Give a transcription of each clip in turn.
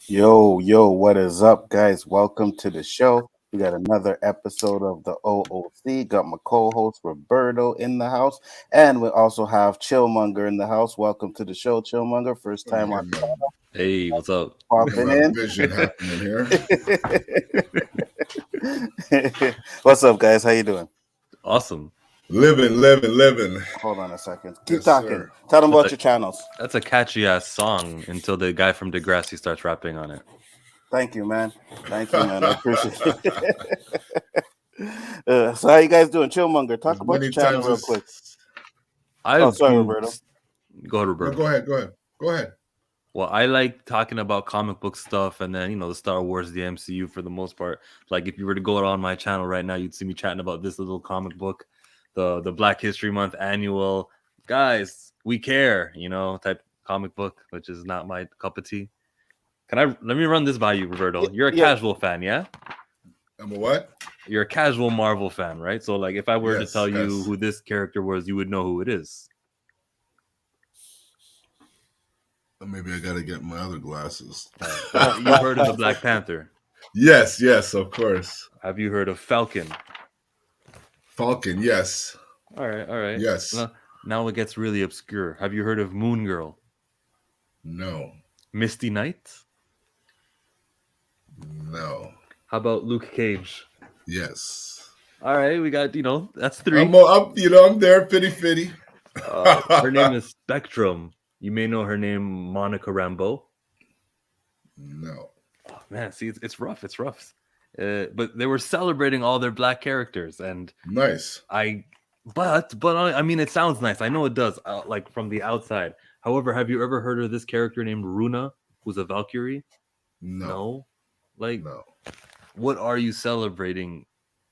Yo, what is up, guys? Welcome to the show. We got another episode of the O.O.C. Got my co-host Roberto in the house, and we also have Chillmonger in the house. Welcome to the show, Chillmonger. First time on. Hey, what's up? Popping in. Vision happening here. What's up, guys? How you doing? Awesome. Living. Hold on a second. Keep Yes, talking. sir. Tell them about your channels. That's a catchy ass song until the guy from Degrassi starts rapping on it. Thank you, man. I appreciate it. So how you guys doing? Chillmonger, talk about your channel real quick. Sorry, Roberto. Go ahead, Roberto. No, go ahead. Well, I like talking about comic book stuff and then, the Star Wars, the MCU for the most part. Like if you were to go on my channel right now, you'd see me chatting about this little comic book, the Black History Month annual. Guys, we care, type comic book, which is not my cup of tea. Let me run this by you, Roberto. You're a casual fan, yeah? I'm a what? You're a casual Marvel fan, right? So like if I were to tell you who this character was, you would know who it is. Maybe I gotta get my other glasses. You've heard of the Black Panther? Yes, of course. Have you heard of Falcon? Falcon, yes. All right. Yes. Now it gets really obscure. Have you heard of Moon Girl? No. Misty Knight? No. How about Luke Cage? Yes. All right, we got, that's 3. I'm there, fitty. Her name is Spectrum. You may know her name, Monica Rambeau. No. Oh, man, see, it's rough. But they were celebrating all their Black characters, and nice. But I mean, it sounds nice. I know it does, like from the outside. However, have you ever heard of this character named Runa, who's a Valkyrie? No. No. What are you celebrating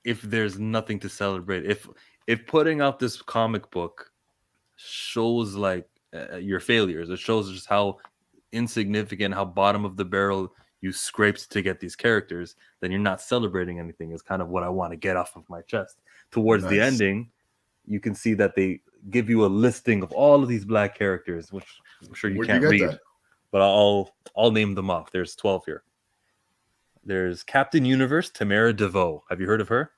if there's nothing to celebrate? If putting out this comic book shows like your failures, it shows just how insignificant, how bottom of the barrel you scraped to get these characters, then you're not celebrating anything. Is kind of what I want to get off of my chest. Towards the ending, you can see that they give you a listing of all of these Black characters, which I'm sure you can't read, but I'll name them off. There's 12 here. There's Captain Universe, Tamara DeVoe. Have you heard of her?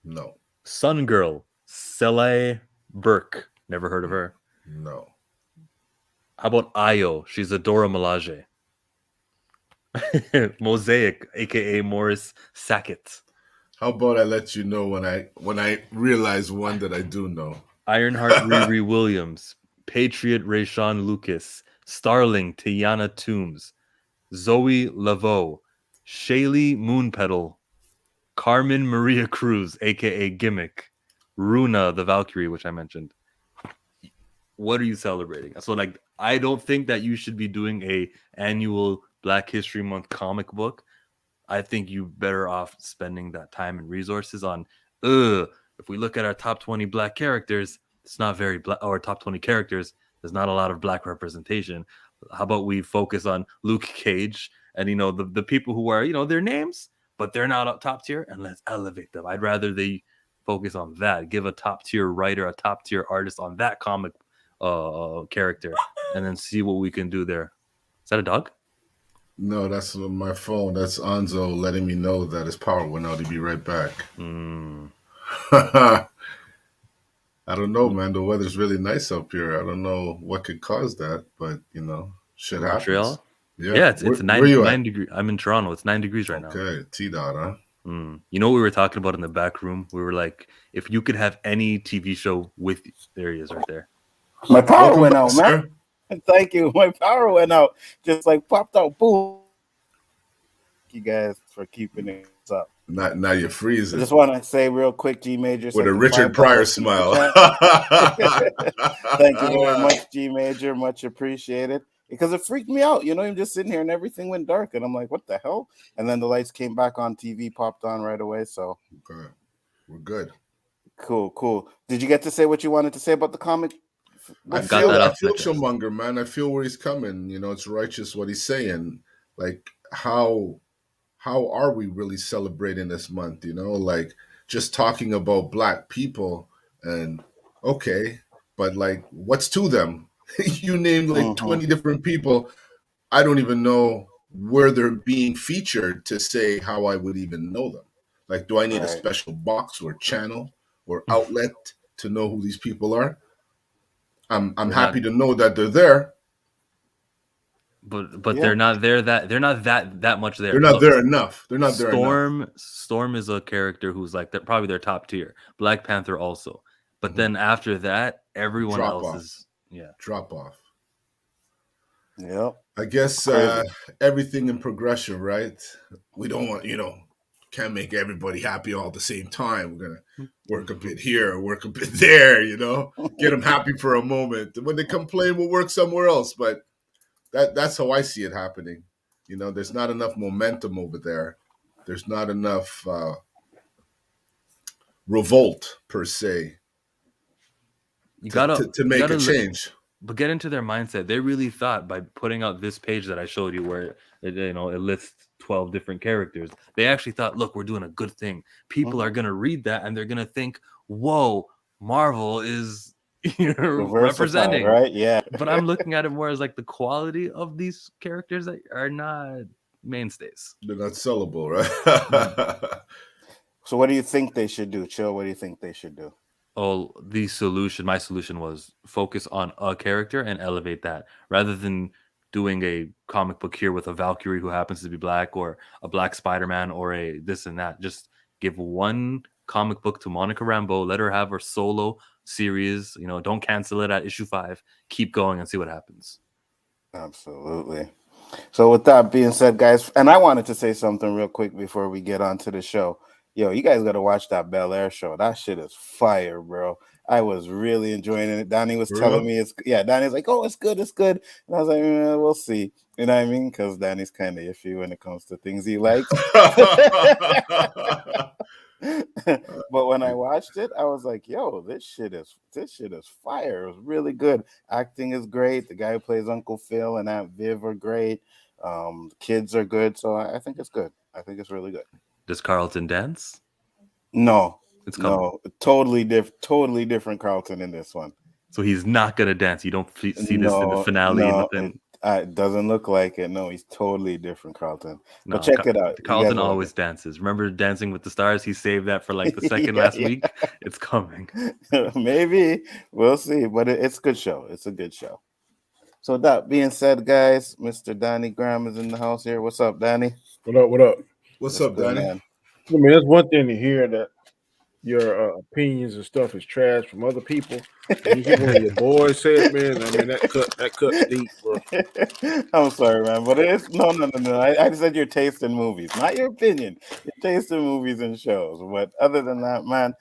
No. Sun Girl, Celie Burke. Never heard of her. No. How about Io? She's a Dora Milaje. Mosaic, aka Morris Sackett. How about I let you know when I realize one that I do know? Ironheart Riri Williams, Patriot Rayshawn Lucas, Starling Tiana Toombs, Zoe Laveau, Shaylee Moonpetal, Carmen Maria Cruz, aka Gimmick, Runa the Valkyrie, which I mentioned. What are you celebrating? So like, I don't think that you should be doing a annual Black History Month comic book. I think you better off spending that time and resources on, if we look at our top 20 Black characters, it's not very Black, or top 20 characters, there's not a lot of Black representation. How about we focus on Luke Cage and, the people who are, their names, but they're not up top tier, and let's elevate them. I'd rather they focus on that. Give a top tier writer, a top tier artist on that comic character, and then see what we can do there. Is that a dog? No, that's my phone. That's Nzo letting me know that his power went out. He'll be right back. I don't know, man. The weather's really nice up here. I don't know what could cause that, but shit happens. Montreal? Yeah, it's 9 degrees. I'm in Toronto. It's 9 degrees right now. Okay, T-Dot, huh? You know what we were talking about in the back room? We were like, if you could have any TV show with you, there he is right there. My power Welcome went back, out, man. sir. Thank you. My power went out. Just like popped out. Boom. Thank you guys for keeping it up. Now you're I just freezing want to say real quick, G Major with a sent the Richard Pryor $5 super smile. chat. Thank you very much, G Major. Much appreciated. Because it freaked me out. I'm just sitting here and everything went dark. And I'm like, what the hell? And then the lights came back on, TV popped on right away. So Okay. We're good. cool. Did you get to say what you wanted to say about the comic? I Got feel that I off my feel chest. Chillmonger, man. I feel where he's coming. It's righteous what he's saying. Like how are we really celebrating this month? Like just talking about black people and okay, but like what's to them? You name like 20 different people. I don't even know where they're being featured to say how I would even know them. Like, do I need a Right. special box or channel or outlet to know who these people are? I'm They're not, happy to know that they're there. but Yeah. they're not there. They're not that much there. They're not Look, there enough. They're not there enough. Storm is a character who's like probably their top tier. Black Panther also, but Mhm. then after that, everyone Drop else off. is Drop off. Yep. I guess Crazy. everything in progression, right? We don't want, can't make everybody happy all at the same time. We're gonna work a bit here, work a bit there, get them happy for a moment. When they complain, we'll work somewhere else. But that's how I see it happening. There's not enough momentum over there. There's not enough revolt per se You to you make a gotta change. but get into their mindset. They really thought by putting out this page that I showed you, where it lists 12 different characters. They actually thought, look, we're doing a good thing. People are gonna read that and they're gonna think, whoa, Marvel is Diversified, representing. right? Yeah. But I'm looking at it more as like the quality of these characters that are not mainstays. They're not sellable, right? So what do you think they should do, Chill? What do you think they should do? Oh, my solution was focus on a character and elevate that rather than doing a comic book here with a Valkyrie who happens to be black, or a black Spider-Man, or a this and that. Just give one comic book to Monica Rambeau, let her have her solo series, don't cancel it at issue 5, keep going and see what happens. Absolutely. So with that being said, guys, and I wanted to say something real quick before we get on to the show. Yo, you guys got to watch that Bel Air show. That shit is fire, bro. I was really enjoying it. Danny was For telling real? me Danny's like, oh, it's good. And I was like, we'll see. You know what I mean? Because Danny's kind of iffy when it comes to things he likes. But when I watched it, I was like, yo, this shit is fire. It was really good. Acting is great. The guy who plays Uncle Phil and Aunt Viv are great. The kids are good. So I think it's good. I think it's really good. Does Carlton dance? No, It's coming. no, totally different Carlton in this one. So he's not gonna dance. You don't see this in the No, finale. no, Nothing. it doesn't look like it. No, he's totally different Carlton. No, But check it out. You guys Carlton will like always dances. Remember Dancing with the Stars? He saved that for like the it. second Yeah, last yeah. week. It's coming. Maybe we'll see, but it's a good show. It's a good show. So that being said, guys, Mr. Danny Graham is in the house here. What's up, Danny? What up? What up? What's That's up, good, Danny? man. I mean, that's one thing to hear that your opinions and stuff is trash from other people. When you hear one of your boys say it, man, I mean that cuts deep, bro. I'm sorry, man, but it's no. I said your taste in movies, not your opinion. Your taste in movies and shows. But other than that, man,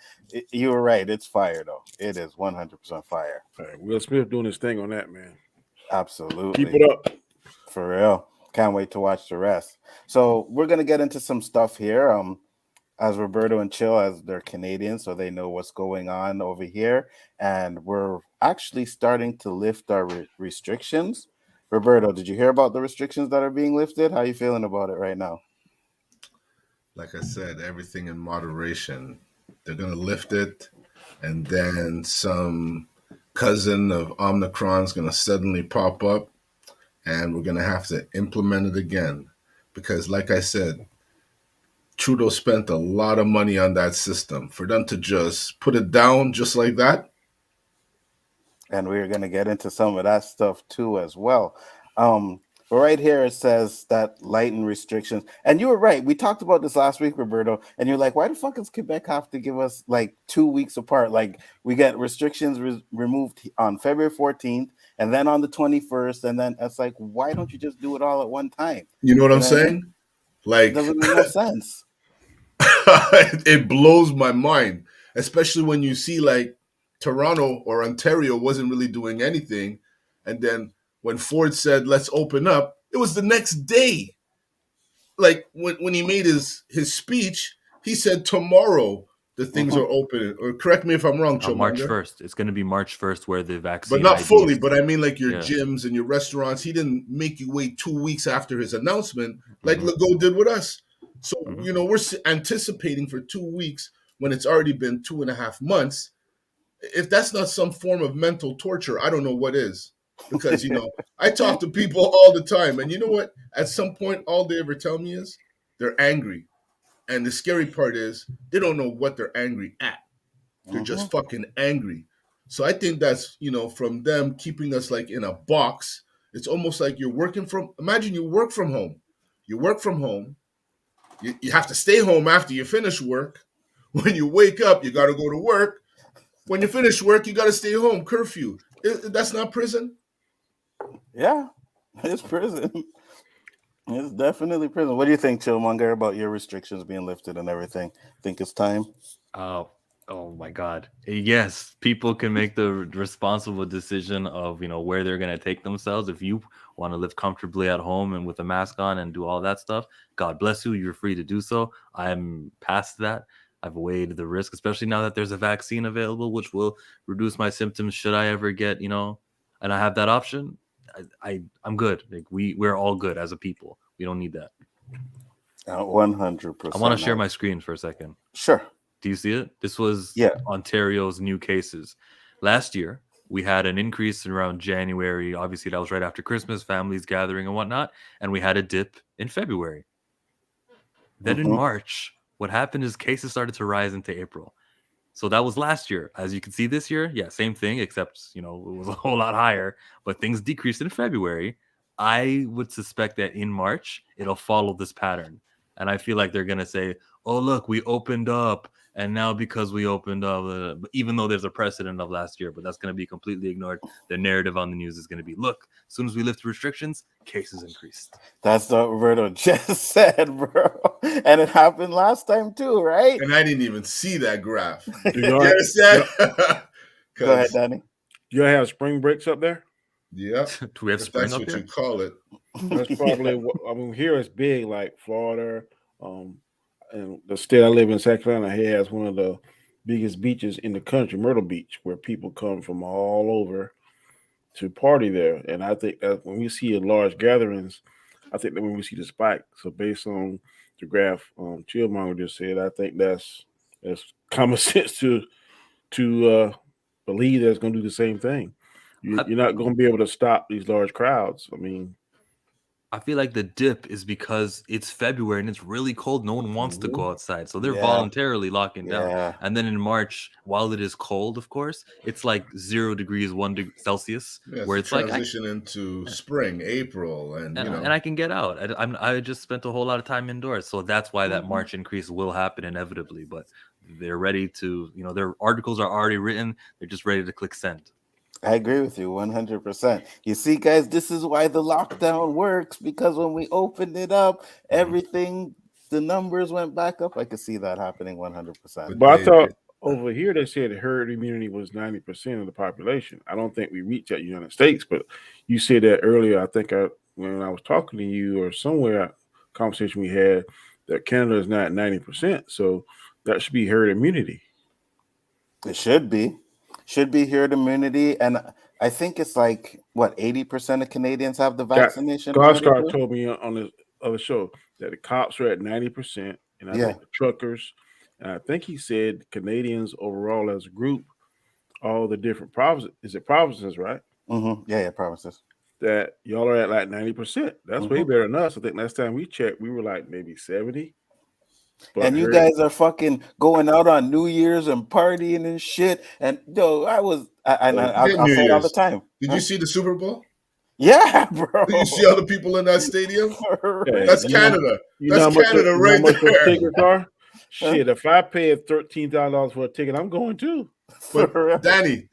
you were right. It's fire, though. It is 100% fire. Right, Will Smith doing his thing on that, man. Absolutely. Keep it up. For real. Can't wait to watch the rest. So we're gonna get into some stuff here. As Roberto and Chill, as they're Canadian, so they know what's going on over here, and we're actually starting to lift our restrictions. Roberto, did you hear about the restrictions that are being lifted? How are you feeling about it right now? Like I said, everything in moderation. They're gonna lift it, and then some cousin of Omicron's gonna suddenly pop up, and we're gonna have to implement it again. Because, like I said, Trudeau spent a lot of money on that system. For them to just put it down just like that, And we're going to get into some of that stuff too as well. But right here it says that lighten restrictions. And you were right. We talked about this last week, Roberto. And you're like, why the fuck does Quebec have to give us like 2 weeks apart? Like we get restrictions removed on February 14th and then on the 21st. And then it's like, why don't you just do it all at one time? You know what You I'm know what I mean? saying? It Like, doesn't make no sense. it blows my mind, especially when you see like Toronto or Ontario wasn't really doing anything, and then when Ford said let's open up, it was the next day. Like when he made his speech, he said tomorrow the things are open. Or correct me if I'm wrong, March Chillmonger. 1st. It's going to be March 1st where the vaccine But not fully. IDs. But I mean, like your Yeah. gyms and your restaurants, he didn't make you wait 2 weeks after his announcement, like Legault did with us. So we're anticipating for 2 weeks when it's already been 2.5 months. If that's not some form of mental torture, I don't know what is. Because I talk to people all the time, and you know what? At some point, all they ever tell me is they're angry, and the scary part is they don't know what they're angry at. They're just fucking angry. So I think that's, from them keeping us like in a box. It's almost like imagine you work from home. You work from home. You have to stay home after you finish work. When you wake up, you got to go to work. When you finish work, you got to stay home. Curfew. That's not prison. Yeah, it's prison. It's definitely prison. What do you think, Chillmonger, about your restrictions being lifted and everything? Think it's time? Oh my God. Yes, people can make the responsible decision of, where they're going to take themselves. If you want to live comfortably at home and with a mask on and do all that stuff, God bless you. You're free to do so. I'm past that. I've weighed the risk, especially now that there's a vaccine available, which will reduce my symptoms should I ever get, and I have that option. I'm good. Like we're all good as a people. We don't need that. 100%. I want to share my screen for a second. Sure. Do you see it? This was Yeah. Ontario's new cases. Last year, we had an increase around January. Obviously, that was right after Christmas, families gathering and whatnot. And we had a dip in February. Then in March, what happened is cases started to rise into April. So that was last year. As you can see this year, yeah, same thing, except, it was a whole lot higher. But things decreased in February. I would suspect that in March, it'll follow this pattern. And I feel like they're going to say, oh, look, we opened up. And now because we opened up, even though there's a precedent of last year, but that's going to be completely ignored. The narrative on the news is going to be, look, as soon as we lift restrictions, cases increased. That's what Roberto just said, bro. And it happened last time too, right? And I didn't even see that graph. Do You y'all, understand? Go ahead, Danny. do y'all have spring breaks up there? Yeah. Do we have If spring that's up what here? you call it. That's probably here it's big, like Florida. And the state I live in, South Carolina, has one of the biggest beaches in the country, Myrtle Beach, where people come from all over to party there. And I think that when we see large gatherings, I think that when we see the spike. So based on the graph Chillmonger just said, I think that's common sense to believe that it's going to do the same thing. You're not going to be able to stop these large crowds. I mean, I feel like the dip is because it's February and it's really cold. No one wants to go outside. So they're voluntarily locking down. And then in March, while it is cold, of course, it's like 0 degrees, 1 degree Celsius, where it's like transition into spring, April, and I can get out. I just spent a whole lot of time indoors. So that's why that March increase will happen inevitably. But they're ready to, their articles are already written. They're just ready to click send. I agree with you 100%. You see, guys, this is why the lockdown works, because when we opened it up, everything, the numbers went back up. I could see that happening 100%. But I thought over here they said herd immunity was 90% of the population. I don't think we reached that in the United States, but you said that earlier. I think when I was talking to you or somewhere, conversation we had, that Canada is not 90%. So that should be herd immunity. It should be herd immunity, and I think it's like 80% of Canadians have the vaccination. Godscar told me on the other show that the cops are at 90%, and I think the truckers, and I think he said Canadians overall as a group, all the different provinces. Is it provinces, right? Yeah, provinces. That y'all are at like 90%. That's way better than us. I think last time we checked, we were like maybe 70. But and you guys are fucking going out on New Year's and partying and shit. And I'll say it all the time. Did you see the Super Bowl? Yeah, bro. You see all the people in that stadium? Hey, That's you know, Canada. you That's know how much, Canada you know how right much those there. tickets are? Shit, if I paid $13,000 for a ticket, I'm going too. But For real. Danny,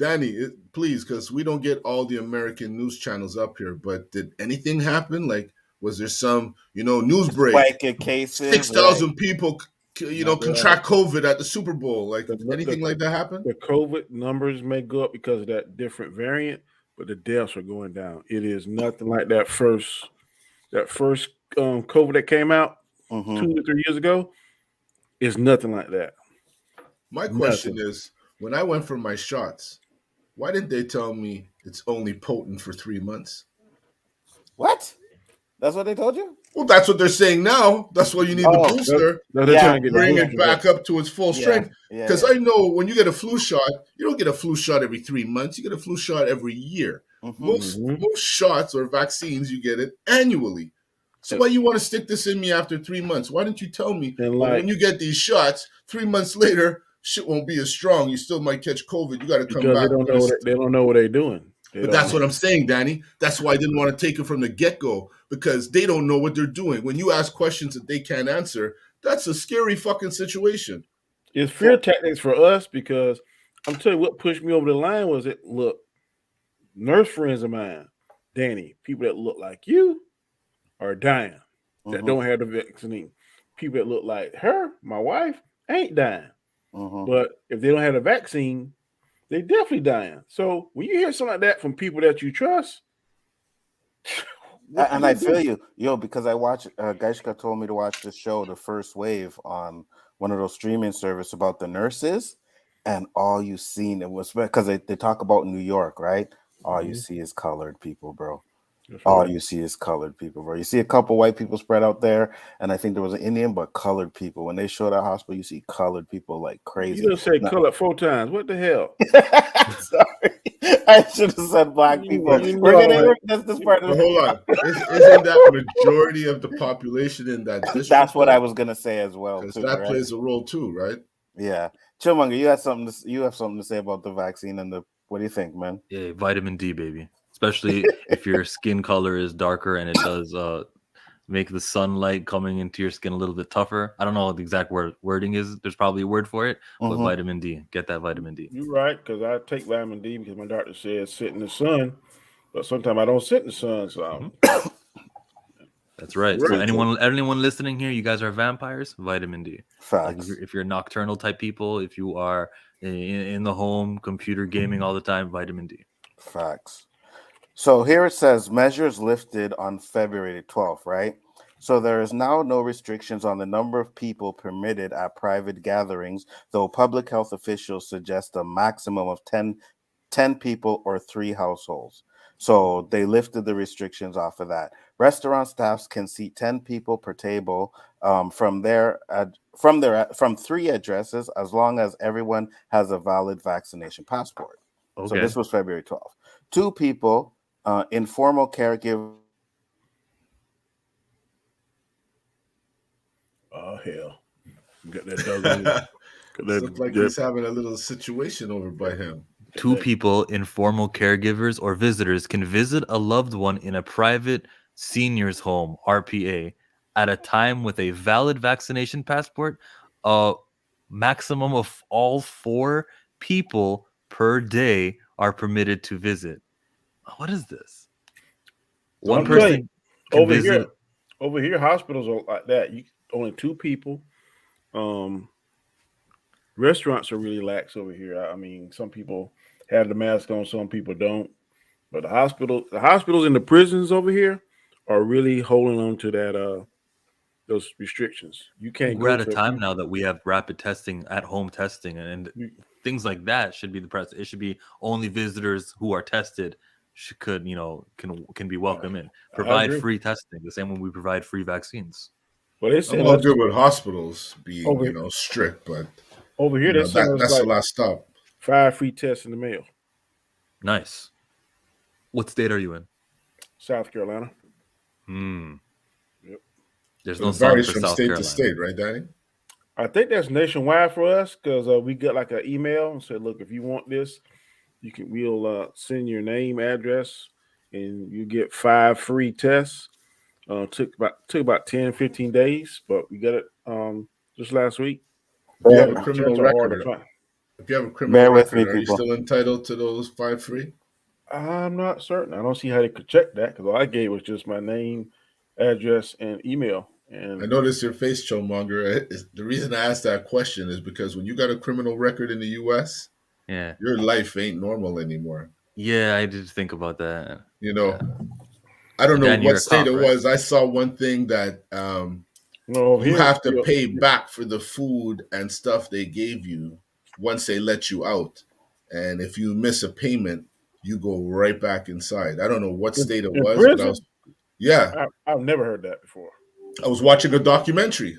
please, because we don't get all the American news channels up here. But did anything happen? Like, was there some, news break? Spike in cases, right? 6,000 people, Not contract COVID at the Super Bowl. Like, the, anything like that happen? the COVID numbers may go up because of that different variant, but the deaths are going down. It is nothing like that first COVID that came out Mm-hmm. 2 to 3 years ago. It's nothing like that. My question Nothing. is, when I went for my shots, why didn't they tell me it's only potent for 3 months? What? That's what they told you? Well, that's what they're saying now. That's why you need the Oh, booster. They're Yeah, trying to get Bring the it boosters back up to its full yeah, strength. yeah. Because I know when you get a flu shot, you don't get a flu shot every 3 months. You get a flu shot every year. Mm-hmm. Most shots or vaccines, you get it annually. So why you want to stick this in me after 3 months? Why didn't you tell me when you get these shots, 3 months later, shit won't be as strong. You still might catch COVID. You got to come because back. they don't know what they're doing. But that's what I'm saying, Danny. That's why I didn't want to take it from the get-go, because they don't know what they're doing. When you ask questions that they can't answer, that's a scary fucking situation. It's fear tactics for us because I'm telling you what pushed me over the line was it. Look, nurse friends of mine, Danny, people that look like you are dying that don't have the vaccine. People that look like her, my wife, ain't dying. But if they don't have the vaccine, they definitely dying. So when you hear something like that from people that you trust, And I feel you, because I watch. Gaishka told me to watch the show, The First Wave, on one of those streaming services about the nurses, and all you seen, it was because they talk about New York, right? All you see is colored people, bro. All you see is colored people, bro. You see a couple white people spread out there, and I think there was an Indian, but colored people. When they show that hospital, you see colored people like crazy. You just say colored 4 times. What the hell? Sorry, I should have said black people. That's this part. But hold on, isn't that majority of the population in that district? That's what I was gonna say as well. Because that plays a role too, right? Yeah, Chillmonger, you have something to say about the vaccine and the. What do you think, man? Yeah, vitamin D, baby. Especially if your skin color is darker and it does make the sunlight coming into your skin a little bit tougher. I don't know what the exact wording is. There's probably a word for it, but vitamin D. Get that vitamin D. You're right, because I take vitamin D because my doctor says sit in the sun, but sometimes I don't sit in the sun. So that's right. So anyone listening here, you guys are vampires. Vitamin D. Facts. Like if you're nocturnal type people, if you are in the home, computer gaming all the time, vitamin D. Facts. So here it says measures lifted on February 12th, right? So there is now no restrictions on the number of people permitted at private gatherings, though public health officials suggest a maximum of 10 people or 3 households. So they lifted the restrictions off of that. Restaurant staffs can seat 10 people per table from 3 addresses, as long as everyone has a valid vaccination passport. Okay. So this was February 12th. 2 people, informal caregiver. Oh hell! Got that Looks like he's having a little situation over by him. 2 people, informal caregivers or visitors, can visit a loved one in a private seniors home (RPA) at a time with a valid vaccination passport. A maximum of all 4 people per day are permitted to visit. What is this? One person can visit. Over here, hospitals are like that. You only 2 people. Restaurants are really lax over here. I mean, some people have the mask on, some people don't. But the hospitals and the prisons over here are really holding on to that those restrictions. You can't. We're at a time now that we have rapid testing, at home testing, and things like that should be the press. It should be only visitors who are tested can be welcome in. Provide free testing the same way we provide free vaccines. Well, I'm all good with hospitals being strict, but over here that's the last stop. 5 free tests in the mail. Nice. What state are you in? South Carolina. Yep. There's no song for from South state Carolina. to state, right, Danny? I think that's nationwide for us because we got like an email and said, look, if you want this, we'll send your name, address, and you get 5 free tests. Took about 10, 15 days, but we got it just last week. If you have a Tests criminal are hard to record, find. Bear with me, are you people. still entitled to those 5 free? I'm not certain. I don't see how they could check that because all I gave was just my name, address, and email. And I noticed your face, Chillmonger. The reason I asked that question is because when you got a criminal record in the U.S., Yeah. your life ain't normal anymore. Yeah, I did think about that. You know, I don't know Dan, you're what a state cop, it right? was. I saw one thing that no, you here have to pay back for the food and stuff they gave you once they let you out. And if you miss a payment, you go right back inside. I don't know what state it in was, but prison. I've never heard that before. I was watching a documentary,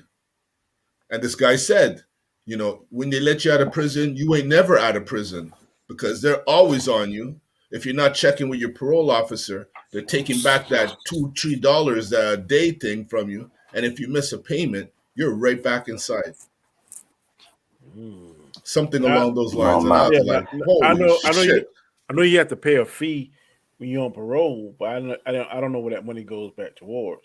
and this guy said, you know, when they let you out of prison, you ain't never out of prison because they're always on you. If you're not checking with your parole officer, they're taking back that $2-3 a day thing from you. And if you miss a payment, you're right back inside. Something along those No, lines. And I man. was Yeah, like, I holy know shit. you have to pay a fee when you're on parole, but I don't know where that money goes back towards.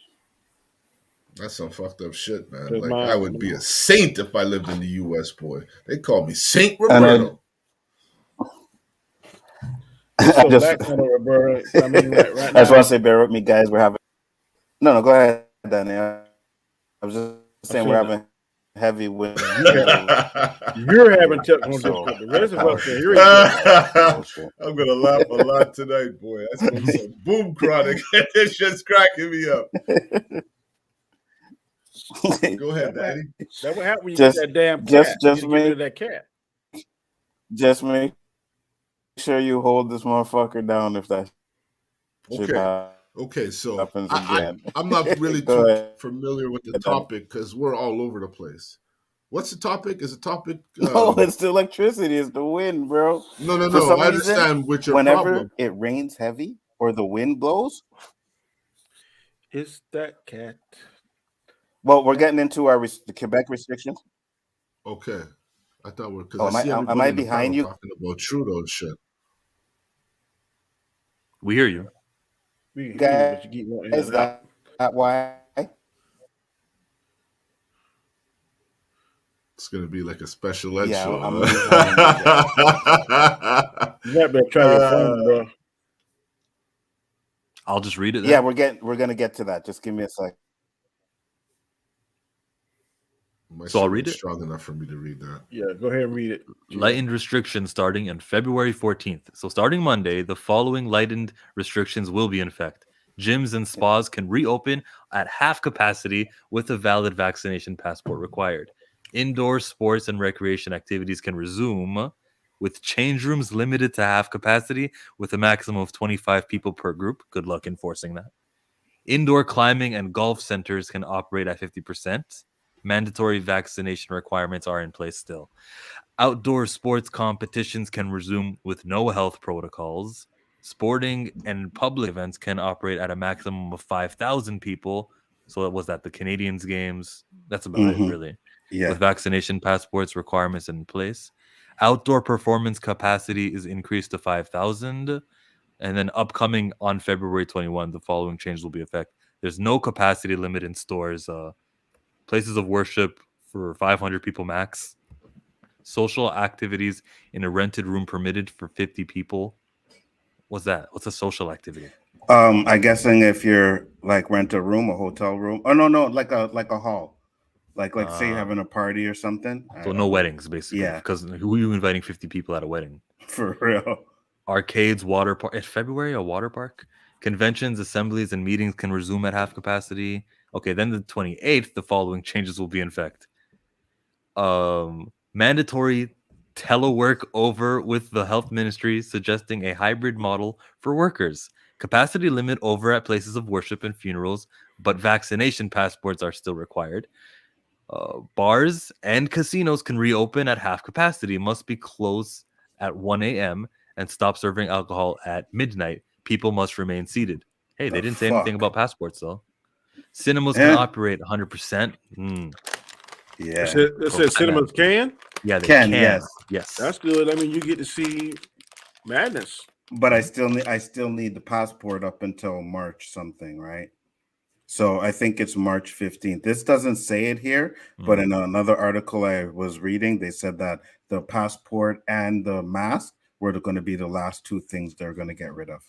That's some fucked up shit, man. Because Like, I would be a saint if I lived in the U.S., boy. They call me Saint And Roberto. it's I so just, lax on it, Roberto. I mean, right I now. just want to say, bear with me, guys. We're having. No, go ahead, Danny. I was just saying we're having heavy wind. You're having technical difficulty. The rest of us can hear each other. I'm gonna laugh a lot tonight, boy. That's gonna be some boom chronic. It's just cracking me up. Go ahead, Daddy. That what happened when you get that damn cat. Just you get rid of that cat. Just make sure you hold this motherfucker down if that shit Okay, so happens again. I'm not really too familiar with the topic because we're all over the place. What's the topic? Is the topic? No, it's the electricity. It's the wind, bro. No. For some I reason, understand which your whenever problem. it rains heavy or the wind blows, it's that cat. Well, we're getting into the Quebec restrictions. Okay, I thought we're because I see am everybody I in the behind you? talking about Trudeau and shit. We hear you. We hear you, but you keep wanting Is that why? It's gonna be like a special ed show. I'm you better try your phone, bro. I'll just read it then. Yeah, we're gonna get to that. Just give me a sec. So I'll read it. Strong enough for me to read that. Yeah, go ahead and read it. Lightened restrictions starting on February 14th. So starting Monday, the following lightened restrictions will be in effect. Gyms and spas can reopen at half capacity with a valid vaccination passport required. Indoor sports and recreation activities can resume with change rooms limited to half capacity with a maximum of 25 people per group. Good luck enforcing that. Indoor climbing and golf centers can operate at 50%. Mandatory vaccination requirements are in place still. Outdoor sports competitions can resume with no health protocols. Sporting and public events can operate at a maximum of 5,000 people. So was that the Canadians games? That's about it, really. Yeah. With vaccination passports requirements in place. Outdoor performance capacity is increased to 5,000. And then upcoming on February 21, the following changes will be effect. There's no capacity limit in stores. Places of worship for 500 people max. Social activities in a rented room permitted for 50 people. What's that? What's a social activity? I guessing if you're like rent a room, a hotel room. Oh no, like a hall. Like say you're having a party or something. So no weddings, basically. Yeah. Because who are you inviting 50 people at a wedding? For real. Arcades, water park. In February, a water park. Conventions, assemblies, and meetings can resume at half capacity. Okay, then the 28th, the following changes will be in effect. Mandatory telework over with the health ministry suggesting a hybrid model for workers. Capacity limit over at places of worship and funerals, but vaccination passports are still required. Bars and casinos can reopen at half capacity, must be closed at 1 a.m. and stop serving alcohol at midnight. People must remain seated. Hey, they didn't say anything about passports, though. Cinemas can operate 100%. Yeah. It says cinemas can? Yeah, they can. Yes. Yes. That's good. I mean, you get to see madness. but I still need the passport up until March something, right? So I think it's March 15th. This doesn't say it here, but in another article I was reading, they said that the passport and the mask were going to be the last two things they're going to get rid of.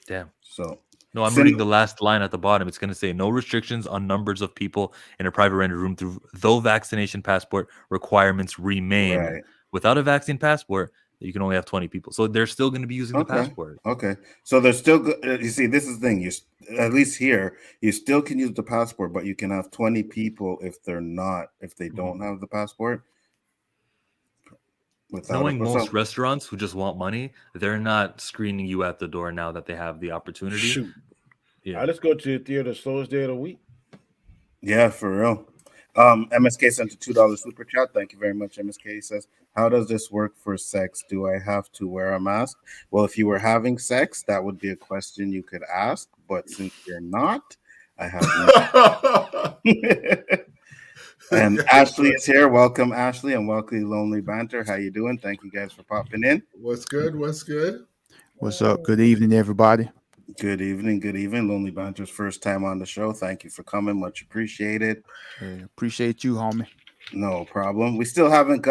Damn. So No, I'm reading the last line at the bottom. It's going to say no restrictions on numbers of people in a private rented room though vaccination passport requirements remain. Right. Without a vaccine passport, you can only have 20 people. So they're still going to be using the passport. Okay. So they're still you see, this is the thing. You at least here, you still can use the passport, but you can have 20 people if they don't have the passport. Knowing most restaurants who just want money, they're not screening you at the door now that they have the opportunity. Shoot. Yeah. I just go to the theater the slowest day of the week. Yeah, for real. MSK sent a $2 super chat. Thank you very much. MSK says, how does this work for sex? Do I have to wear a mask? Well, if you were having sex, that would be a question you could ask. But since you're not, I have no. And Ashley is here. Welcome, Ashley, and welcome, Lonely Banter. How you doing? Thank you guys for popping in. What's good? What's good? What's up? Good evening, everybody. Good evening. Good evening. Lonely Banter's first time on the show. Thank you for coming. Much appreciated. Hey, appreciate you, homie. No problem. We still haven't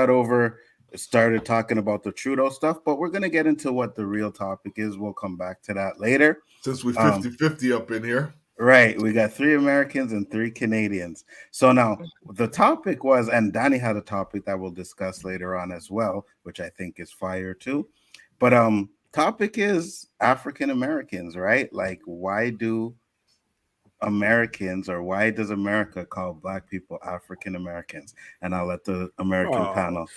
started talking about the Trudeau stuff, but we're going to get into what the real topic is. We'll come back to that later. Since we're 50-50 up in here. Right. We got 3 Americans and 3 Canadians. So now the topic was, and Danny had a topic that we'll discuss later on as well, which I think is fire too. But topic is African Americans, right? Like, why does America call Black people African Americans? And I'll let the American panel.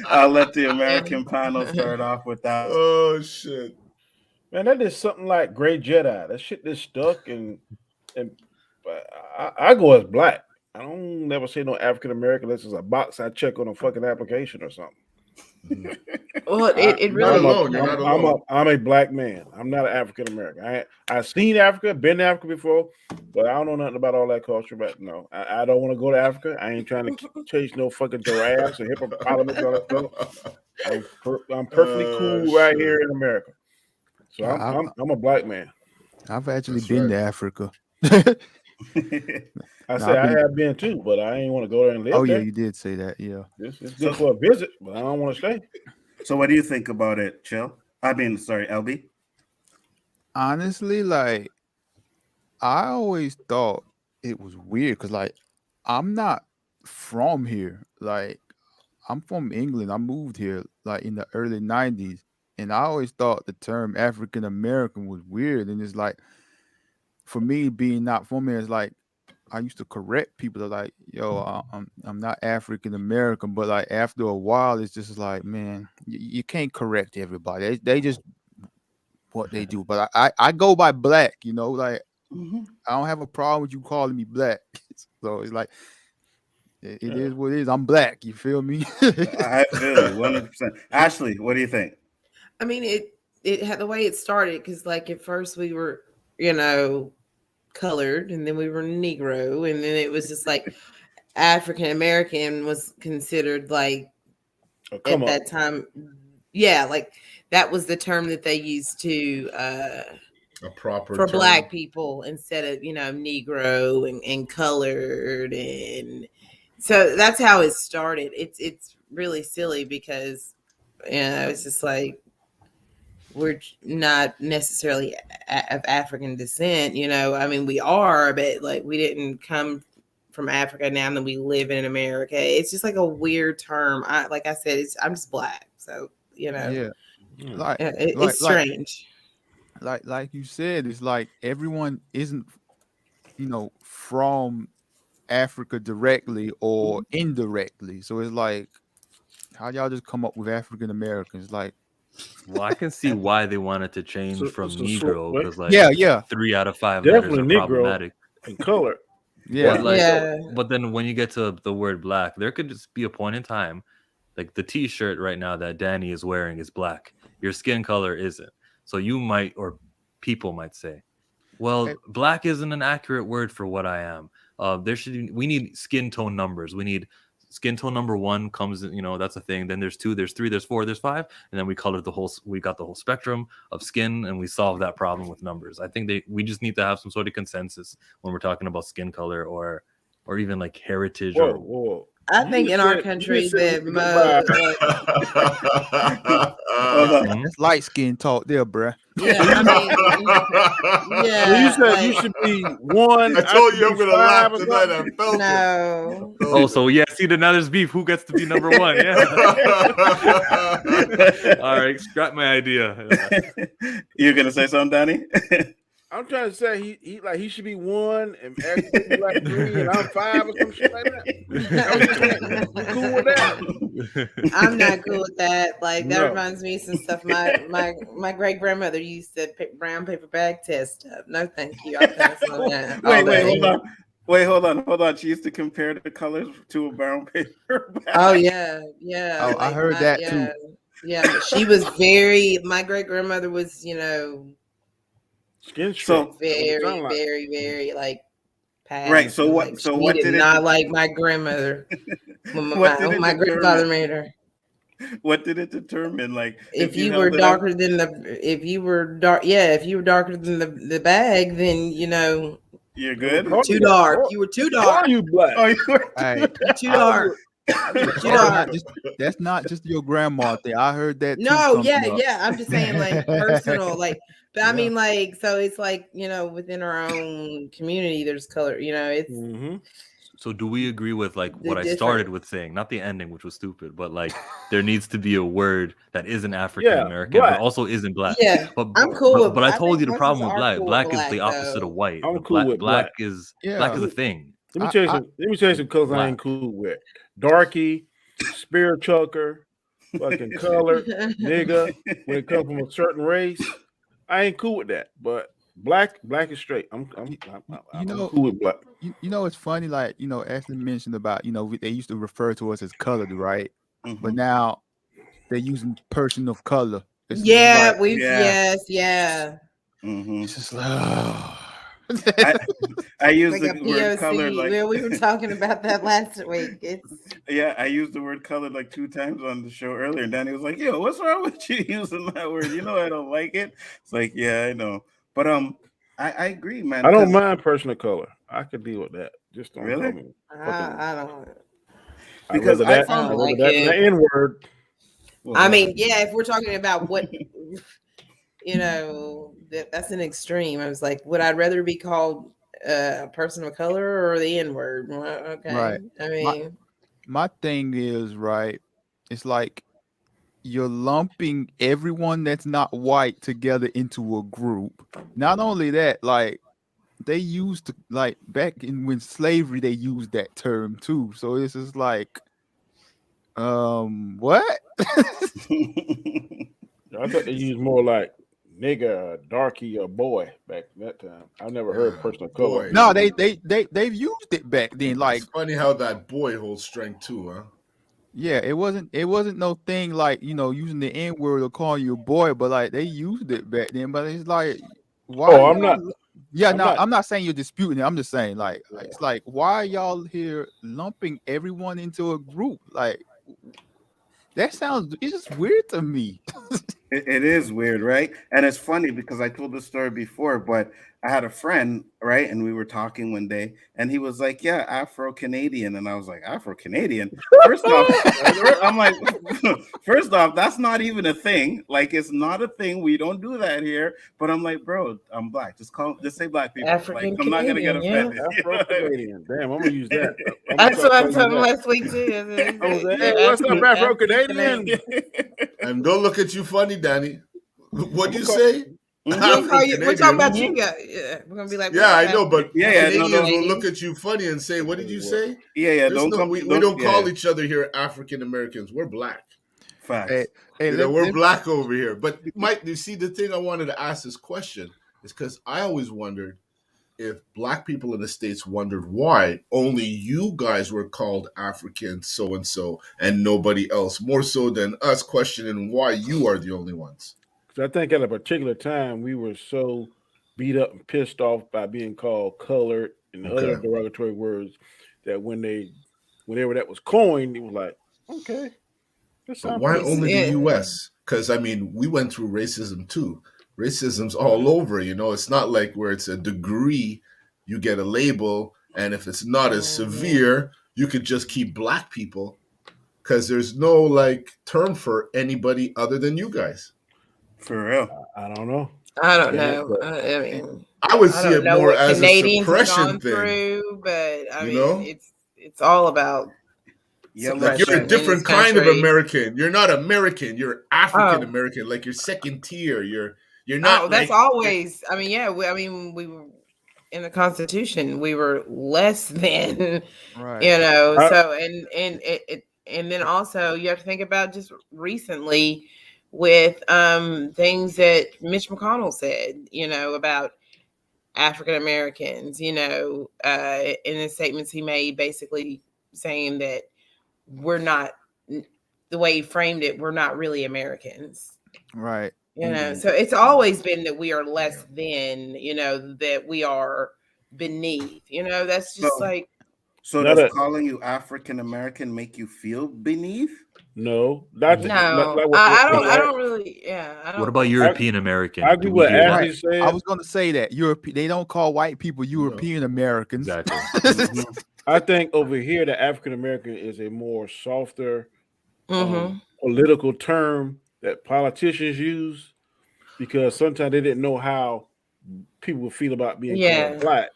I'll let the American panel start off with that. Oh shit. Man, that is something like Gray Jedi. That shit is stuck, and I go as Black. I don't never say no African American unless it's a box I check on a fucking application or something. Well, it really. I'm a Black man. I'm not an African American. I've seen Africa, been to Africa before, but I don't know nothing about all that culture. But no, I don't want to go to Africa. I ain't trying to chase no fucking giraffes and hippopotamus and all that stuff. I'm perfectly cool right here in America. So I'm a Black man. I've actually been to Africa. I have been too, but I ain't want to go there and live. Oh there. yeah, you did say that. Yeah, it's good for a visit, but I don't want to stay. So what do you think about it, Chill? LB? Honestly, like, I always thought it was weird because, like, I'm not from here. Like, I'm from England. I moved here like in the early 90s. And I always thought the term African American was weird. And it's like, for me, being not from here, it's like, I used to correct people that like, yo, I'm not African American. But like after a while, it's just like, man, you can't correct everybody. They just what they do. But I go by Black, you know, like I don't have a problem with you calling me Black. So it's like, it is what it is. I'm Black. You feel me? I feel you 100%. Ashley, what do you think? I mean, it had the way it started because, like, at first we were, colored, and then we were Negro, and then it was just like African American was considered like at that time. Yeah, like that was the term that they used to a proper for term. Black people instead of Negro and colored, and so that's how it started. It's really silly because it's just like we're not necessarily of African descent, I mean, we are, but like we didn't come from Africa now that we live in America. It's just like a weird term. Like I said, I'm just Black, so yeah, it's strange. Like you said, it's like everyone isn't from Africa directly or indirectly. So it's like, how y'all just come up with African Americans? Like, well, I can see why they wanted to change from Negro because, like, 3 out of 5 definitely letters are Negro problematic. And color. But then when you get to the word Black, there could just be a point in time, like the T-shirt right now that Danny is wearing is black. Your skin color isn't. So you might, or people might say, well, Black isn't an accurate word for what I am. We need skin tone numbers. We need skin tone number 1 comes, that's a thing. Then there's 2, there's 3, there's 4, there's 5, and then we got the whole spectrum of skin, and we solved that problem with numbers. I think we just need to have some sort of consensus when we're talking about skin color or even like heritage. Whoa. I think in our country that It's light skin talk there, bruh. Yeah, I mean, yeah. You said you should be 1. I told you I'm gonna laugh tonight. I felt no. it. Oh, so yeah. See, now there's beef. Who gets to be number 1? Yeah. All right, scrap my idea. You're gonna say something, Danny? I'm trying to say he should be 1 and X be like 3 and I'm 5 or some shit like that. You cool with that? I'm not cool with that. Like that reminds me of some stuff my great grandmother used to brown paper bag test stuff. No, thank you. I'll pass on that. Wait, hold on. She used to compare the colors to a brown paper bag. Oh yeah. Oh, I heard that too. Yeah, she was my great grandmother was, skin so very like past. Right. So what? Like, so what did not like my grandmother when my grandfather made her. What did it determine? Like if you were darker than if you were darker than the bag, then you're good. Too dark. You were too dark. Are you black? Oh, you were too dark. That's not just your grandma thing. I heard that. No, yeah. I'm just saying, like personal, like. But I mean, like, so it's like within our own community, there's color. It's. Mm-hmm. So do we agree with like what I started with saying, not the ending, which was stupid, but like there needs to be a word that isn't African American, but also isn't black. Yeah, but I'm cool. But I told you the problem with black. Black is the opposite of white. I'm cool with black is a thing. Let me tell you some colors I ain't cool with. Darky, spirit chucker, fucking color, nigga. When it comes from a certain race, I ain't cool with that. But black is straight. I'm cool with black. It's funny, like Ashley mentioned about they used to refer to us as colored, right? Mm-hmm. But now they're using person of color. Yes. Mm-hmm. It's just like, I use like the word color like we were talking about that last week. I used the word color like 2 times on the show earlier, and Danny was like, "Yo, what's wrong with you using that word? I don't like it." It's like, yeah, I know, but I agree, man. I don't mind person of color. I could deal with that. Just don't really. I don't. Because I found like the N word. I mean, yeah, if we're talking about what that's an extreme. I was like, would I rather be called a person of color or the N word? Well, okay, right. I mean, my thing is right. It's like you're lumping everyone that's not white together into a group. Not only that, like they used to, like back in when slavery, they used that term too. So it's just like, what? I thought they used more like nigga, darky, or boy back in that time. I never heard person of color. No, they've used it back then. Like, it's funny how that boy holds strength too, huh? Yeah, it wasn't no thing like using the N word or calling you a boy, but like they used it back then. But it's like, why? Oh, I'm not. Yeah, I'm not saying you're disputing it. I'm just saying like it's like, why are y'all here lumping everyone into a group? Like it's just weird to me. It is weird, right? And it's funny because I told this story before, but I had a friend, right? And we were talking one day, and he was like, yeah, Afro-Canadian. And I was like, Afro-Canadian? First off, I'm like, first off, that's not even a thing. Like, it's not a thing. We don't do that here. But I'm like, bro, I'm black. Just say black people. African like, I'm not going to get offended. Afro-Canadian. Damn, I'm going to use that. That's what I'm talking last week, too. What's up, Afro-Canadian? And don't look at you funny, Danny. What'd you say? We're talking about you guys. Yeah, we're gonna be like, yeah, I know, but Canadians no. will look at you funny and say, "What did you say?" Yeah. We don't call each other here African Americans. We're black. Facts. We're black over here. But Mike, you see, the thing I wanted to ask this question is because I always wondered if black people in the States wondered why only you guys were called African so and so and nobody else, more so than us questioning why you are the only ones. I think at a particular time we were so beat up and pissed off by being called colored and other derogatory words that when they whenever that was coined, it was like, okay, that But sounds why pretty only good. the U.S.? Because I mean, we went through racism too. Racism's all over. It's not like where it's a degree, you get a label, and if it's not as severe, you could just keep black people. Because there's no like term for anybody other than you guys. For real. I don't know. I don't Yeah, know. but- I mean, I would I see don't it know more what as a Canadians have suppression gone thing. through, but I You mean, know? it's all about Yellow Like you're suppression a in different this kind of country. American. You're not American. You're African Oh, American. Like you're second tier. You're not that's like always. I mean, yeah. We were in the Constitution. We were less than, Right. So and then also you have to think about just recently with things that Mitch McConnell said, about African Americans, in the statements he made, basically saying that we're not, the way he framed it, we're not really Americans. Right. So it's always been that we are less than, that we are beneath, that's just like. So Not does a- calling you African American make you feel beneath? No, not No, like I don't really. Yeah, I don't. What about think so. European American? I agree Do we with hear that? Ashley Right. said. I was going to say that they don't call white people European Americans. Exactly. I think over here the African American is a more softer Mhm. political term that politicians use because sometimes they didn't know how people would feel about being Yeah. called black.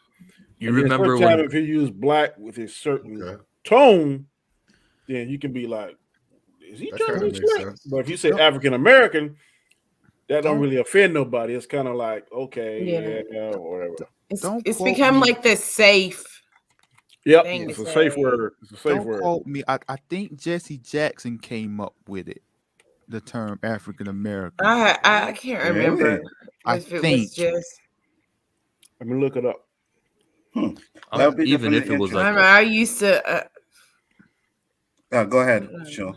You And then remember sometimes when if you use black with a certain Okay. tone, then you can be like, is he That trying to kinda be makes slick? sense. But if you say African American, that don't Don't- really offend nobody. It's kind of like, okay, Yeah. yeah, or whatever. Don't It's quote become me. like this safe. Yep, Thing it's to a safe say. word. It's a safe Don't word. quote me. I think Jesse Jackson came up with it. The term African American. I can't remember Really? I if it think. was just. Let me look it up. That would be even if definitely it was I like remember I used to. go ahead, sure.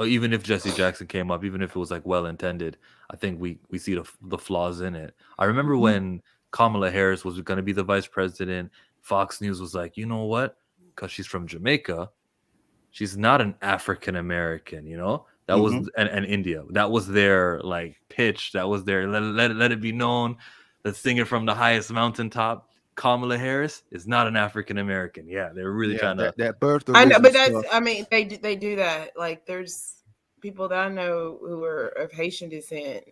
even if Jesse Jackson came up, even if it was like well intended, I think we see the flaws in it. I remember when Kamala Harris was going to be the vice president, Fox News was like, you know what? Because she's from Jamaica, she's not an African American. That was and India. That was their like pitch. That was their let it be known. Let's sing it from the highest mountaintop. Kamala Harris is not an African American. Yeah, they're really trying to. that birth. I know, but stuff. that's. I mean, they do that. Like, there's people that I know who are of Haitian descent.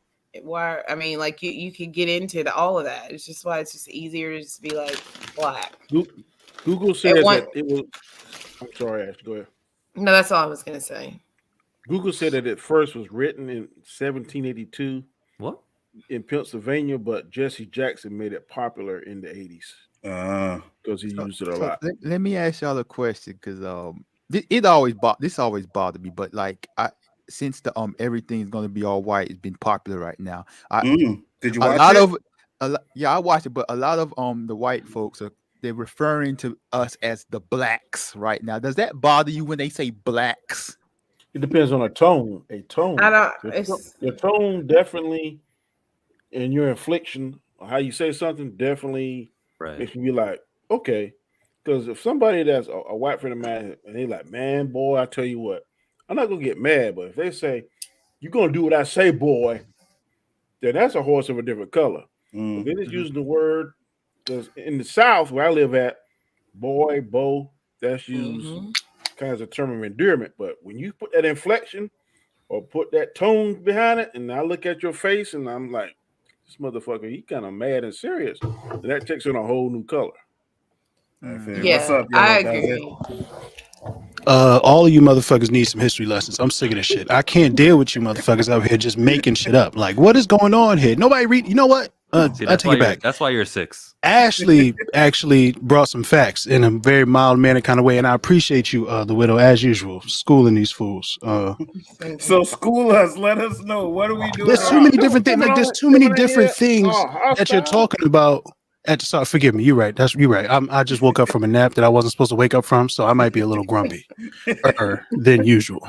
Why? I mean, like you could get into all of that. It's just why it's just easier to just be like black. Google says that it was. I'm sorry, Ash. Go ahead. No, that's all I was gonna say. Google said that it first was written in 1782 What? in Pennsylvania, but Jesse Jackson made it popular in the 80s because he used it a lot. Let me ask y'all a question, because this always bothered me, but like since the everything's gonna be all white, it's been popular right now. Did you watch it? Yeah, I watched it, but a lot of the white folks they're referring to us as the blacks right now. Does that bother you when they say blacks? It depends on a tone. I don't. Your tone definitely, and your inflection, how you say something, definitely makes me be like, okay. Because if somebody that's a white friend of mine and they like, man, boy, I tell you what, I'm not gonna get mad, but if they say you're gonna do what I say, boy, then that's a horse of a different color. But then it's using the word, because in the South where I live at, boy, bo, that's used kind of as a term of endearment. But when you put that inflection or put that tone behind it, and I look at your face and I'm like, this motherfucker, he kind of mad and serious, and that takes on a whole new color. Yeah, what's up, I Yellow? agree. All of you motherfuckers need some history lessons. I'm sick of this shit. I can't deal with you motherfuckers out here just making shit up. Like, what is going on here? Nobody read. You know what? I take it back. That's why you're 6. Ashley actually brought some facts in a very mild manner kind of way, and I appreciate you, the widow, as usual, schooling these fools. So school us. Let us know. What are we doing? There's too many different things. Like, there's too many different things that you're talking about. At the start, forgive me. You're right. You're right. I just woke up from a nap that I wasn't supposed to wake up from, so I might be a little grumpy than usual.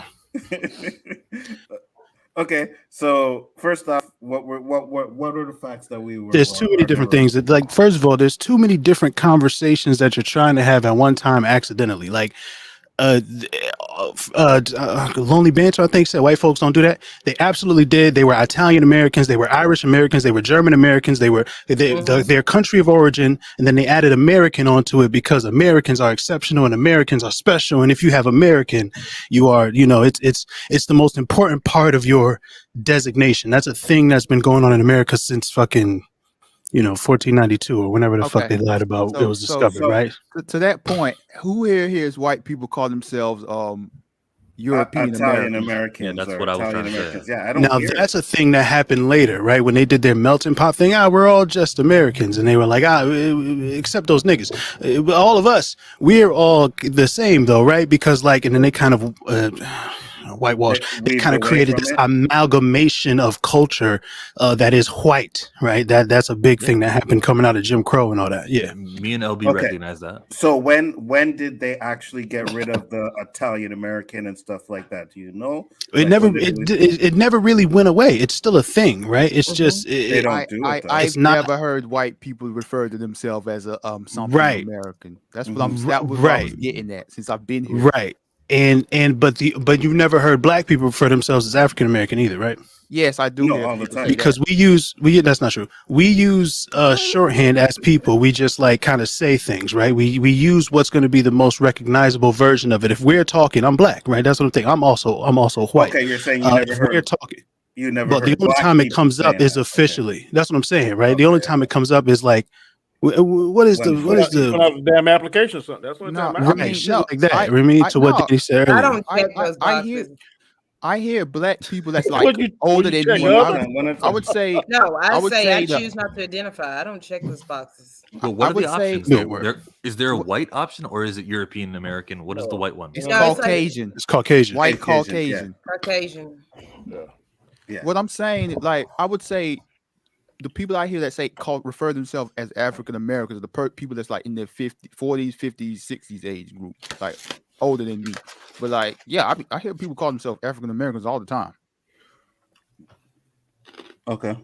Okay, so first off, what are the facts that we were? There's too many different things that, like, first of all, there's too many different conversations that you're trying to have at one time accidentally. Like, Lonely Banter, I think, said white folks don't do that. They absolutely did. They were Italian Americans, they were Irish Americans, they were German Americans, they were their country of origin, and then they added American onto it because Americans are exceptional and Americans are special. And if you have American, you are, it's the most important part of your designation. That's a thing that's been going on in America since fucking 1492 or whenever the fuck they lied about it was discovered, right? To that point, who here hears white people call themselves European Italian Americans? Americans. Yeah, that's or what I was Italian trying to say. Americans. Yeah, I don't Now hear that's a thing that happened later, right? When they did their melting pot thing, we're all just Americans, and they were like, except those niggas, all of us, we're all the same though, right? Because and then they kind of whitewash. They kind of created this amalgamation of culture that is white, right? That's a big thing that happened coming out of Jim Crow and all that. Yeah, me and LB recognize that. So when did they actually get rid of the Italian American and stuff like that? Do you know? It never really went away. It's still a thing, right? It's just they don't do it. I've never heard white people refer to themselves as a something American. That's what I was getting at since I've been here. Right. But you've never heard black people refer to themselves as African American either, right? Yes, I do. All the time. Because that's not true. We use shorthand as people. We just kind of say things, right? We use what's going to be the most recognizable version of it. If we're talking, I'm black, right? That's what I'm thinking. I'm also white. Okay, you're saying you never heard. We're talking. You never. But the only time it comes up is officially. Okay. That's what I'm saying, right? The only time it comes up is what is the damn application? Or something. That's what shit like that. To what Danny said earlier. I don't check those boxes. I hear black people that's older than me. I would say no. I choose not to identify. I don't check those boxes. But what are the options? Is there a white option or is it European American? What is the white one? It's Caucasian. It's Caucasian. White Caucasian. Caucasian. Yeah. What I'm saying, I would say, the people out here that refer themselves as African Americans are the people that's in their 40s, 50s, 60s age group, older than me. But I hear people call themselves African Americans all the time. Okay.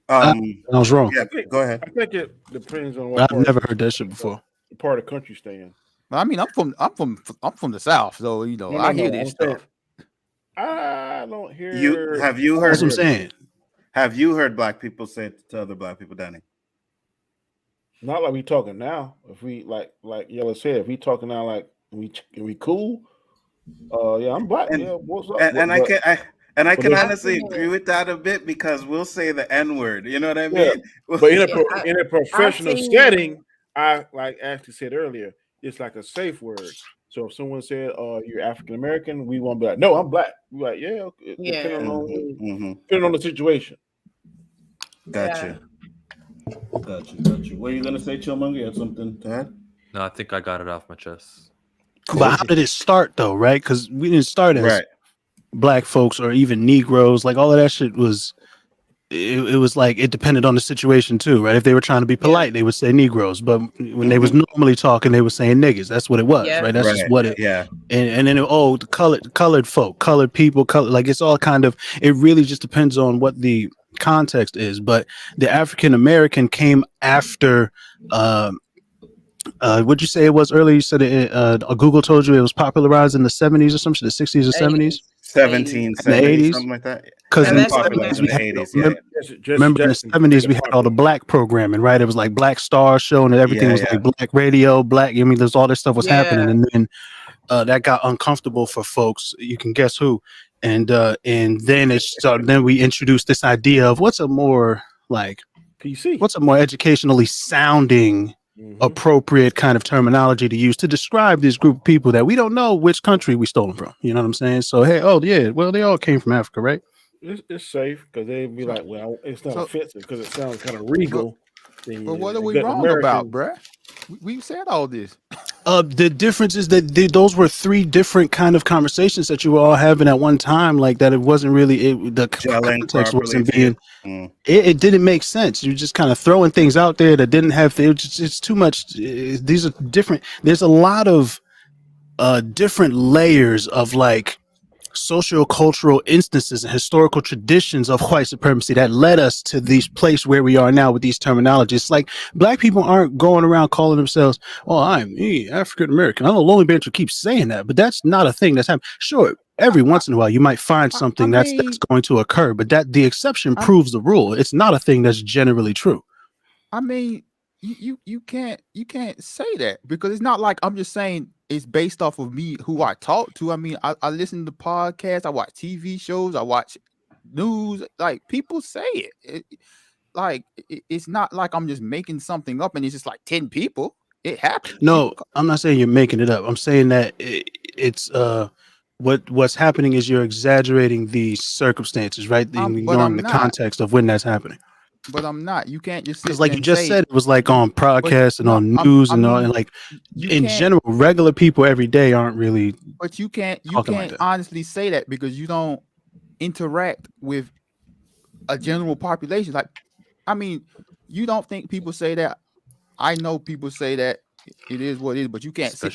I was wrong. Yeah, go ahead. I think it depends on what I've never heard that shit before. Part of the country stay in. I mean, I'm from the South, so I hear this stuff. I don't hear you. Have you heard? That's what I'm saying. Have you heard black people say it to other black people, Danny? Not like we talking now. If we like Yello said, if we talking now we cool. Yeah, I'm black. What's up? And I can honestly agree with that a bit because we'll say the N-word. You know what I mean? Yeah. But in a professional setting, I Ashley said earlier, it's like a safe word. So if someone said, "You're African American," we won't be like, "No, I'm black." We're like, depending on the situation. Gotcha. What are you gonna say, Chillmonger? You have something to add? No, I think I got it off my chest. Cool. But how did it start though? Right? Because we didn't start as black folks or even Negroes. All of that shit was. It was it depended on the situation too, right? If they were trying to be polite, they would say Negroes, but when they was normally talking, they were saying niggas. That's what it was, right? That's just what it. Yeah. And then the colored folk, colored people, it's all kind of. It really just depends on what the context is, but the African American came after. What'd you say it was earlier? You said Google told you it was popularized in the 70s or something, the 60s or 70s. 1770s, something like that. Because in the 70s, remember in the 70s we had all the black programming, right? It was Black Star Show and everything was black radio, black. I mean, there's all this stuff was happening, and then that got uncomfortable for folks. You can guess who, and then it started. Then we introduced this idea of what's a more PC, what's a more educationally sounding. Appropriate kind of terminology to use to describe this group of people that we don't know which country we stole them from. You know what I'm saying? So hey, they all came from Africa, right? It's safe because they'd be like, well, it's not offensive because it sounds kind of regal. But what are we wrong about, bruh? We said all this. The difference is that those were three different kind of conversations that you were all having at one time. That it wasn't really the context wasn't being. It didn't make sense. You're just kind of throwing things out there that didn't have. It's too much. These are different. There's a lot of different layers of socio-cultural instances and historical traditions of white supremacy that led us to this place where we are now with these terminologies. It's like black people aren't going around calling themselves, "Oh, I'm African American." I know Lonely Banter keeps saying that, but that's not a thing that's happening. Sure, every once in a while you might find something that's going to occur, but that the exception proves the rule. It's not a thing that's generally true. I mean, you can't say that, because it's not like I'm just saying it's based off of me who I talk to. I mean, I listen to podcasts, I watch TV shows, I watch news. Like, people say it. It's not like I'm just making something up and it's just like 10 people. It happens. No, I'm not saying you're making it up. I'm saying that it's what's happening is you're exaggerating the circumstances, right? Ignoring the context of when that's happening. But I'm not. You can't just because, like you just said, it was like on podcasts and on news and like in general, regular people every day aren't really. But you can't honestly say that, because you don't interact with a general population. Like, I mean, you don't think people say that. I know people say that. It is what it is, but you can't sit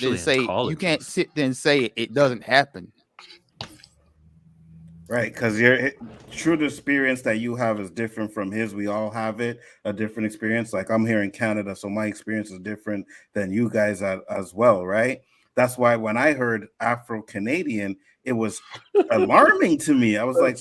there and say it doesn't happen. Right, because your true experience that you have is different from his. We all have a different experience. Like, I'm here in Canada, so my experience is different than you guys as well, right? That's why when I heard Afro-Canadian, it was alarming to me. I was like,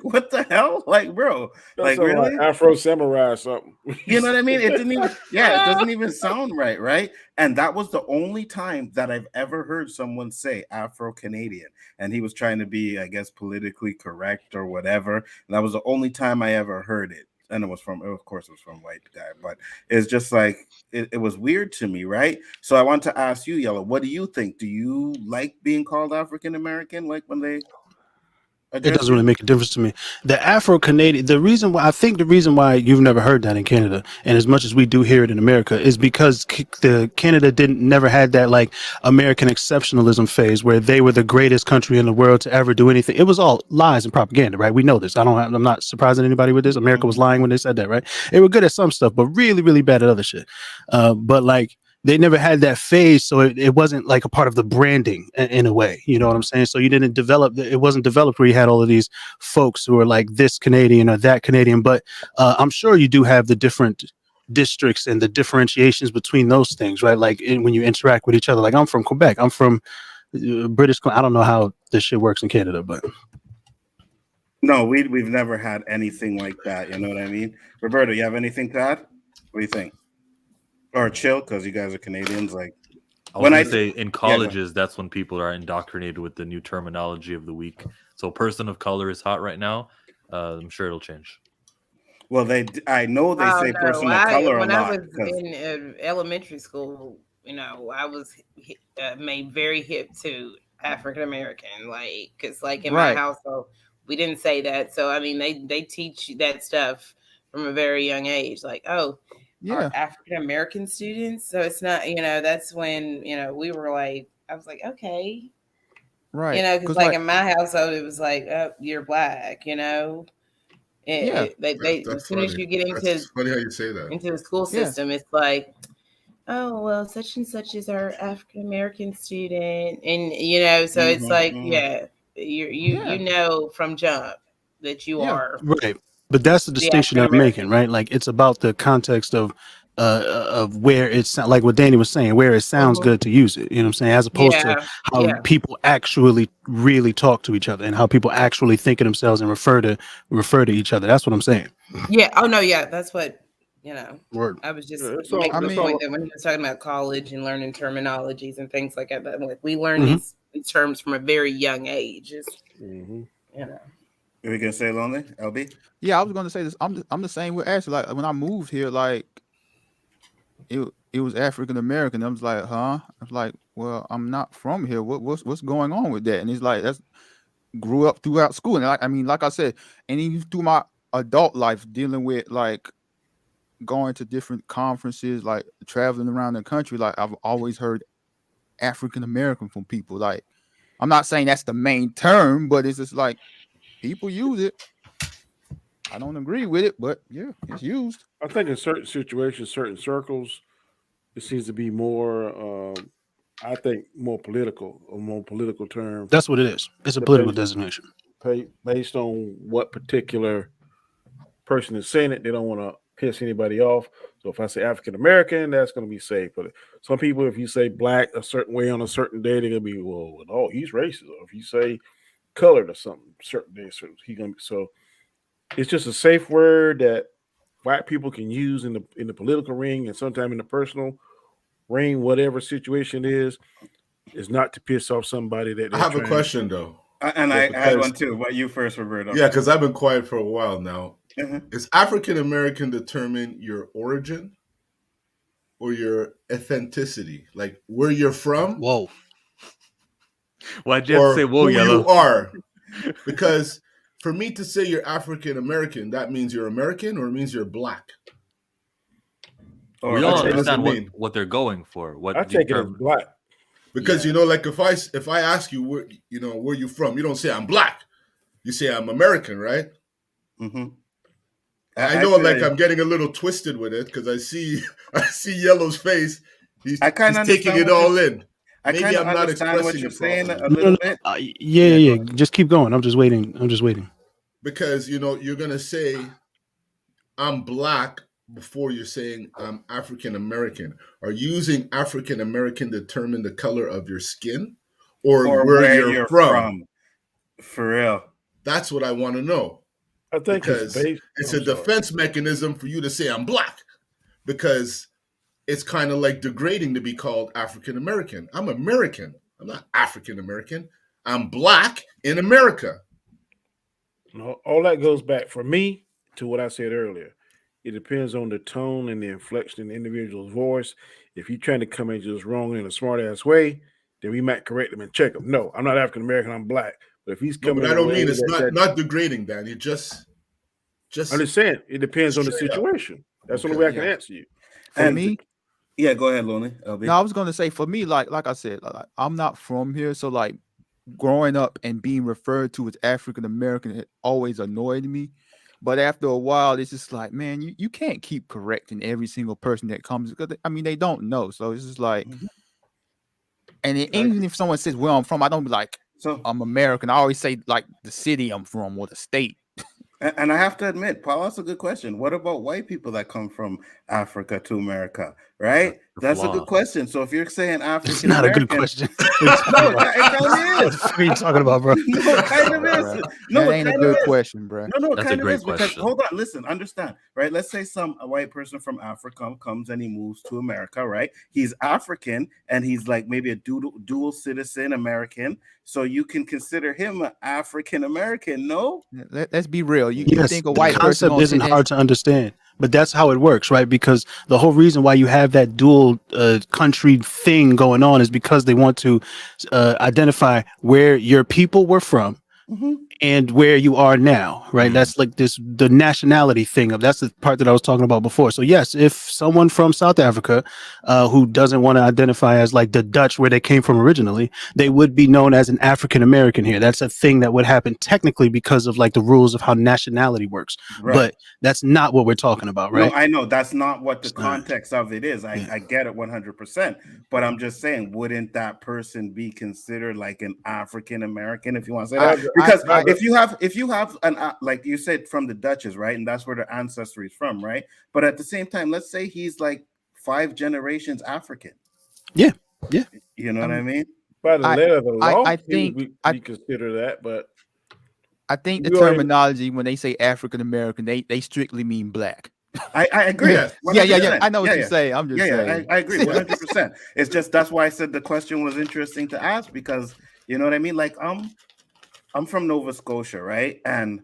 what the hell? Like, bro, like, really? Like Afro Samurai or something. You know what I mean? It didn't even, it doesn't even sound right? And that was the only time that I've ever heard someone say Afro-Canadian. And he was trying to be, I guess, politically correct or whatever. And that was the only time I ever heard it. And of course, it was from white guy, but it's just like, it was weird to me, right? So I want to ask you, Yello, what do you think? Do you like being called African American? Like when they It doesn't really make a difference to me. The Afro-Canadian, the reason why you've never heard that in Canada, and as much as we do hear it in America, is because the Canada never had that like American exceptionalism phase where they were the greatest country in the world to ever do anything. It was all lies and propaganda, right? We know this. I'm not surprising anybody with this. America was lying when they said that, right? They were good at some stuff, but really, really bad at other shit. But like, they never had that phase, so it wasn't like a part of the branding in a way. You know what I'm saying? So you didn't develop, it wasn't developed where you had all of these folks who are like this Canadian or that Canadian. But I'm sure you do have the different districts and the differentiations between those things, right? Like when you interact with each other. Like, I'm from Quebec. I'm from British. I don't know how this shit works in Canada, but. No, we've never had anything like that. You know what I mean? Roberto, you have anything to add? What do you think? Or chill, because you guys are Canadians. Like, I was going to say, in colleges, that's when people are indoctrinated with the new terminology of the week. So, person of color is hot right now. I'm sure it'll change. Well, I know they say person of color a lot. When I was in elementary school, I was made very hip to African American, like, because like in my household, we didn't say that. So I mean, they teach that stuff from a very young age. Like, are African American students? So it's not, that's when, we were like, I was like, okay. Right. Because like in my household, it was like, oh, you're black, They as soon as you get into, it's funny how you say that, into the school system, it's like, oh, well, such and such is our African American student. And, so it's like, you know from jump that you are. Right. But that's the distinction that I'm making, right? Like, it's about the context of where it's like what Danny was saying, where it sounds good to use it. You know what I'm saying? As opposed to how people actually really talk to each other and how people actually think of themselves and refer to each other. That's what I'm saying. Yeah. Oh no. Yeah. That's what, Word. I was just making the point that when he was talking about college and learning terminologies and things like that, like we learn these terms from a very young age. Are we gonna say Lonely, LB? Yeah, I was gonna say this. I'm the same with Ashley. Like, when I moved here, like it was African American. I was like, huh? I was like, well, I'm not from here. What's going on with that? And it's like, that's grew up throughout school. And like I said, and even through my adult life, dealing with like going to different conferences, like traveling around the country, like I've always heard African American from people. Like, I'm not saying that's the main term, but it's just like people use it. I don't agree with it, but yeah, it's used. I think in certain situations, certain circles, it seems to be more I think a more political term. That's what it is. It's a political designation. Based on what particular person is saying it, they don't want to piss anybody off. So if I say African American, that's going to be safe. But some people, if you say black a certain way on a certain day, they're going to be, well, no, he's racist. Or if you say colored or something, certain days, he's going to be. So it's just a safe word that white people can use in the political ring and sometimes in the personal ring, whatever situation is not to piss off somebody that I have a question though. And I had one too, but you first, Roberto. Yeah, because I've been quiet for a while now. Is African American determine your origin or your ethnicity? Like where you're from? Whoa. Why'd you have to say whoa, who Yello? you are? Because for me to say you're African American, that means you're American or it means you're black. We all understand what they're going for. What I take it as black. Because like if I ask you where you from, you don't say I'm black. You say I'm American, right? Mm-hmm. I know, I'm getting a little twisted with it because I see Yellow's face. He's taking it all in. Maybe I'm not expressing what you're saying a little bit. Yeah. Just keep going. I'm just waiting. Because you're gonna say I'm black before you're saying I'm African American. Are you using African American to determine the color of your skin, or where you're from? For real. That's what I want to know. I think it's a defense mechanism for you to say I'm black, because it's kind of like degrading to be called African American. I'm American. I'm not African American. I'm black in America. No, all that goes back for me to what I said earlier. It depends on the tone and the inflection in the individual's voice. If you're trying to come in just wrong in a smart ass way, then we might correct him and check him. No, I'm not African American. I'm black. But if he's coming, I don't mean it's not degrading, Danny. Just. I'm just saying it depends on the situation. That's the only way I can answer you. For me, yeah, go ahead, Lonely. No, I was gonna say for me, like I said, I'm not from here, so like growing up and being referred to as African American, it always annoyed me. But after a while, it's just like, man, you can't keep correcting every single person that comes, because I mean they don't know. So it's just like, and even if someone says where I'm from, I don't be like, so I'm American. I always say like the city I'm from or the state. And I have to admit, Paul, that's a good question. What about white people that come from Africa to America, right? That's a good question. So if you're saying African, it's not a good question. No, it kind of is. What are you talking about, bro? No, it kind of is. No, that ain't a good question, bro. No, that's kind a great of is question. Because, hold on, listen, understand, right? Let's say a white person from Africa comes and he moves to America, right? He's African and he's like maybe a dual citizen American. So you can consider him an African American, no? Let's be real. You yes, think a white the person concept isn't hard to understand, but that's how it works, right? Because the whole reason why you have that dual country thing going on is because they want to identify where your people were from. Mm-hmm. And where you are now, right? Mm-hmm. That's like the nationality thing that's the part that I was talking about before. So yes, if someone from South Africa who doesn't want to identify as like the Dutch where they came from originally, they would be known as an African American here. That's a thing that would happen technically because of like the rules of how nationality works. Right. But that's not what we're talking about, right? No, I know that's not what the context of it is. I get it 100%. But I'm just saying, wouldn't that person be considered like an African American, if you want to say that? Because if you have an like you said from the Dutches, right, and that's where the ancestry is from, right? But at the same time, let's say he's like 5 generations African. Yeah. You know what I mean? By the letter of the law, I think we consider that, but I think the terminology when they say African American, they strictly mean black. I agree. Yeah. I know what you say. I'm just saying. I agree 100%. It's just that's why I said the question was interesting to ask, because you know what I mean. Like I'm from Nova Scotia, right? And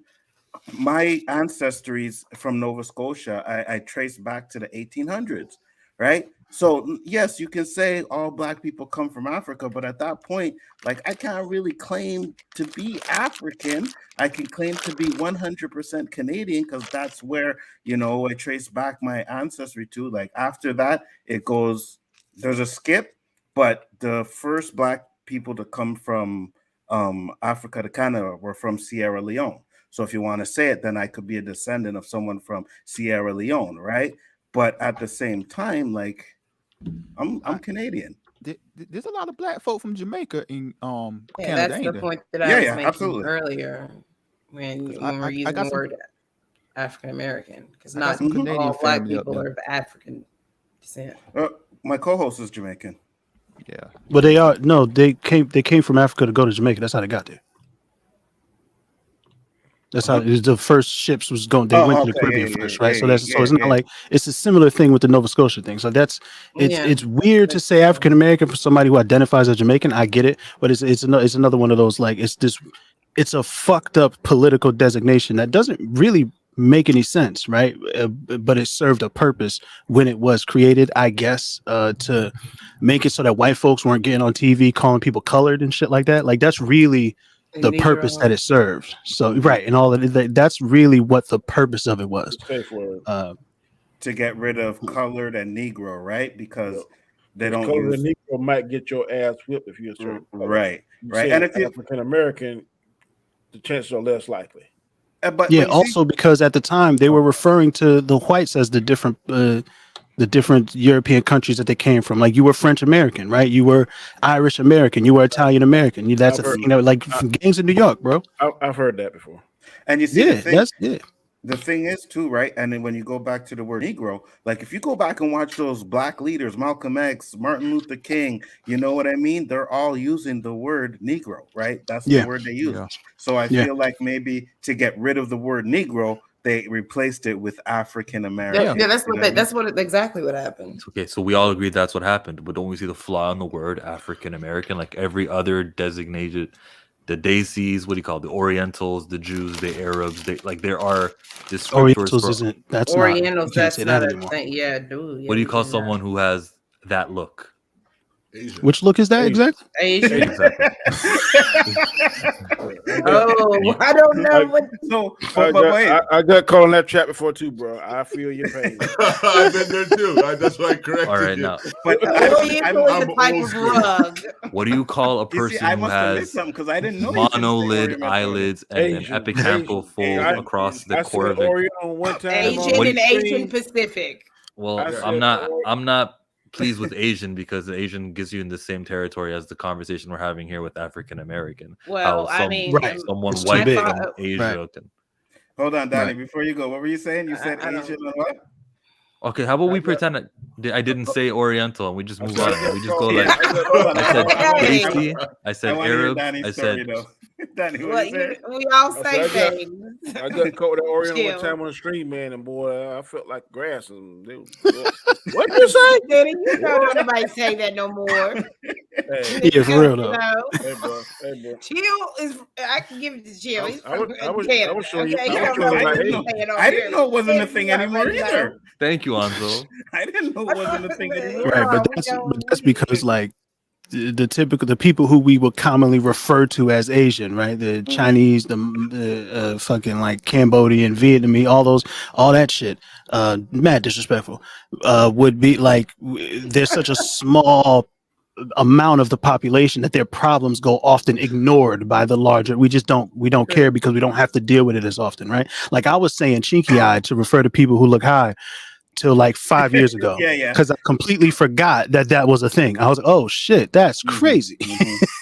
my ancestries from Nova Scotia, I trace back to the 1800s, right? So yes, you can say all Black people come from Africa, but at that point, like I can't really claim to be African. I can claim to be 100% Canadian because that's where, I trace back my ancestry to. Like after that, it goes, there's a skip, but the first Black people to come from Africa to Canada were from Sierra Leone. So if you want to say it, then I could be a descendant of someone from Sierra Leone, right? But at the same time, like I'm Canadian. there's a lot of black folk from Jamaica in Yeah, Canada, that's ain't the there? point that I was making absolutely. earlier when 'Cause we're I using got the some word African American, because I got not some Canadian all black family up people there. are of African descent. My co-host is Jamaican. Yeah. But they came from Africa to go to Jamaica. That's how they got there. That's how the first ships was going. They went to the Caribbean first, right? So it's not like it's a similar thing with the Nova Scotia thing. So it's weird to say African American for somebody who identifies as Jamaican. I get it, but it's another one of those like it's a fucked up political designation that doesn't really make any sense, right? But it served a purpose when it was created, I guess, to make it so that white folks weren't getting on TV calling people colored and shit like that. Like that's really the purpose that it served. So right, and all of it, that's really what the purpose of it was. Safe word. To get rid of colored and Negro, right? Because they don't colored use and Negro might get your ass whipped if you're a certain color. right. And if you're African American, the chances are less likely. But also because at the time they were referring to the whites as the different European countries that they came from. Like you were French American, right? You were Irish American. You were Italian American. That's a thing that like gangs in New York, bro. I've heard that before. And you see, the thing is too, right? And then when you go back to the word Negro, like if you go back and watch those black leaders, Malcolm X, Martin Luther King, you know what I mean? They're all using the word Negro, right? That's the word they use. Yeah. So I feel like maybe to get rid of the word Negro, they replaced it with African American. Yeah, that's exactly what happened. Okay, so we all agree that's what happened, but don't we see the flaw in the word African American? Like every other designated, the Desis, what do you call it? The Orientals, the Jews, the Arabs, there are descriptors. Orientals isn't that's Orientals. That's not a thing. Yeah, dude. Yeah, what do you call someone who has that look? Asian. Which look is that exactly? Asian. Exactly. I don't know what. So, I got caught on that trap before too, bro. I feel your pain. I've been there too. That's why I corrected all right, you. Now, but I'm type of rug. What do you call a person who has because I didn't know monolid eyelids and an epicampal fold across the core of it? Asian and Asian Pacific. Well, I'm not pleased with Asian because Asian gives you in the same territory as the conversation we're having here with African American. Well, someone white from Asia can. Hold on, Danny. Before you go, what were you saying? You said Asian and what? Okay, how about we pretend that I didn't say Oriental and we just move on. We just go like I said Desi, I said Arab, I said Danny, we all say things. I got caught with that Oriental one time on the street, man, and boy, I felt like grass. And what you say, Danny? You know nobody say that no more. Yeah, for real though. Hey, bro. Chill is. I can give it to Chill. I was showing you. I didn't know it wasn't a thing anymore either. Thank you, Anzo. I didn't know it wasn't a thing anymore. Right, but that's because like the people who we would commonly refer to as Asian, right? The Chinese, the fucking like Cambodian, Vietnamese, all that shit, mad disrespectful, would be like there's such a small amount of the population that their problems go often ignored by the larger. We don't care because we don't have to deal with it as often, right? Like I was saying chinky eyed to refer to people who look high till like 5 years ago. Because I completely forgot that was a thing. I was like, oh shit, that's crazy.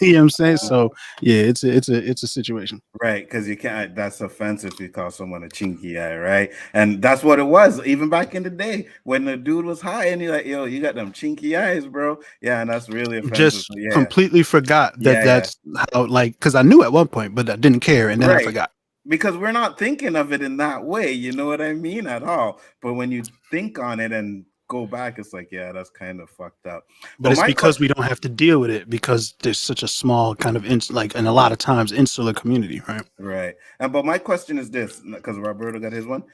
You know what I'm saying? So yeah, it's a situation. Right, because you can't, that's offensive to call someone a chinky eye, right? And that's what it was, even back in the day when the dude was high and you're like, yo, you got them chinky eyes, bro. Yeah, and that's really offensive. Just completely forgot that's how, like, because I knew at one point, but I didn't care, and then I forgot. Because we're not thinking of it in that way, you know what I mean, at all. But when you think on it and go back, it's like, yeah, that's kind of fucked up. But it's because we don't have to deal with it because there's such a small kind of and a lot of times insular community, right? Right. But my question is this, because Roberto got his one: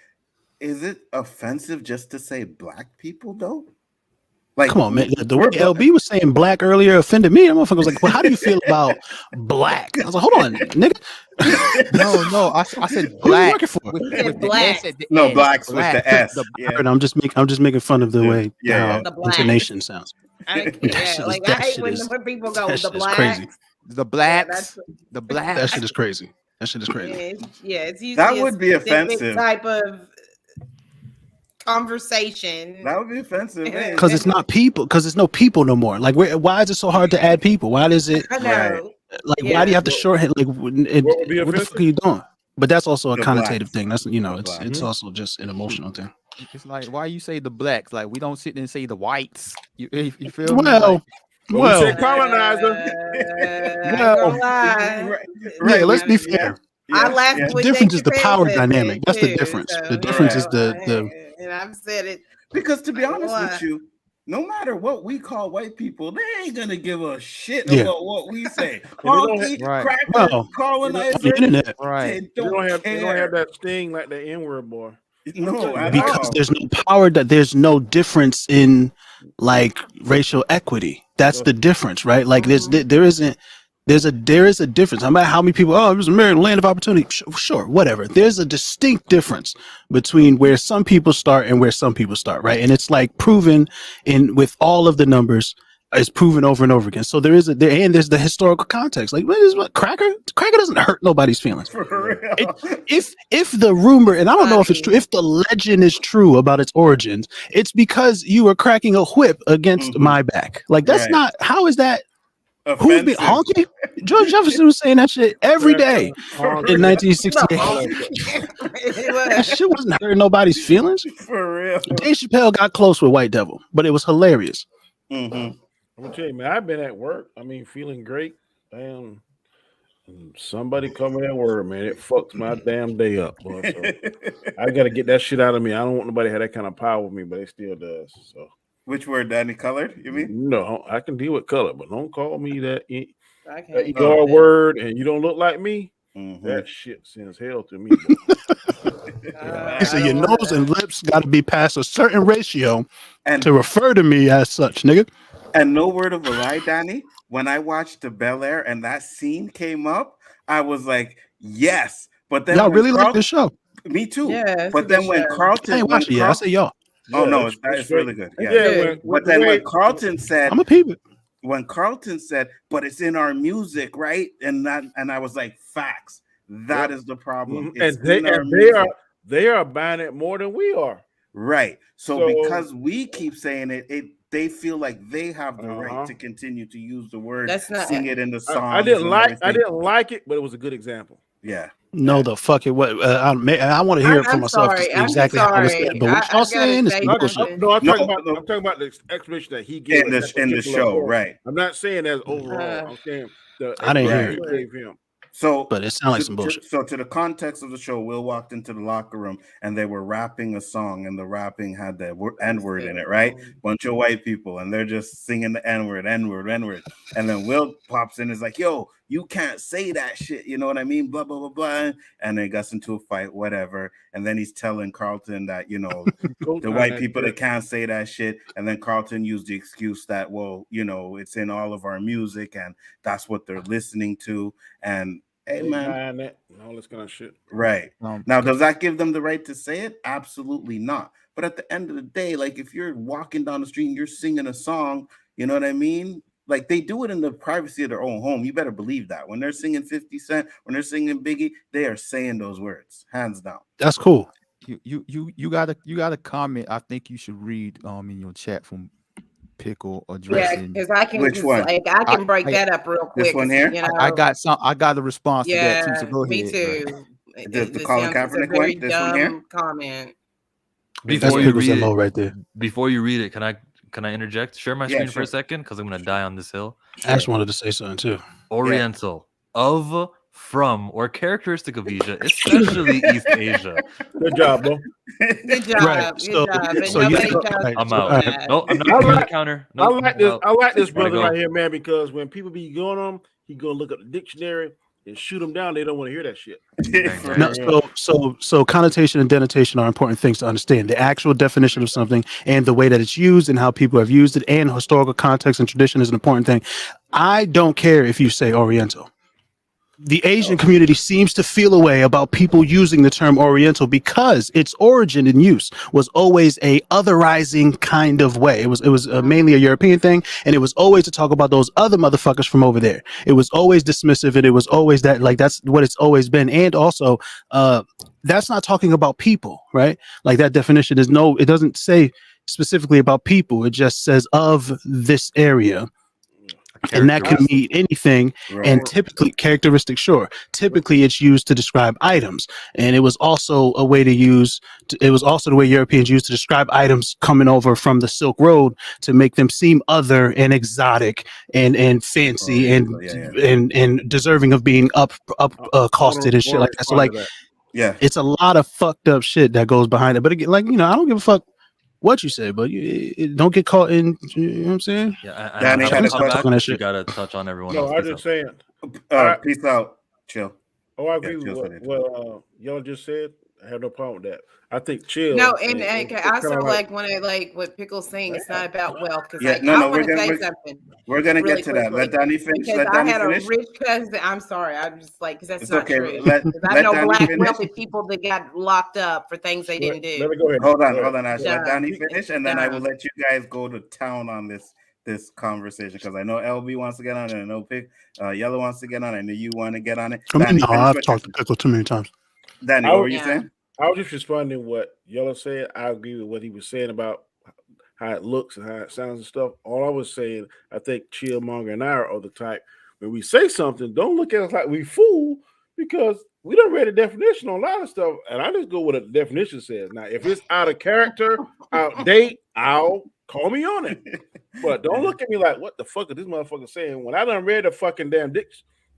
is it offensive just to say black people though? Like, come on, man. The way LB was saying black earlier offended me. That motherfucker was like, well, how do you feel about black? I was like, hold on, nigga. No, I said black. With black. No, blacks with the S. I'm just making fun of the way how intonation sounds. I hate when people go the black. Crazy. The blacks. The black. That shit is crazy. That shit is crazy. Yeah, it's usually that would be offensive. Type of conversation. That would be offensive. Because it's not people. Because there's no people no more. Like, why is it so hard to add people? Why does it? I know. Like, why do you have to shorthand? Like, What would be what the offensive? fuck are you doing? But that's also a The connotative blacks. thing. That's The it's blacks. also just an emotional thing. It's like, why you say the blacks? Like, we don't sit there and say the whites. You feel me? Well, Like, Well, well, we said colonizer. I ain't Well, gonna lie. yeah. Let's be Yeah. fair. I laughed yeah. The when difference Dave is the Chappelle power said dynamic. that That's the too, difference. so, The you difference is know, the and I've said it. Because to be Like, honest why? with you, no matter what we call white people, they ain't gonna give a shit Yeah. about what we say. And they don't Honky, Right. cracker, well on colonizer, the internet right. they They don't don't have care. that sting like the N-word, boy. No, at because all. there's no power. That there's no difference in like racial equity. That's the difference, right? Like there isn't. There is a difference. No matter how many people, oh, it was American land of opportunity. Sure, whatever. There's a distinct difference between where some people start and where some people start, right? And it's like proven in with all of the numbers. It's proven over and over again. So there's the historical context. Like, what cracker? Cracker doesn't hurt nobody's feelings. For real. If the rumor, and I don't know if it's Funny. true, if the legend is true about its origins, it's because you were cracking a whip against my back. Like, that's Right. not. How is that? Who's been Offensive. honky? George Jefferson was saying that shit every day Honky. in 1968. That shit wasn't hurting nobody's feelings. For real. Dave Chappelle got close with White Devil, but it was hilarious. Mm-hmm. I'm gonna tell you, man, I've been at work. I mean, feeling great. Damn, somebody come in that word, man. It fucks my damn day up, boy. So I gotta get that shit out of me. I don't want nobody to have that kind of power with me, but it still does. So Which word, Danny? Colored? You mean? no, I can deal with color, but don't call me that I can't ER word and you don't look like me. Mhm. That shit sends hell to me. He said your nose and lips got to be past a certain ratio And to refer to me as such, nigga. and no word of a lie, Danny. When I watched the Bel Air and that scene came up, I was like, yes. But then Y'all when really like this show? me too. Yeah, it's a But then good when show. I Carlton, ain't when watching it yet. I say y'all. oh no, it's it's really good. Yeah. Yeah. But then when Carlton said, I'm a peep it. when Carlton said, but it's in our music, right? And I was like, facts. That is the problem. It's in our music. They are buying it more than we are. Right. So So- because we keep saying it, they feel like they have the right to continue to use the word, That's not- sing it in the song. I didn't like it, but it was a good example. Yeah. No, the fuck it. What I want to hear it for I'm myself to sorry. see I'm exactly how it's sorry. said. But what I've y'all gotta saying is say bullshit. something. No, I'm No, talking about the explanation that he gave in the show, right? I'm not saying that overall. I'm saying the I didn't hear explanation he gave him. So, But it sounds like some bullshit. So, to the context of the show, Will walked into the locker room and they were rapping a song, and the rapping had the N-word in it, right? Bunch of white people, and they're just singing the N-word, N-word, N-word. And then Will pops in and is like, yo, you can't say that shit. You know what I mean? Blah, blah, blah, blah. And they got into a fight, whatever. And then he's telling Carlton that, you know, the white people that can't say that shit. And then Carlton used the excuse that, well, you know, it's in all of our music and that's what they're listening to. And hey, man, that and all this kind of shit. Right. Now, does that give them the right to say it? Absolutely not. But at the end of the day, like if you're walking down the street and you're singing a song, you know what I mean? Like they do it in the privacy of their own home. You better believe that. When they're singing 50 Cent, when they're singing Biggie, they are saying those words, hands down. That's cool. You got a comment. I think you should read in your chat from Pickle addressing. because I can Which one? Like, I can break that up real quick. This one here? You know? I got a response to that too. So go me ahead. too. The Colin Kaepernick one? This one here? Comment. That's Before you Pickle's read MO it, right there. before you read it, can I interject? Share my screen for sure. a second because I'm gonna die on this hill. Ash wanted to say something too. Oriental, of, from, or characteristic of Asia, especially East Asia. Good job, bro. Good job. Right, Good so- job. And so you nobody think- does right, I'm so, out. alright. No, I'm not I doing the like- counter. I like this. I like this Gotta brother go. right here, man, because when people be going on him, he gonna look up the dictionary and shoot them down. They don't want to hear that shit. No, so connotation and denotation are important things to understand. The actual definition of something and the way that it's used and how people have used it and historical context and tradition is an important thing. I don't care if you say Oriental. The Asian community seems to feel a way about people using the term Oriental because its origin and use was always a otherizing kind of way. It was mainly a European thing, and it was always to talk about those other motherfuckers from over there. It was always dismissive, and it was always that, like, that's what it's always been. And also, that's not talking about people, right? Like that definition is it doesn't say specifically about people. It just says of this area. And that can mean anything. Right. And typically, characteristic, sure. Typically, it's used to describe items. And it was also a way to use. It was also the way Europeans used to describe items coming over from the Silk Road to make them seem other and exotic and fancy and deserving of being costed and shit like that. So like, it's a lot of fucked up shit that goes behind it. But again, like, you know, I don't give a fuck what you say, but you don't get caught in. You know what I'm saying? Yeah, Danny had a question. You gotta touch on everyone else. No, I'm just saying. Peace out. Chill. Oh, I agree with what y'all just said. I have no problem with that. I think chill. No, and I also like when I like what Pickle's saying. It's not about wealth because I want to say something. We're gonna get to that. Let Danny finish. Because I had a rich cousin. I'm sorry. I'm just like, because that's not true. I know black wealthy people that got locked up for things they didn't do. Let me go ahead. Hold on, Ash. Let Danny finish, and then I will let you guys go to town on this conversation because I know LB wants to get on it. I know Yello wants to get on it. I know you want to get on it. Danny, I've talked to Pickle too many times. Danny, what were you saying? I was just responding to what Yello said. I agree with what he was saying about how it looks and how it sounds and stuff. All I was saying, I think Chillmonger and I are the type when we say something, don't look at us like we fool because we don't read the definition on a lot of stuff, and I just go with what the definition says. Now, if it's out of character, outdate, I'll call me on it. But don't look at me like, what the fuck is this motherfucker saying? When I done read the fucking damn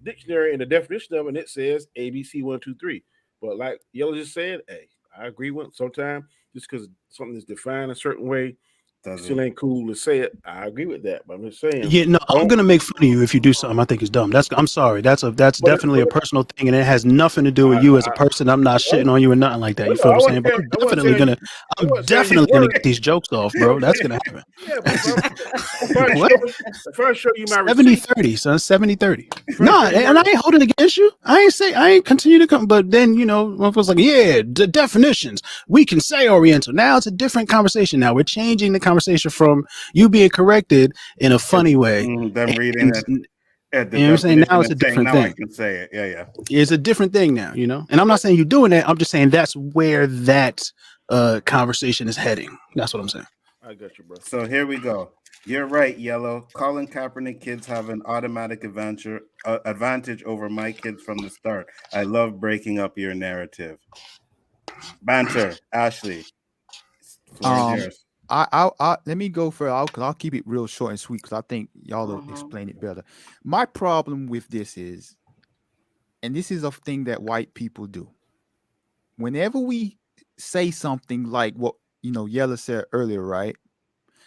dictionary and the definition of it, and it says ABC 1, 2, 3. But like Yello just said, hey, I agree with sometimes just because something is defined a certain way, still ain't cool to say it. I agree with that, but I'm just saying. Yeah, no, I'm gonna make fun of you if you do something I think is dumb. I'm sorry. That's definitely a personal thing, and it has nothing to do with you as a person. I'm not shitting on you or nothing like that. You feel what I'm saying? But I'm definitely gonna get these jokes off, bro. That's gonna happen. Yeah, but if I show you my 70-30, son, 70-30. Nah, and I ain't holding against you. I ain't continue to come. But then motherfuckers like, yeah, the definitions. We can say Oriental. Now it's a different conversation. Now we're changing the conversation from you being corrected in a funny way. Them reading it. You know what I'm saying? Now it's a different thing. I can say it. Yeah. It's a different thing now, And I'm not saying you're doing that. I'm just saying that's where that conversation is heading. That's what I'm saying. I got you, bro. So here we go. You're right, Yello. Colin Kaepernick kids have an automatic advantage over my kids from the start. I love breaking up your narrative. Banter, Ashley. Floor is yours. I let me go for I'll keep it real short and sweet because I think y'all will explain it better. My problem with this is, and this is a thing that white people do. Whenever we say something like what Yello said earlier, right?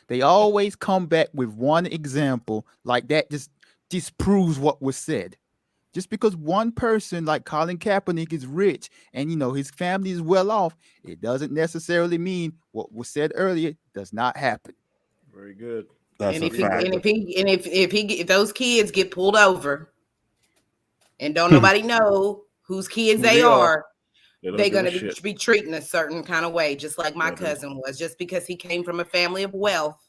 They always come back with one example like that just disproves what was said. Just because one person like Colin Kaepernick is rich and his family is well off, it doesn't necessarily mean what was said earlier does not happen. Very good. That's a fact. If those kids get pulled over and don't nobody know whose kids they are, they're going to be treating a certain kind of way, just like my cousin was, just because he came from a family of wealth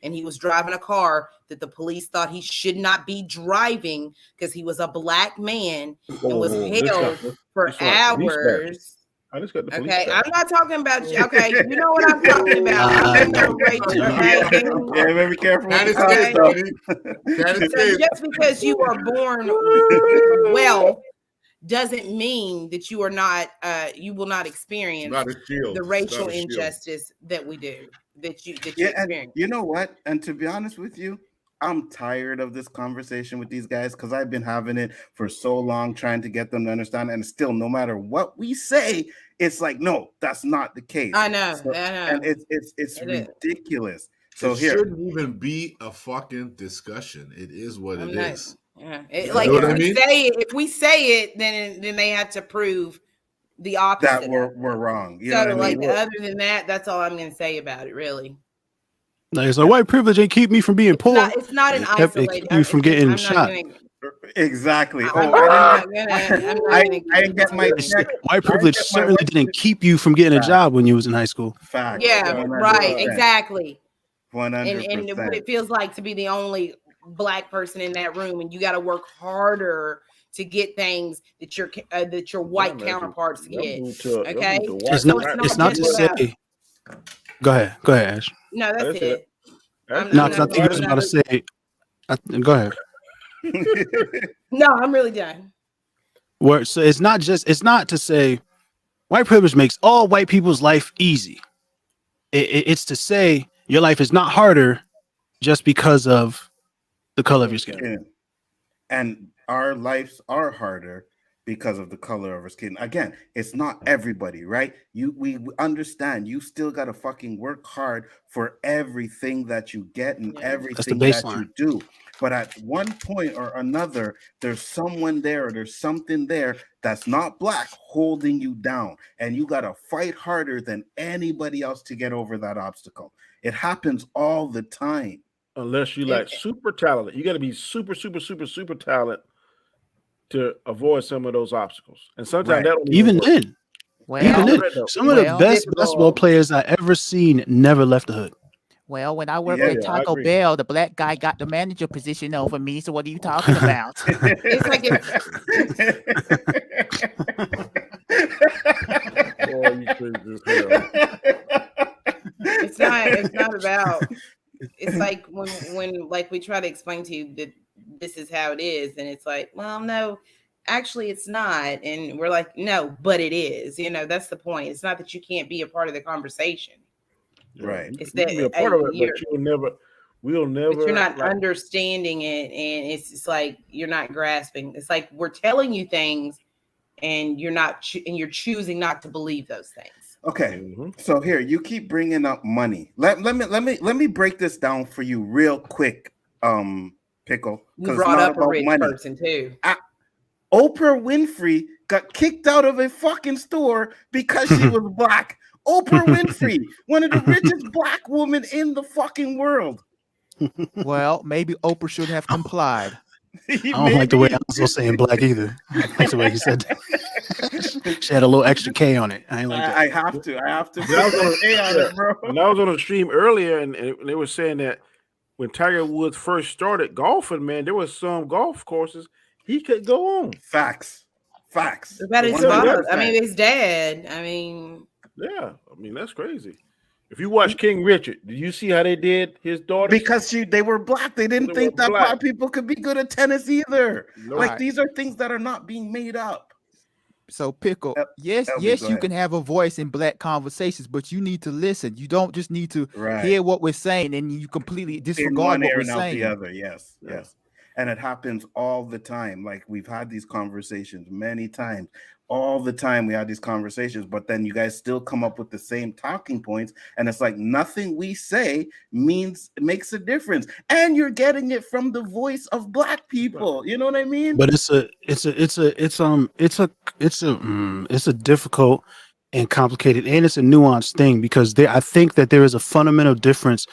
and he was driving a car that the police thought he should not be driving because he was a black man and was held for hours. I just got the police. Okay, I'm not talking about you. Okay, you know what I'm talking about. I'm very careful. So just because you are born well doesn't mean that you are not you will not experience the racial injustice that we do that you experience. You know what? And to be honest with you, I'm tired of this conversation with these guys because I've been having it for so long trying to get them to understand, and still no matter what we say, it's like, no, that's not the case. I know. And it's ridiculous. So it shouldn't even be a fucking discussion. It is what it is. Yeah, if we say it, then they have to prove the opposite. That we're wrong. You know what I mean? Other than that, that's all I'm going to say about it. Really, it's like white privilege ain't keep me from being poor. It's not an isolated. It keep you from getting shot. Exactly. I didn't get my check. White privilege certainly didn't keep you from getting a job when you was in high school. Fact. Yeah. 100%. Right. Exactly. 100%. And what it feels like to be the only black person in that room, and you got to work harder to get things that your white counterparts get. Okay, It's so not. it's It's not not to just about. say. Go ahead. Go ahead, Ash. No, that's it. I'm No, not because I think I was going. about to say. Go ahead. No, I'm really done. Where so it's not to say white privilege makes all white people's life easy. It's to say your life is not harder just because of the color of your skin. Yeah. And our lives are harder because of the color of our skin. Again, it's not everybody, right? We understand you still got to fucking work hard for everything that you get and everything that you do. But at one point or another, there's someone there or there's something there that's not black holding you down. And you got to fight harder than anybody else to get over that obstacle. It happens all the time. Unless you like super talented. You got to be super talented to avoid some of those obstacles. And sometimes that don't even then. Some of the best basketball players I ever seen never left the hood. Well, when I worked at Taco Bell, the black guy got the manager position over me. So what are you talking about? It's like it's not about. It's like when like we try to explain to you that this is how it is, and it's like, well, no, actually it's not, and we're like, no, but it is. You know, that's the point. It's not that you can't be a part of the conversation, right? It's that be a part of it, but we'll never. But you're not understanding it, and it's like you're not grasping. It's like we're telling you things, and you're not, and you're choosing not to believe those things. Okay, so here you keep bringing up money. Let me break this down for you real quick, Pickle. You brought up a rich person too. Oprah Winfrey got kicked out of a fucking store because she was black. Oprah Winfrey, one of the richest black women in the fucking world. Well, maybe Oprah should have complied. I don't like the way I was saying black either. I like the way he said that. She had a little extra K on it. I ain't like that. I have to. I was on it, bro. When I was on the stream earlier, and they were saying that when Tiger Woods first started golfing, man, there was some golf courses he could go on. Facts. About his father. I mean, his dad. I mean, yeah. I mean, that's crazy. If you watch King Richard, did you see how they did his daughter? Because they were black. They didn't think that black people could be good at tennis either. No. Like these are things that are not being made up. So Pickle, yes, you can have a voice in black conversations, but you need to listen. You don't just need to hear what we're saying and you completely disregard what we're saying. The other, yes. And it happens all the time. Like we've had these conversations many times. All the time we had these conversations, but then you guys still come up with the same talking points, and it's like nothing we say makes a difference. And you're getting it from the voice of black people. You know what I mean? But it's a difficult and complicated, and it's a nuanced thing because I think that there is a fundamental difference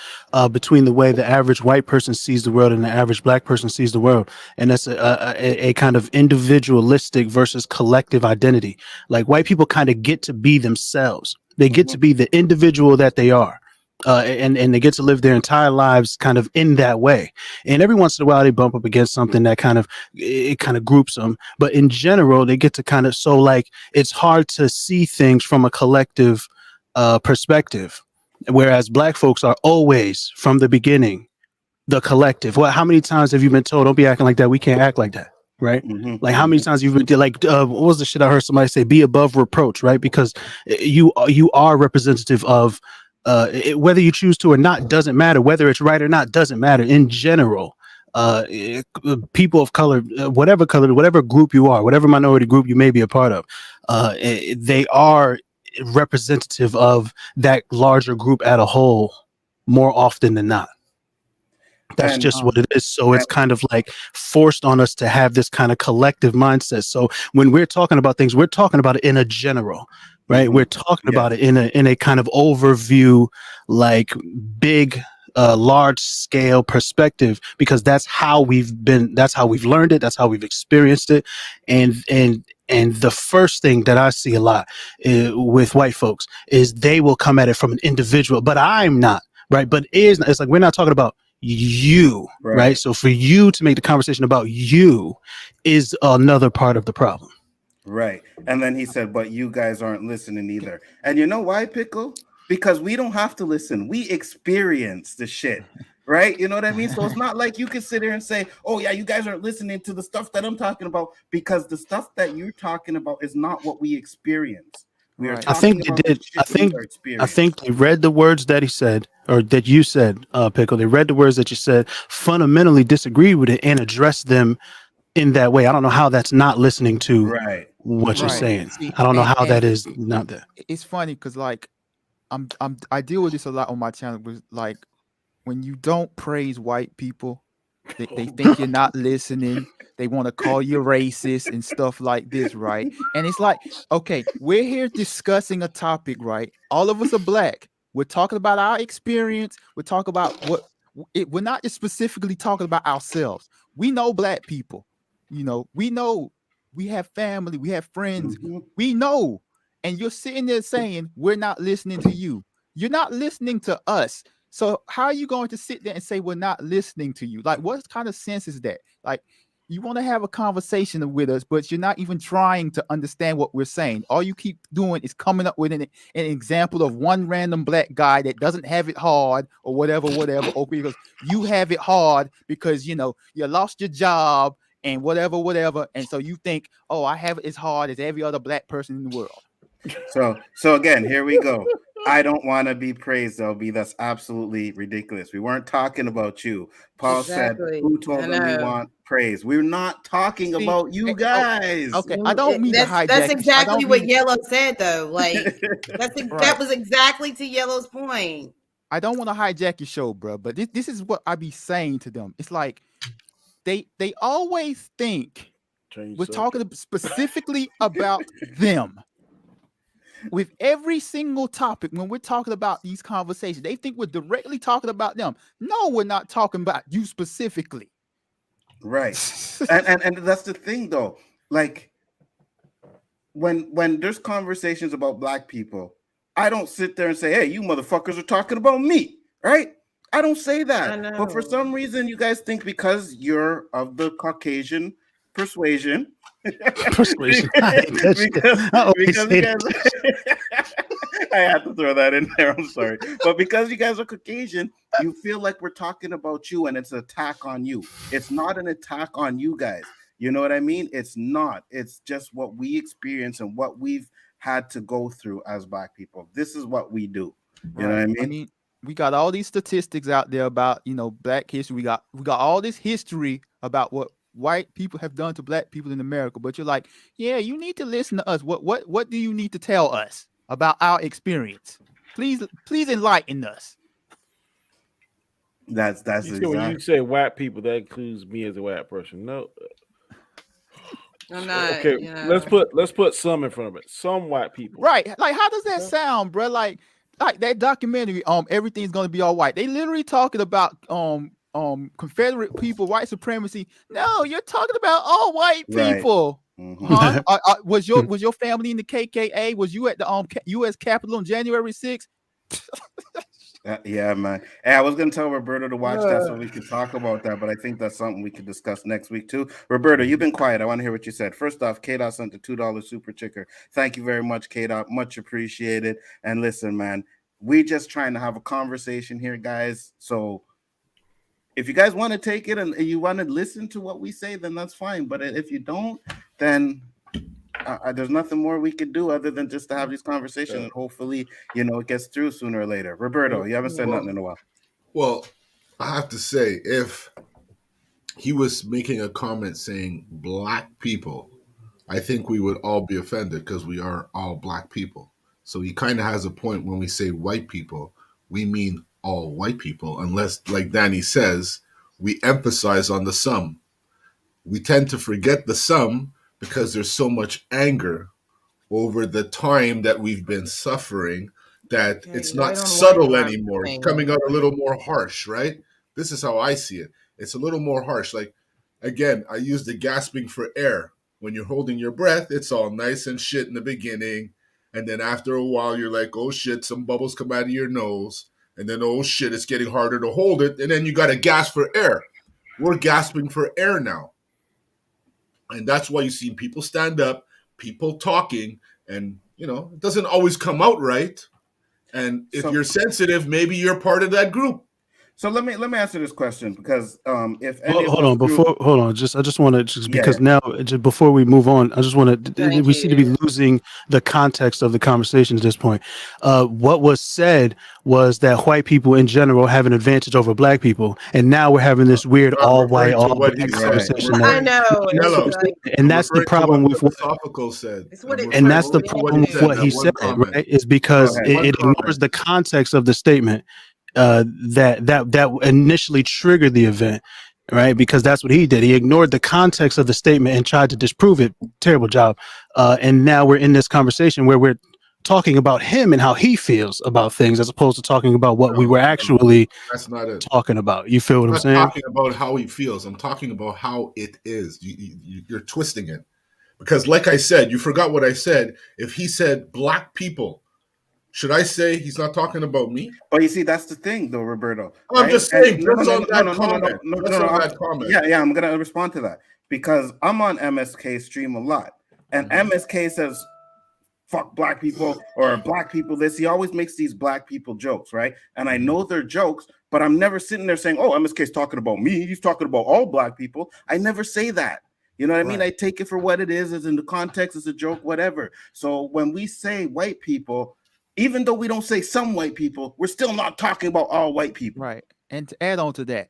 between the way the average white person sees the world and the average black person sees the world, and that's a kind of individualistic versus collective identity. Like white people kind of get to be themselves; they get to be the individual that they are. And they get to live their entire lives kind of in that way. And every once in a while they bump up against something that kind of groups them. But in general, they get to kind of, so like, it's hard to see things from a collective perspective. Whereas black folks are always from the beginning, the collective. Well, how many times have you been told, don't be acting like that. We can't act like that. Right. Like how many times you've been like, what was the shit I heard somebody say? Be above reproach. Right. Because you are representative of, whether you choose to or not doesn't matter. Whether it's right or not doesn't matter. In general, people of color, whatever group you are, whatever minority group you may be a part of, they are representative of that larger group at a whole more often than not. That's just what it is. So it's kind of like forced on us to have this kind of collective mindset. So when we're talking about things, we're talking about it in a general. Right. We're talking about it in a kind of overview, like big, large scale perspective, because that's how we've learned it. That's how we've experienced it. And the first thing that I see a lot with white folks is they will come at it from an individual, but I'm not. Right. But it's like we're not talking about you, right? So for you to make the conversation about you is another part of the problem. Right. And then he said, but you guys aren't listening either. And you know why, Pickle? Because we don't have to listen. We experience the shit. Right? You know what I mean? So it's not like you can sit here and say, oh, yeah, you guys aren't listening to the stuff that I'm talking about, because the stuff that you're talking about is not what we experience. We are I think they did. I think they read the words that he said, or that you said, Pickle. They read the words that you said, fundamentally disagreed with it, and addressed them in that way. I don't know how that's not listening to what you're saying. See, I don't know how that is not there. It's funny because like I deal with this a lot on my channel. Was like when you don't praise white people, they think you're not listening. They want to call you racist and stuff like this, right? And it's like, okay, we're here discussing a topic, right? All of us are black. We're talking about our experience. We're talking about we're not just specifically talking about ourselves. We know black people. You know, we know we have family, we have friends. We know. And you're sitting there saying, we're not listening to you. You're not listening to us. So how are you going to sit there and say we're not listening to you? Like, what kind of sense is that? Like, you want to have a conversation with us, but you're not even trying to understand what we're saying. All you keep doing is coming up with an example of one random black guy that doesn't have it hard or whatever, or because you have it hard because, you know, you lost your job and whatever. And so you think, oh, I have it as hard as every other black person in the world. So again, here we go. I don't want to be praised, LB. That's absolutely ridiculous. We weren't talking about you. Paul said, who told them we want praise? We're not talking about you guys. Okay, I don't mean to hijack. That's exactly what Yello said, though. Like, that was exactly to Yello's point. I don't want to hijack your show, bro, but this is what I be saying to them. It's like they always think we're talking specifically about them. With every single topic, when we're talking about these conversations, they think we're directly talking about them. No, we're not talking about you specifically. Right. and that's the thing, though. Like, when there's conversations about black people, I don't sit there and say, hey, you motherfuckers are talking about me, right? I don't say that. But for some reason, you guys think because you're of the Caucasian persuasion, because you guys, I had to throw that in there. I'm sorry, but because you guys are Caucasian, you feel like we're talking about you, and it's an attack on you. It's not an attack on you guys. You know what I mean? It's not. It's just what we experience and what we've had to go through as black people. This is what we do. You know what I mean? We got all these statistics out there about, you know, black history. We got all this history about what white people have done to black people in America, but you're like, yeah, you need to listen to us. What do you need to tell us about our experience? Please enlighten us. That's exactly. When you say white people, that includes me as a white person. No, I'm not. Okay, you know. let's put some in front of it. Some white people, right? Like, how does that sound, bro? Like that documentary, everything's gonna be all white. They literally talking about Confederate people, white supremacy. No, you're talking about all white people. Right. Huh? Was your family in the KKA? Was you at the U.S. Capitol on January 6th? Yeah, man. Hey, I was gonna tell Roberto to watch that so we could talk about that, but I think that's something we could discuss next week too. Roberto, you've been quiet. I want to hear what you said. First off, K-Dots sent the $2 super chicker. Thank you very much, K-Dot. Much appreciated. And listen, man, we just trying to have a conversation here, guys. So if you guys want to take it and you want to listen to what we say, then that's fine. But if you don't, then there's nothing more we could do other than just to have these conversations, and hopefully, you know, it gets through sooner or later. Roberto, you haven't said nothing in a while. Well, I have to say, if he was making a comment saying black people, I think we would all be offended because we are all black people. So he kind of has a point when we say white people, we mean all white people, unless, like Danny says, we emphasize on the some. We tend to forget the some because there's so much anger over the time that we've been suffering that it's not subtle anymore. It's coming out a little more harsh, right? This is how I see it. It's a little more harsh. Like, again, I use the gasping for air. When you're holding your breath, it's all nice and shit in the beginning. And then after a while, you're like, oh shit, some bubbles come out of your nose. and then, oh shit, it's getting harder to hold it, and then you got to gasp for air. We're gasping for air now. And that's why you see people stand up, people talking, and, it doesn't always come out right. And if you're sensitive, maybe you're part of that group. So let me answer this question, because if any hold on I just want to because now before we move on, I just want to we seem to be losing the context of the conversation at this point. What was said was that white people in general have an advantage over black people, and now we're having this weird all white all black conversation. I know, and that's the problem with what philosophical said, and that's the problem with what he said, right? Is because it ignores the context of the statement. That initially triggered the event, right? Because that's what he did. He ignored the context of the statement and tried to disprove it. Terrible job. And now we're in this conversation where we're talking about him and how he feels about things, as opposed to talking about what we were actually that's not it. Talking about. You feel what I'm saying? I'm talking about how he feels. I'm talking about how it is. You're twisting it. Because like I said, you forgot what I said. If he said black people, should I say he's not talking about me? Oh, you see, that's the thing, though, Roberto. I'm just saying, just on that comment. Yeah, I'm going to respond to that. Because I'm on MSK's stream a lot. And MSK says, fuck black people, or black people this. He always makes these black people jokes, right? And I know they're jokes, but I'm never sitting there saying, oh, MSK's talking about me. He's talking about all black people. I never say that. You know what I mean? I take it for what it is, as in the context, as a joke, whatever. So when we say white people, even though we don't say some white people, we're still not talking about all white people. Right. And to add on to that,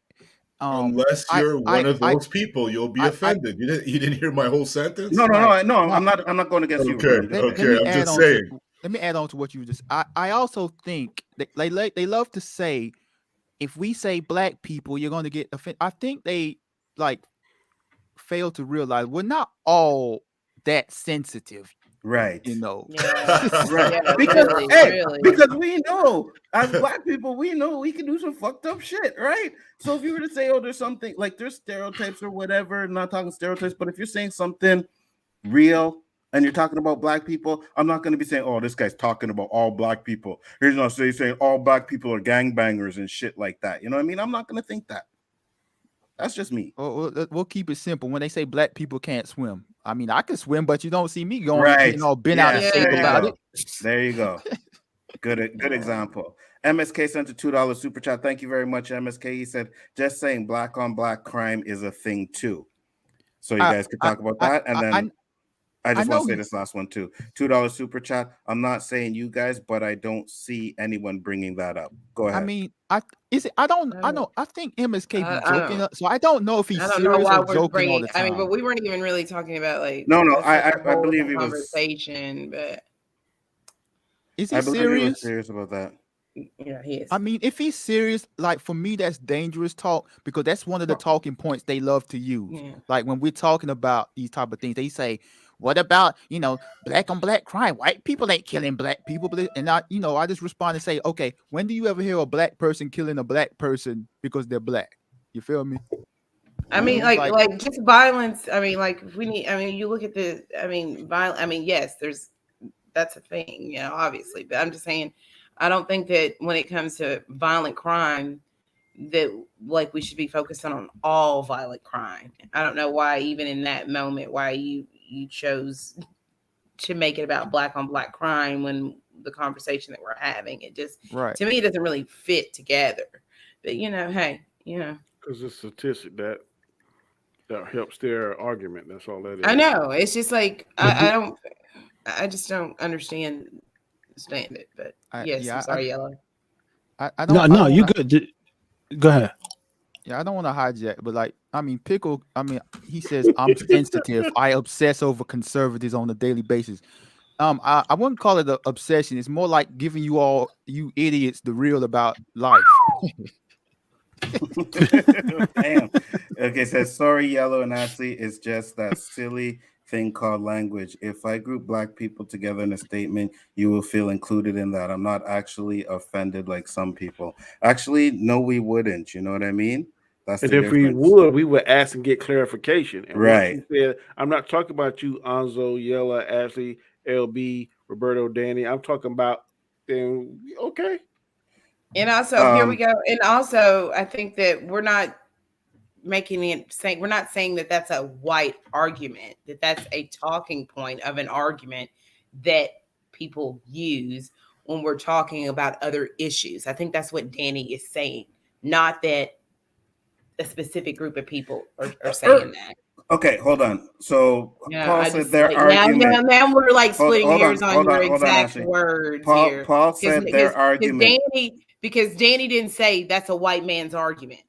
unless you're one of those people, you'll be offended. You didn't hear my whole sentence? No. I'm not going against you. Okay. I'm just saying. Let me add on to what you just. I also think that they love to say, if we say black people, you're going to get offended. I think they fail to realize we're not all that sensitive. Right. Right. Because we know, as black people, we know we can do some fucked up shit, right? So if you were to say, oh, there's something like there's stereotypes or whatever, I'm not talking stereotypes, but if you're saying something real and you're talking about black people, I'm not going to be saying, oh, this guy's talking about all black people. He's not saying all black people are gangbangers and shit like that. You know what I mean? I'm not going to think that. That's just me. We'll keep it simple. When they say black people can't swim, I mean, I can swim, but you don't see me going, been out of shape about it. There you go. Good example. MSK sent a $2 super chat. Thank you very much, MSK. He said, just saying black on black crime is a thing too. So you guys could talk about that. And then I just want to say this last one too. $2 super chat. I'm not saying you guys, but I don't see anyone bringing that up. Go ahead. I mean, I think MSK be joking, so I don't know if he's serious or joking all the time. I mean, but we weren't even really talking about No, I believe he was conversation, but is he serious? He was serious about that. Yeah, he is. I mean, if he's serious, for me, that's dangerous talk, because that's one of the talking points they love to use. Yeah. Like when we're talking about these type of things, they say, what about, black on black crime? White people ain't killing black people. And I just respond and say, okay, when do you ever hear a black person killing a black person because they're black? You feel me? I mean, like just violence. I mean, you look at yes, that's a thing, obviously. But I'm just saying, I don't think that when it comes to violent crime, that we should be focusing on all violent crime. I don't know why, even in that moment, why you chose to make it about black on black crime when the conversation that we're having, it just to me, it doesn't really fit together. But hey, because it's a statistic that helps their argument. That's all that is. I know. It's just I just don't understand it. But I'm sorry, Yello. I don't. No, you good. Go ahead. Yeah, I don't want to hijack, but Pickle, he says I'm sensitive. I obsess over conservatives on a daily basis. I wouldn't call it an obsession. It's more like giving you idiots the real about life. Damn. Okay, says sorry, Yellow and Ashley. It's just that silly thing called language. If I group black people together in a statement, you will feel included in that. I'm not actually offended like some people. Actually, no, we wouldn't. You know what I mean? That's and if we would ask and get clarification. And right. Said, I'm not talking about you, Nzo, Yella, Ashley, LB, Roberto, Danny. I'm talking about them. Okay. And also, here we go. And also, I think that we're not we're not saying that that's a white argument, that that's a talking point of an argument that people use when we're talking about other issues. I think that's what Danny is saying, not that a specific group of people are saying that. Okay, hold on. So Yeah, Paul I said just their like argument. now we're like splitting Hold hairs on, on your hold on, exact Ashley. words Paul, here. Paul said their argument. Because Danny didn't say that's a white man's argument.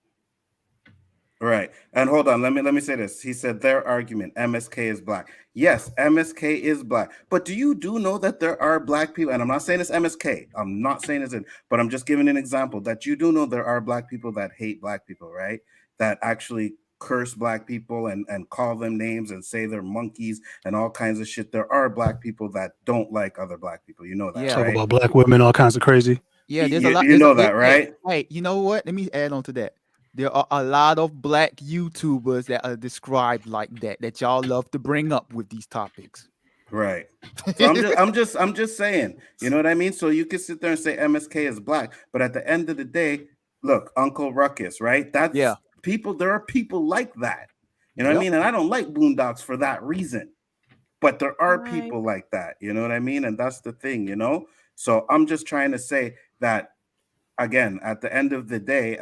Right. And hold on, let me say this. He said their argument, MSK is black. Yes, MSK is black. But do you know that there are black people, and I'm not saying it's MSK. I'm not saying it's but I'm just giving an example that you do know there are black people that hate black people, right? That actually curse black people and call them names and say they're monkeys and all kinds of shit. There are black people that don't like other black people. You know that, Talk right? about black women, all kinds of crazy. Yeah, there's a lot. You know that, right? Hey, you know what? Let me add on to that. There are a lot of black YouTubers that are described like that y'all love to bring up with these topics. Right. So I'm just saying, you know what I mean? So you can sit there and say MSK is black, but at the end of the day, look, Uncle Ruckus, right? That's people, there are people like that. You know what I mean? And I don't like Boondocks for that reason. But there are people like that, you know what I mean? And that's the thing, you know? So I'm just trying to say that again, at the end of the day,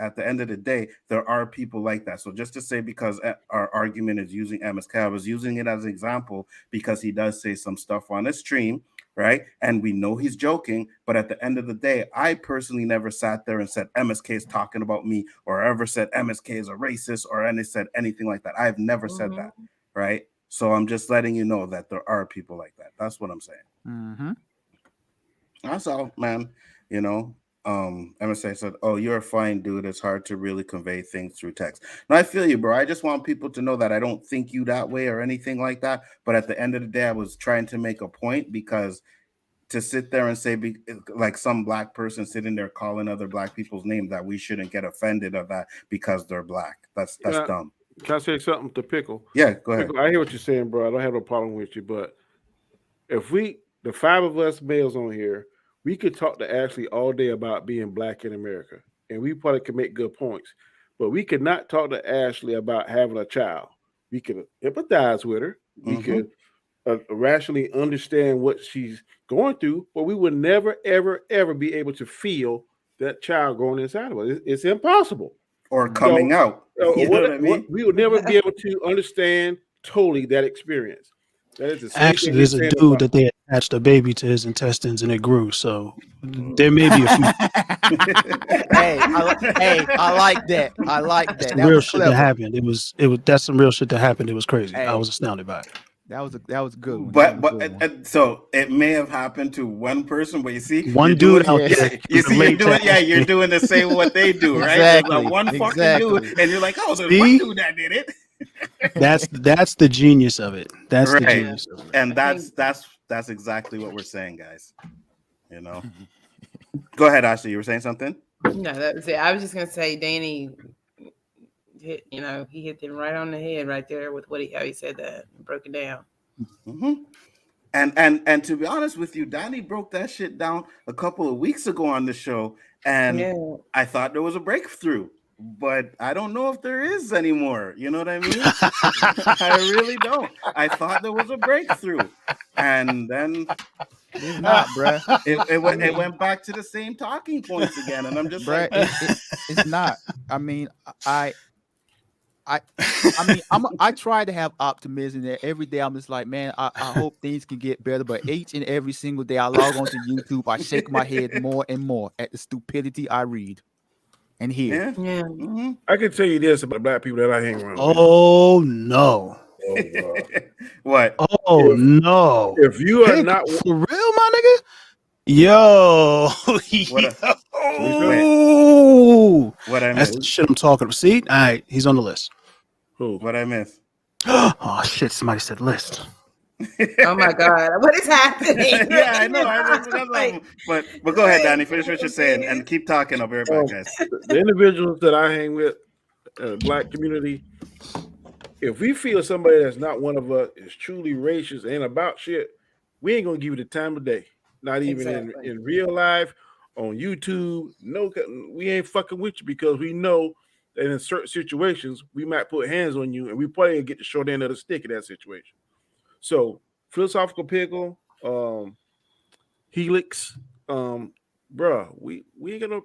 there are people like that. So just to say, because our argument is using MSK, I was using it as an example because he does say some stuff on his stream, right? And we know he's joking, but at the end of the day, I personally never sat there and said MSK is talking about me, or ever said MSK is a racist, or any said anything like that. I've never said that, right? So I'm just letting you know that there are people like that. That's what I'm saying. That's all, man. You know, MSA said, "Oh, you're a fine dude. It's hard to really convey things through text." And I feel you, bro. I just want people to know that I don't think you that way or anything like that. But at the end of the day, I was trying to make a point, because to sit there and say, like some black person sitting there calling other black people's name, that we shouldn't get offended of that because they're black. That's dumb. Can I say something to Pickle? Yeah, go ahead. Pickle, I hear what you're saying, bro. I don't have no problem with you, but if the 5 of us males on here, we could talk to Ashley all day about being black in America, and we probably could make good points. But we could not talk to Ashley about having a child. We could empathize with her. We could rationally understand what she's going through, but we would never, ever, ever be able to feel that child growing inside of us. It's impossible. Or coming out. You know what I mean? We would never be able to understand totally that experience. That is the same Actually, there's a dude that they attached a baby to his intestines and it grew. So there may be a few. I like that. I like that. Some real shit that happened. That's some real shit that happened. It was crazy. I was astounded by it. That was a good one. But so it may have happened to one person, but you see, one dude out there. You see, you're doing the same what they do, right? Exactly. Like one fucking dude, and you're like, oh, there's one dude that did it. That's the genius of it. That's the genius of it. And that's exactly what we're saying, guys. You know. Go ahead, Ashley. You were saying something? No, that was it. I was just gonna say Danny he hit them right on the head right there with how he said that, broke it down. And to be honest with you, Danny broke that shit down a couple of weeks ago on the show, and I thought there was a breakthrough, but I don't know if there is anymore. You know what I mean? I really don't. I thought there was a breakthrough, and then it's not, bruh. It went back to the same talking points again, and I'm just bruh, like, it's not. I mean, I try to have optimism there every day. I'm just like, man, I hope things can get better. But each and every single day I log onto YouTube, I shake my head more and more at the stupidity I read and hear. Yeah. I can tell you this about black people that I hang around. Oh no. Oh, what? Oh no. If you are not for real, my nigga. Yo. What I missed? That's the shit I'm talking about. See? All right, he's on the list. Who? What I missed? Oh shit! Somebody said list. Oh my god! What is happening? Yeah, I know. But go ahead, Danny. Finish what you're saying and keep talking. I'll be right back, guys. The individuals that I hang with, black community, if we feel somebody that's not one of us is truly racist and about shit, we ain't gonna give you the time of day. Not even in real life on YouTube. No, we ain't fucking with you because we know that in certain situations we might put hands on you, and we probably get the short end of the stick in that situation. So, philosophical pickle, Helix, bruh, we ain't gonna.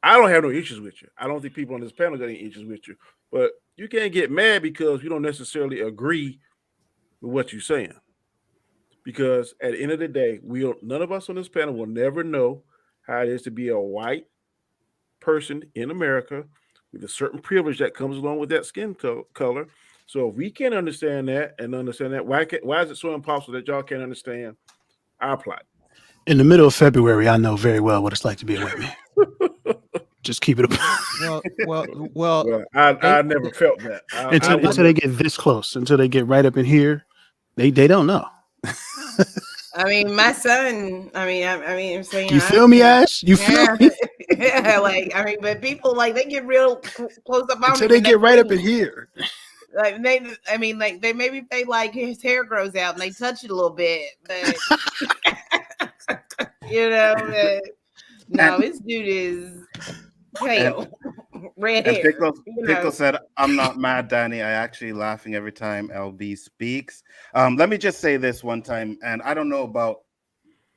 I don't have no issues with you. I don't think people on this panel got any issues with you, but you can't get mad because you don't necessarily agree with what you're saying. Because at the end of the day, none of us on this panel will never know how it is to be a white person in America with a certain privilege that comes along with that skin color. So if we can't understand that, why is it so impossible that y'all can't understand our plot? In the middle of February, I know very well what it's like to be a white man. Just keep it up. Well, I never felt that. Until they get this close, until they get right up in here, they don't know. I mean, my son. I'm saying. You feel me, Ash? You feel me? Yeah, but people they get real close up on until they get right up in here. Like they maybe if they his hair grows out and they touch it a little bit, but no, this dude is pale, red hair. Pickle said, "I'm not mad, Danny. I actually laughing every time LB speaks." Let me just say this one time, and I don't know about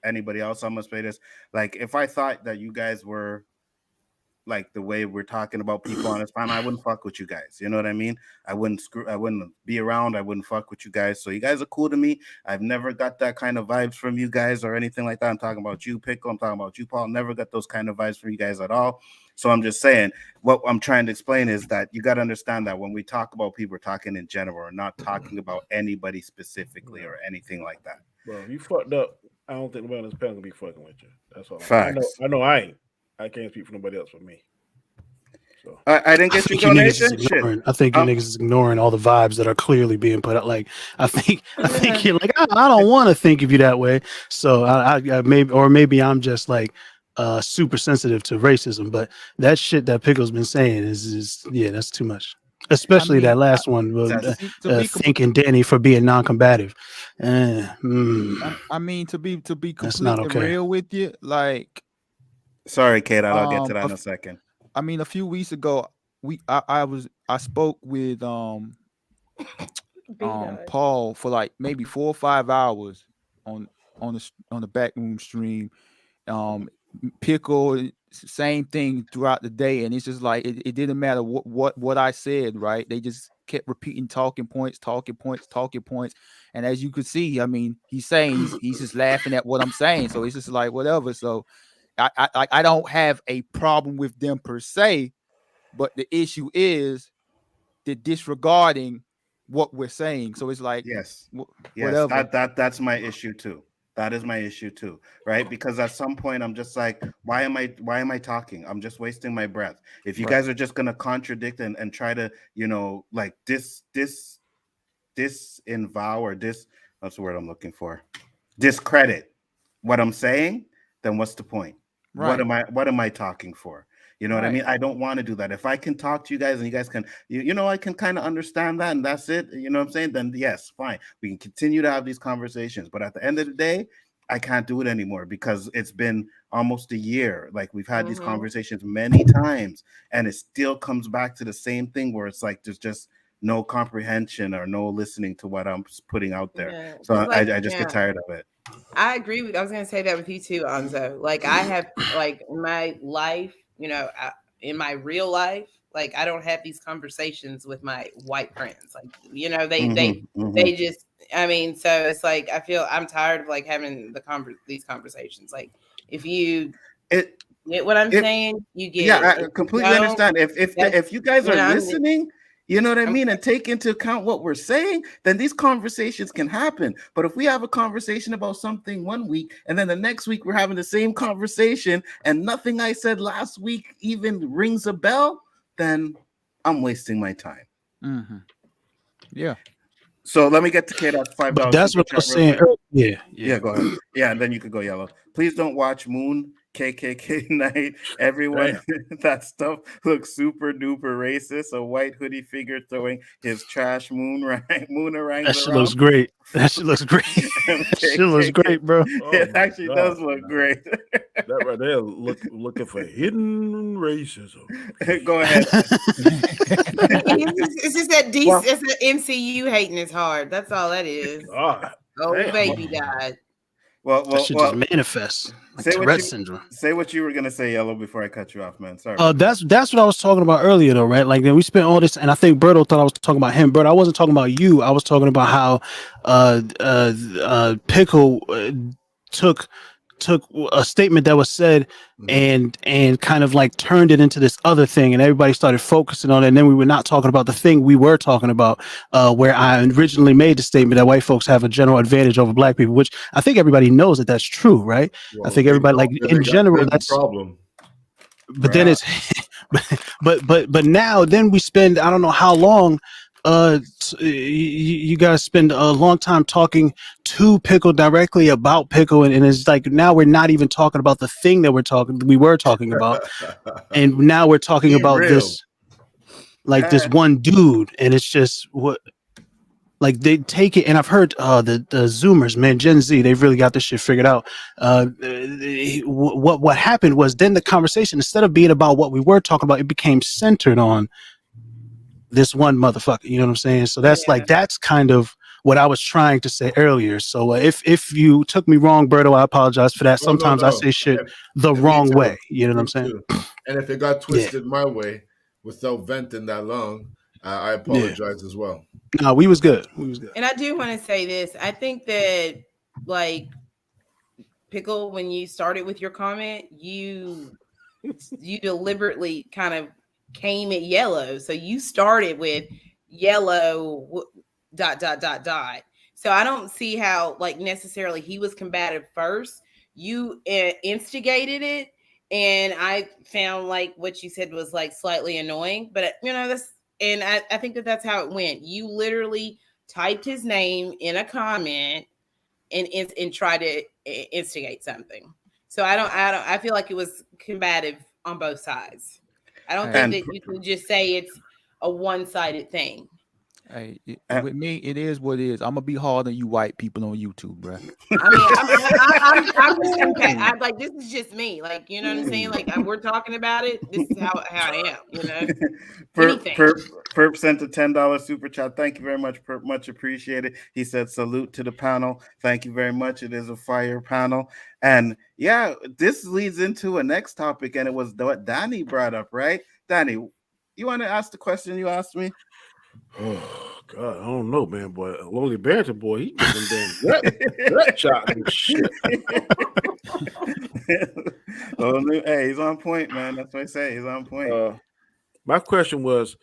anybody else. I'm gonna say this: if I thought that you guys were the way we're talking about people on this panel, I wouldn't fuck with you guys. You know what I mean? I wouldn't be around. I wouldn't fuck with you guys. So you guys are cool to me. I've never got that kind of vibes from you guys or anything like that. I'm talking about you, Pickle. I'm talking about you, Paul. Never got those kind of vibes from you guys at all. So I'm just saying, what I'm trying to explain is that you got to understand that when we talk about people, we're talking in general. We're not talking about anybody specifically or anything like that. Bro, you fucked up. I don't think nobody on this panel will be fucking with you. That's all. Facts. I know I ain't. I can't speak for nobody else but me. So I didn't get your donation. I think you niggas is ignoring all the vibes that are clearly being put out. I think you're like, I don't want to think of you that way. So I maybe I'm just super sensitive to racism. But that shit that Pickle's been saying is that's too much. Especially that last one, thanking Danny for being non-combative. I mean, to be completely real with you, sorry, Kate, I'll get to that in a second. I mean, a few weeks ago, I spoke with Paul for maybe 4 or 5 hours on the backroom stream. Pickle, same thing throughout the day, and it's just it didn't matter what I said, right? They just kept repeating talking points, and as you could see, I mean, he's just laughing at what I'm saying, so it's just whatever. So I don't have a problem with them per se, but the issue is the disregarding what we're saying. So it's whatever. That's my issue too. That is my issue too, right? Because at some point I'm just why am I talking? I'm just wasting my breath. If you guys are just gonna contradict and try to, disavow or that's the word I'm looking for, discredit what I'm saying, then what's the point? Right. What am I talking for? You know what I mean? I don't want to do that. If I can talk to you guys and you guys can, I can kind of understand that and that's it. You know what I'm saying? Then yes, fine. We can continue to have these conversations. But at the end of the day, I can't do it anymore because it's been almost a year. We've had these conversations many times and it still comes back to the same thing where it's there's just no comprehension or no listening to what I'm putting out there. Yeah. So I just get tired of it. I agree with. I was going to say that with you too, Nzo. I have in my life, in my real life, I don't have these conversations with my white friends. They just. I mean, so it's I feel I'm tired of having these conversations. If you get what I'm saying, you get. Yeah, I completely understand. If you guys are listening. You know what I mean? And take into account what we're saying, then these conversations can happen. But if we have a conversation about something one week and then the next week we're having the same conversation and nothing I said last week even rings a bell, then I'm wasting my time. Mm-hmm. Yeah. So let me get to K-Dots $5. But that's what I was saying earlier. Yeah, go ahead. Yeah, and then you could go Yellow. Please don't watch Moon KKK Night. Everyone, that stuff looks super duper racist. A white hoodie figure throwing his trash moonarangs That shit around. looks great. That shit looks great. That shit looks great, bro. It actually does look great. That right there, looking for hidden racism. Go ahead. It's just that it's the MCU hating is hard. That's all that is. Baby died. Well, that shit just manifests like Tourette syndrome. Say what you were gonna say, Yellow, before I cut you off, man. Sorry. That's what I was talking about earlier, though, right? Like, we spent all this, and I think Berto thought I was talking about him. But I wasn't talking about you. I was talking about how Pickle took a statement that was said and kind of like turned it into this other thing, and everybody started focusing on it, and then we were not talking about the thing we were talking about, where I originally made the statement that white folks have a general advantage over black people, which I think everybody knows that that's true, right? Well, I think everybody, like, in general, that's the problem. But then it's but now then we spend, I don't know how long, you guys spend a long time talking to Pickle directly about Pickle, and it's like now we're not even talking about the thing that we were talking about, and now we're talking about this, like, this one dude, and it's just what, like, they take it, and I've heard the Zoomers, man, Gen Z, they've really got this shit figured out. What happened was, then the conversation, instead of being about what we were talking about, it became centered on this one motherfucker, you know what I'm saying? So that's that's kind of what I was trying to say earlier. So if you took me wrong, Berto, I apologize for that. Sometimes I say shit the wrong way, you know what I'm saying? And if it got twisted my way without venting that long, I apologize as well. No, we was good. And I do want to say this. I think that, like, Pickle, when you started with your comment, you deliberately kind of came at Yellow. So you started with Yellow ... So I don't see how, like, necessarily he was combative first. You instigated it, and I found, like, what you said was, like, slightly annoying. But, you know, I think that's how it went. You literally typed his name in a comment and tried to instigate something. So I feel like it was combative on both sides. I don't think that you can just say it's a one-sided thing. Hey, with me, it is what it is. I'm gonna be harder than you white people on YouTube, bro. I mean, I'm just okay. I'm like, this is just me. Like, you know what I'm saying? Like, we're talking about it. This is how I am. You know. Perp sent a $10 super chat. Thank you very much, Perp. Much appreciated. He said, "Salute to the panel. Thank you very much. It is a fire panel." And yeah, this leads into a next topic, and it was what Danny brought up, right? Danny, you want to ask the question you asked me? Oh God, I don't know, man. Boy, Lonely Banter boy, he doing damn that shot and shit. Hey, he's on point, man. That's what I say. He's on point. My question was,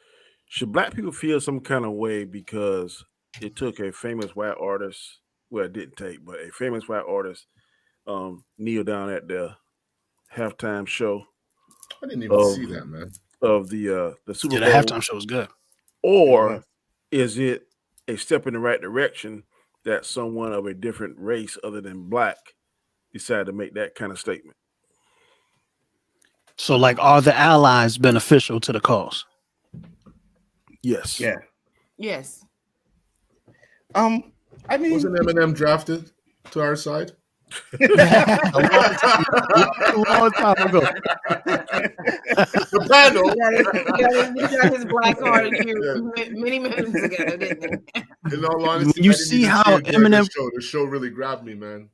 should black people feel some kind of way because it took a famous white artist? Well, it didn't take, but a famous white artist kneel down at the halftime show. I didn't even see that, man. Of the Super Bowl. The halftime show was good. Or is it a step in the right direction that someone of a different race other than black decided to make that kind of statement? So, like, are the allies beneficial to the cause? Yes. Yeah. Yes. I mean, wasn't Eminem drafted to our side? a long time ago. The panel. He got his black card many moons ago, didn't he? In all honesty, you see how Eminem the show really grabbed me, man.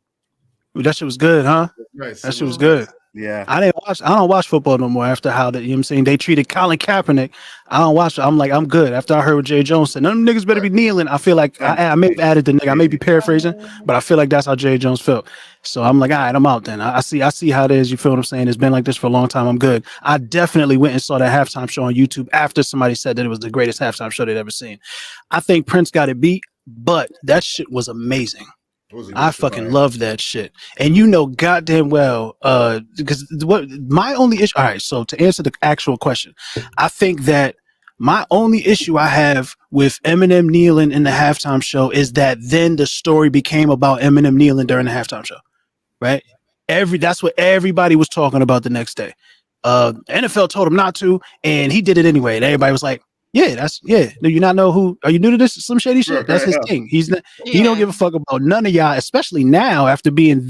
That shit was good, huh? Nice. That shit was good. Yeah. I don't watch football no more after how you know what I'm saying, they treated Colin Kaepernick. I don't watch it. I'm like, I'm good. After I heard what Jay Jones said, none of them niggas better be kneeling. I feel like I may have added the nigga. I may be paraphrasing, but I feel like that's how Jay Jones felt. So I'm like, all right, I'm out then. I see how it is. You feel what I'm saying? It's been like this for a long time. I'm good. I definitely went and saw that halftime show on YouTube after somebody said that it was the greatest halftime show they'd ever seen. I think Prince got it beat, but that shit was amazing. I fucking love that shit. And you know goddamn well, because what my only issue, all right, so to answer the actual question, I think that My only issue I have with Eminem kneeling in the halftime show is that then the story became about Eminem kneeling during the halftime show, right? That's what everybody was talking about the next day. NFL told him not to, and he did it anyway. And everybody was like, Do you not know who? Are you new to this Slim Shady shit? That's his thing. He don't give a fuck about none of y'all, especially now after being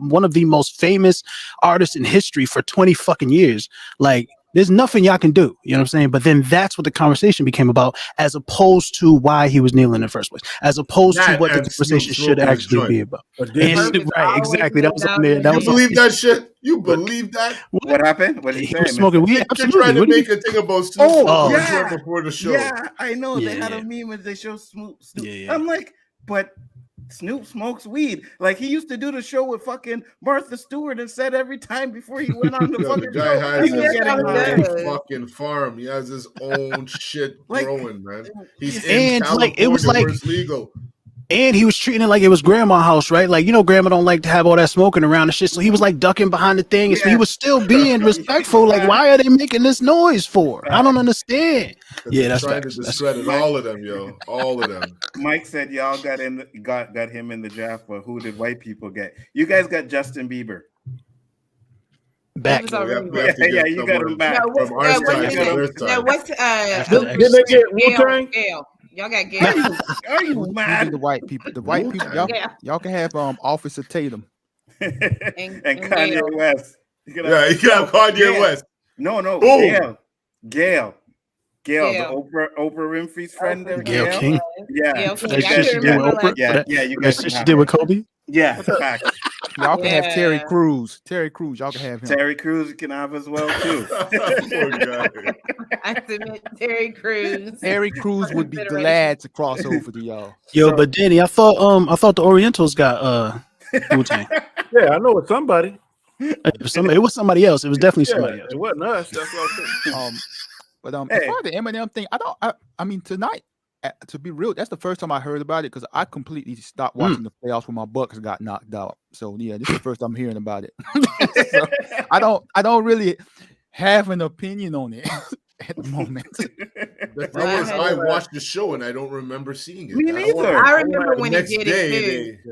one of the most famous artists in history for 20 fucking years. Like, there's nothing y'all can do. You know what I'm saying? But then that's what the conversation became about, as opposed to why he was kneeling in the first place, as opposed to what the conversation should actually be about. Right, exactly. That was on there. You believe that shit? You believe that? What happened? What did he was smoking weed? They're trying to make a thing about Snoop smoking a joint before the show. Yeah, I know. They had a meme when they show Snoop. I'm like, but Snoop smokes weed. Like, he used to do the show with fucking Martha Stewart and said every time before he went on the fucking guy show, has he was getting his own fucking farm. He has his own shit growing, man. He's in California, it was like, where it's legal. And he was treating it like it was grandma's house, right? Like, grandma don't like to have all that smoking around and shit. So he was like ducking behind the thing. And so he was still being respectful. Like, why are they making this noise for? I don't understand. Yeah, that's trying to discredit all of them, yo. All of them. Mike said y'all got him in the draft, but who did white people get? You guys got Justin Bieber. Back. You got him back. From our side. Did they get Wu-Tang? Y'all got Gail. Are you mad? The white people. The white people. Y'all can have Officer Tatum and Kanye West. You can have Kanye West. No, Gail. The Oprah Winfrey's friend there. Gail King. Yeah. That shit she did with Oprah. Yeah, you guys. That shit she did with Kobe. Yeah, fact. Y'all can have Terry Crews. Y'all can have him. Terry Crews can have as well too. I submit Terry Crews. Terry Crews would be glad to cross over to y'all. Yo, but Danny, I thought the Orientals got Wu-Tang. Yeah, I know it's somebody. It was somebody else. It was definitely somebody else. It wasn't us. That's what I'm saying. As far as the Eminem thing, I mean tonight, to be real, that's the first time I heard about it because I completely stopped watching the playoffs when my Bucks got knocked out. So yeah, this is the first I'm hearing about it. So, I don't really have an opinion on it at the moment. The thing is, I watched the show and I don't remember seeing it. Me neither. I remember when he did it too.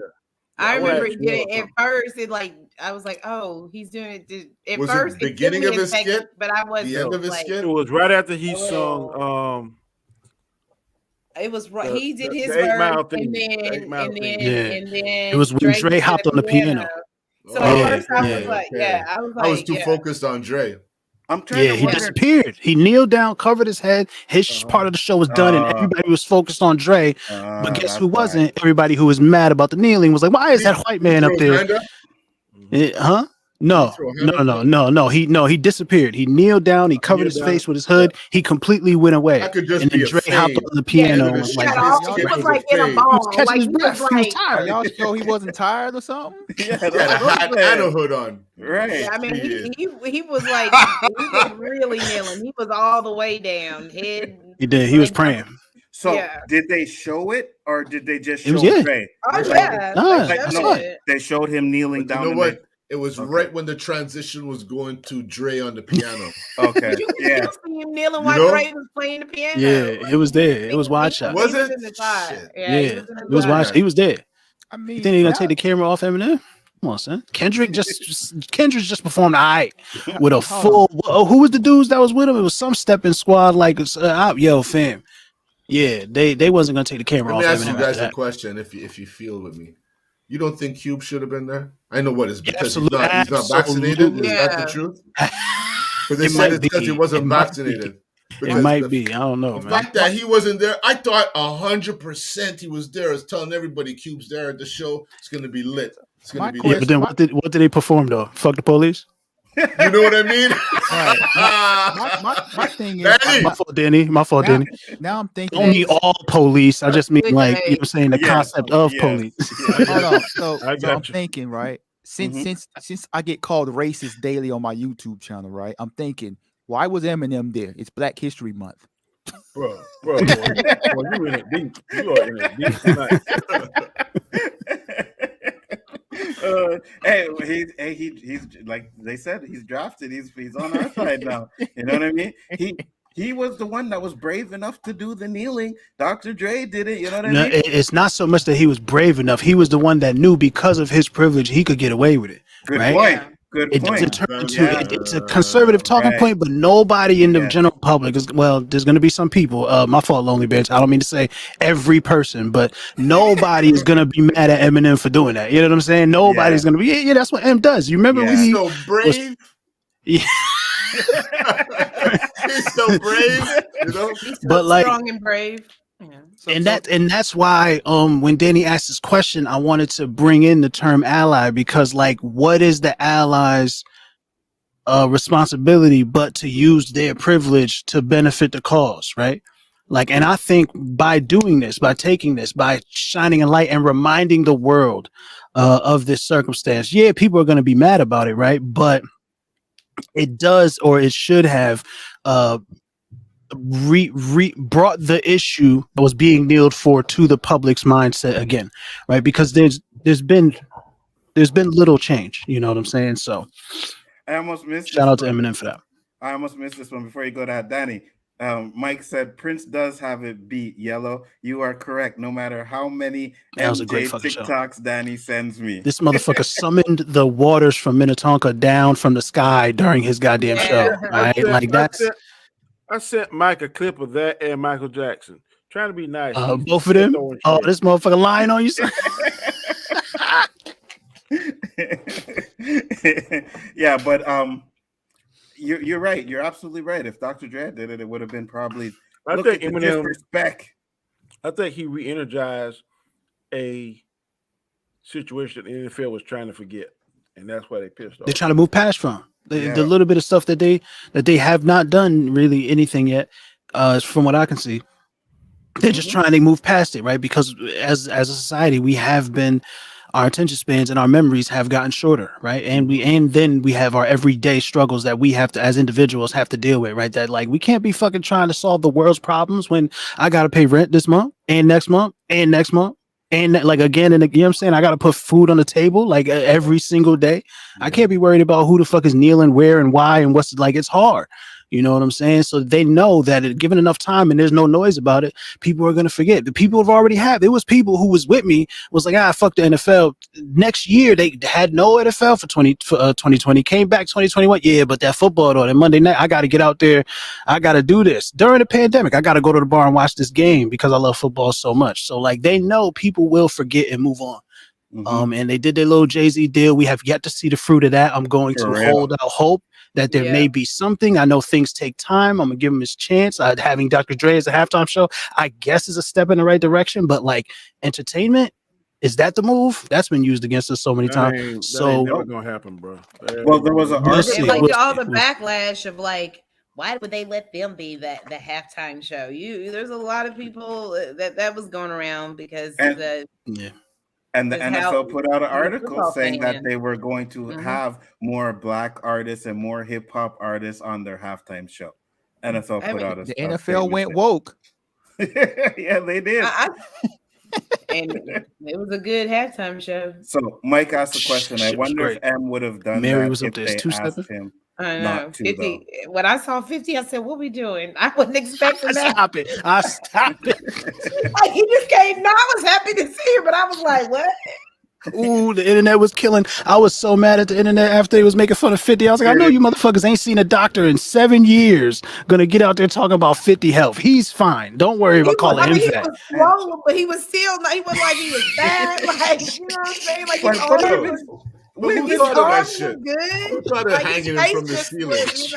I remember he did it at first. I was like, oh, he's doing it. At was first, it the beginning of his skit? But I wasn't. The end of his skit? It was right after he sung. It was right. He did his the verse, and then it was when Dre hopped on the piano. So at first I was like, I was too focused on Dre. I'm trying to he disappeared. He kneeled down, covered his head. His part of the show was done, and everybody was focused on Dre. But guess who wasn't? Everybody who was mad about the kneeling was like, "Why is that white man up there?" No. He disappeared. He kneeled down. He covered his face with his hood. He completely went away. That could just and be then Dre hopped on the piano. He was like in a ball. Catching his breath. He was tired. Y'all sure he wasn't tired or something? He had a hat and a hood on. Right. Yeah, I mean, he was like, he was really kneeling. He was all the way down. Head. He did. He was praying. So did they show it or did they just show Dre? Oh yeah. They showed him kneeling down. You know what? It was right when the transition was going to Dre on the piano. Okay. You see him kneeling while Dre was playing the piano. Yeah, it was there. It was wide shot. Was it? It was wide shot. He was there. I mean, you think they're gonna take the camera off Eminem? Come on, son. Kendrick just performed all right with a full. Who was the dudes that was with him? It was some stepping squad like yo fam. Yeah, they wasn't gonna take the camera off. Let me ask you guys a question. If you feel with me, you don't think Cube should have been there? I know what is because he's not vaccinated. Is that the truth? Because they said it's because he wasn't vaccinated. It might be. I don't know. The fact that he wasn't there, I thought 100% he was there. I was telling everybody Cube's there at the show. It's going to be lit. It's going to be lit. But then what did they perform though? Fuck the police. You know what I mean? My thing is my fault, Danny. Now I'm thinking don't mean all police. I just mean like you know what I'm saying the concept of police. Hold on. So I'm thinking, right? Since I get called racist daily on my YouTube channel, right? I'm thinking, why was Eminem there? It's Black History Month. Bro, you in it deep. You are in it deep tonight. He's like they said, he's drafted. He's on our side now. You know what I mean? He was the one that was brave enough to do the kneeling. Dr. Dre did it. You know what I No, mean? it's not so much that he was brave enough. He was the one that knew because of his privilege he could get away with it. Good right? point. Yeah. Good It point. doesn't turn into Yeah. it's a conservative talking Right. point, but nobody in the Yes. general public is well. There's going to be some people. My fault, Lonely Bitch. I don't mean to say every person, but nobody is going to be mad at Eminem for doing that. You know what I'm saying? Nobody's going to be. Yeah, that's what M does. You remember Yeah. when He's he so brave. Yeah. He's so brave, you know. He's so But, like- strong and brave. Yeah. and that's why when Danny asked this question, I wanted to bring in the term ally, because like, what is the allies' responsibility but to use their privilege to benefit the cause, right? Like, and I think by doing this, by taking this, by shining a light and reminding the world of this circumstance, yeah, people are going to be mad about it, right? But it does, or it should have, brought the issue that was being kneeled for to the public's mindset again, right? Because there's been little change, you know what I'm saying? So I almost missed shout this out to one. Eminem for that. I almost missed this one before you go to that, Danny. Mike said Prince does have it beat. Yellow. You are correct. No matter how many That was a great MJ fucking show. TikToks Danny sends me. This motherfucker summoned the waters from Minnetonka down from the sky during his goddamn show, Yeah. right? Like that's I sent Mike a clip of that and Michael Jackson. Trying to be nice. both of them. Oh, this motherfucker lying on you, son. Yeah, but you're right. You're absolutely right. If Dr. Dre did it, it would have been probably. I Look think at the Eminem. disrespect. I think he re-energized a situation that the NFL was trying to forget, and that's why they pissed off. They're trying to move past from the Yeah. little bit of stuff that they have not done really anything yet, from what I can see. They're just trying to move past it, right? Because as a society, we have been, our attention spans and our memories have gotten shorter, right? And then we have our everyday struggles that we have to, as individuals, have to deal with, right? That like, we can't be fucking trying to solve the world's problems when I gotta pay rent this month and next month and next month and like again and you know what I'm saying? I gotta put food on the table like every single day. I can't be worried about who the fuck is kneeling where and why and what's like. It's hard. You know what I'm saying? So they know that given enough time and there's no noise about it, people are going to forget. The people have already had. There was people who was with me was like, fuck the NFL. Next year they had no NFL for 2020. Came back 2021. Yeah, but that football though, that Monday night, I got to get out there. I got to do this during the pandemic. I got to go to the bar and watch this game because I love football so much. So like they know people will forget and move on. And they did their little Jay-Z deal. We have yet to see the fruit of that. I'm going to hold out hope that there may be something. I know things take time. I'm gonna give him his chance. Having Dr. Dre as a halftime show, I guess, is a step in the right direction. But like entertainment, is that the move? That's been used against us so many times. That ain't never gonna happen, bro. Well, there was an article. And like all the backlash of like, why would they let them be the halftime show? There's a lot of people that was going around because And the NFL put out an article saying that they were going to have more black artists and more hip hop artists on their halftime show. NFL put out the NFL went woke. Yeah, they did. And it was a good halftime show. So Mike asked the question. I wonder if M would have done Mary that was up if there. they It's 2 asked stepping. him. I know. Not to, 50. When I saw 50, I said, "What we doing?" I wasn't expecting that. Stop it! I stop it. Like he just came. No, I was happy to see her, but I was like, "What?" Ooh, the internet was killing. I was so mad at the internet after they was making fun of 50. I was like, I know you motherfuckers ain't seen a doctor in 7 years. Gonna get out there talking about 50 health. He's fine. Don't worry about calling him he fat. was swollen, but he was still. He wasn't like he was bad. Like you know what I'm saying? Like his arms Who thought of that shit? good. Who thought of Like, hanging his him from the face ceiling? just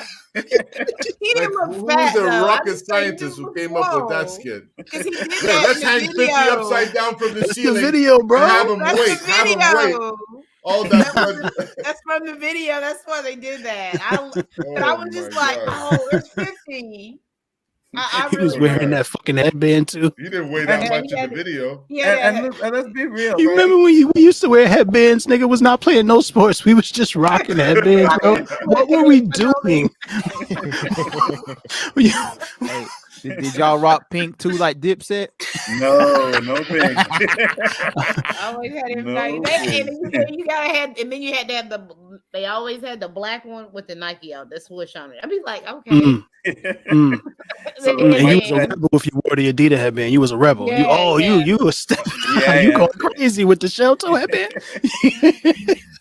he didn't look Who fat. was the though. rocket I just say he scientist who looked came up with that swole. skit? Because he did Yeah, that let's in hang the 50 video. upside down from the That's ceiling. the video, bro. And have him That's wait. the Have him video. wait. All that blood. That's from the video. That's why they did that. But I was just my like, God. oh, it's 50. I He was really wearing that fucking headband too. You didn't weigh that Yeah, much he in had the it. video. Yeah, And let's be real. You right? remember when we used to wear headbands? Nigga was not playing no sports. We was just rocking headbands, bro. What were we doing? Hey, did y'all rock pink too, like Dipset? No pink. I always had him No nice. And then you gotta have, and then you had to have they always had the black one with the Nike out, the swoosh on it. I'd be like, okay. So, and you was a rebel if you wore the Adidas headband. You was a rebel. You were stepping. You going crazy with the shell toe headband.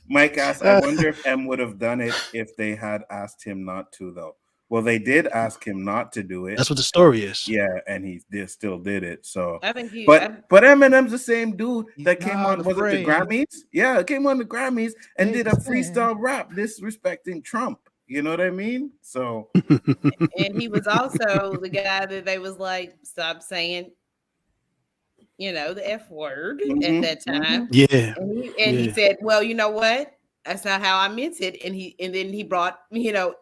Mike asked, I wonder if M would have done it if they had asked him not to, though. Well, they did ask him not to do it. That's what the story is. Yeah, and he still did it. So, I think but Eminem's the same dude that came on, was it the Grammys? Yeah, came on the Grammys and did a freestyle rap disrespecting Trump. You know what I mean? So, and he was also the guy that they was like, stop saying, the F word at that time. Yeah. And he said, well, you know what? That's not how I meant it. And then he brought,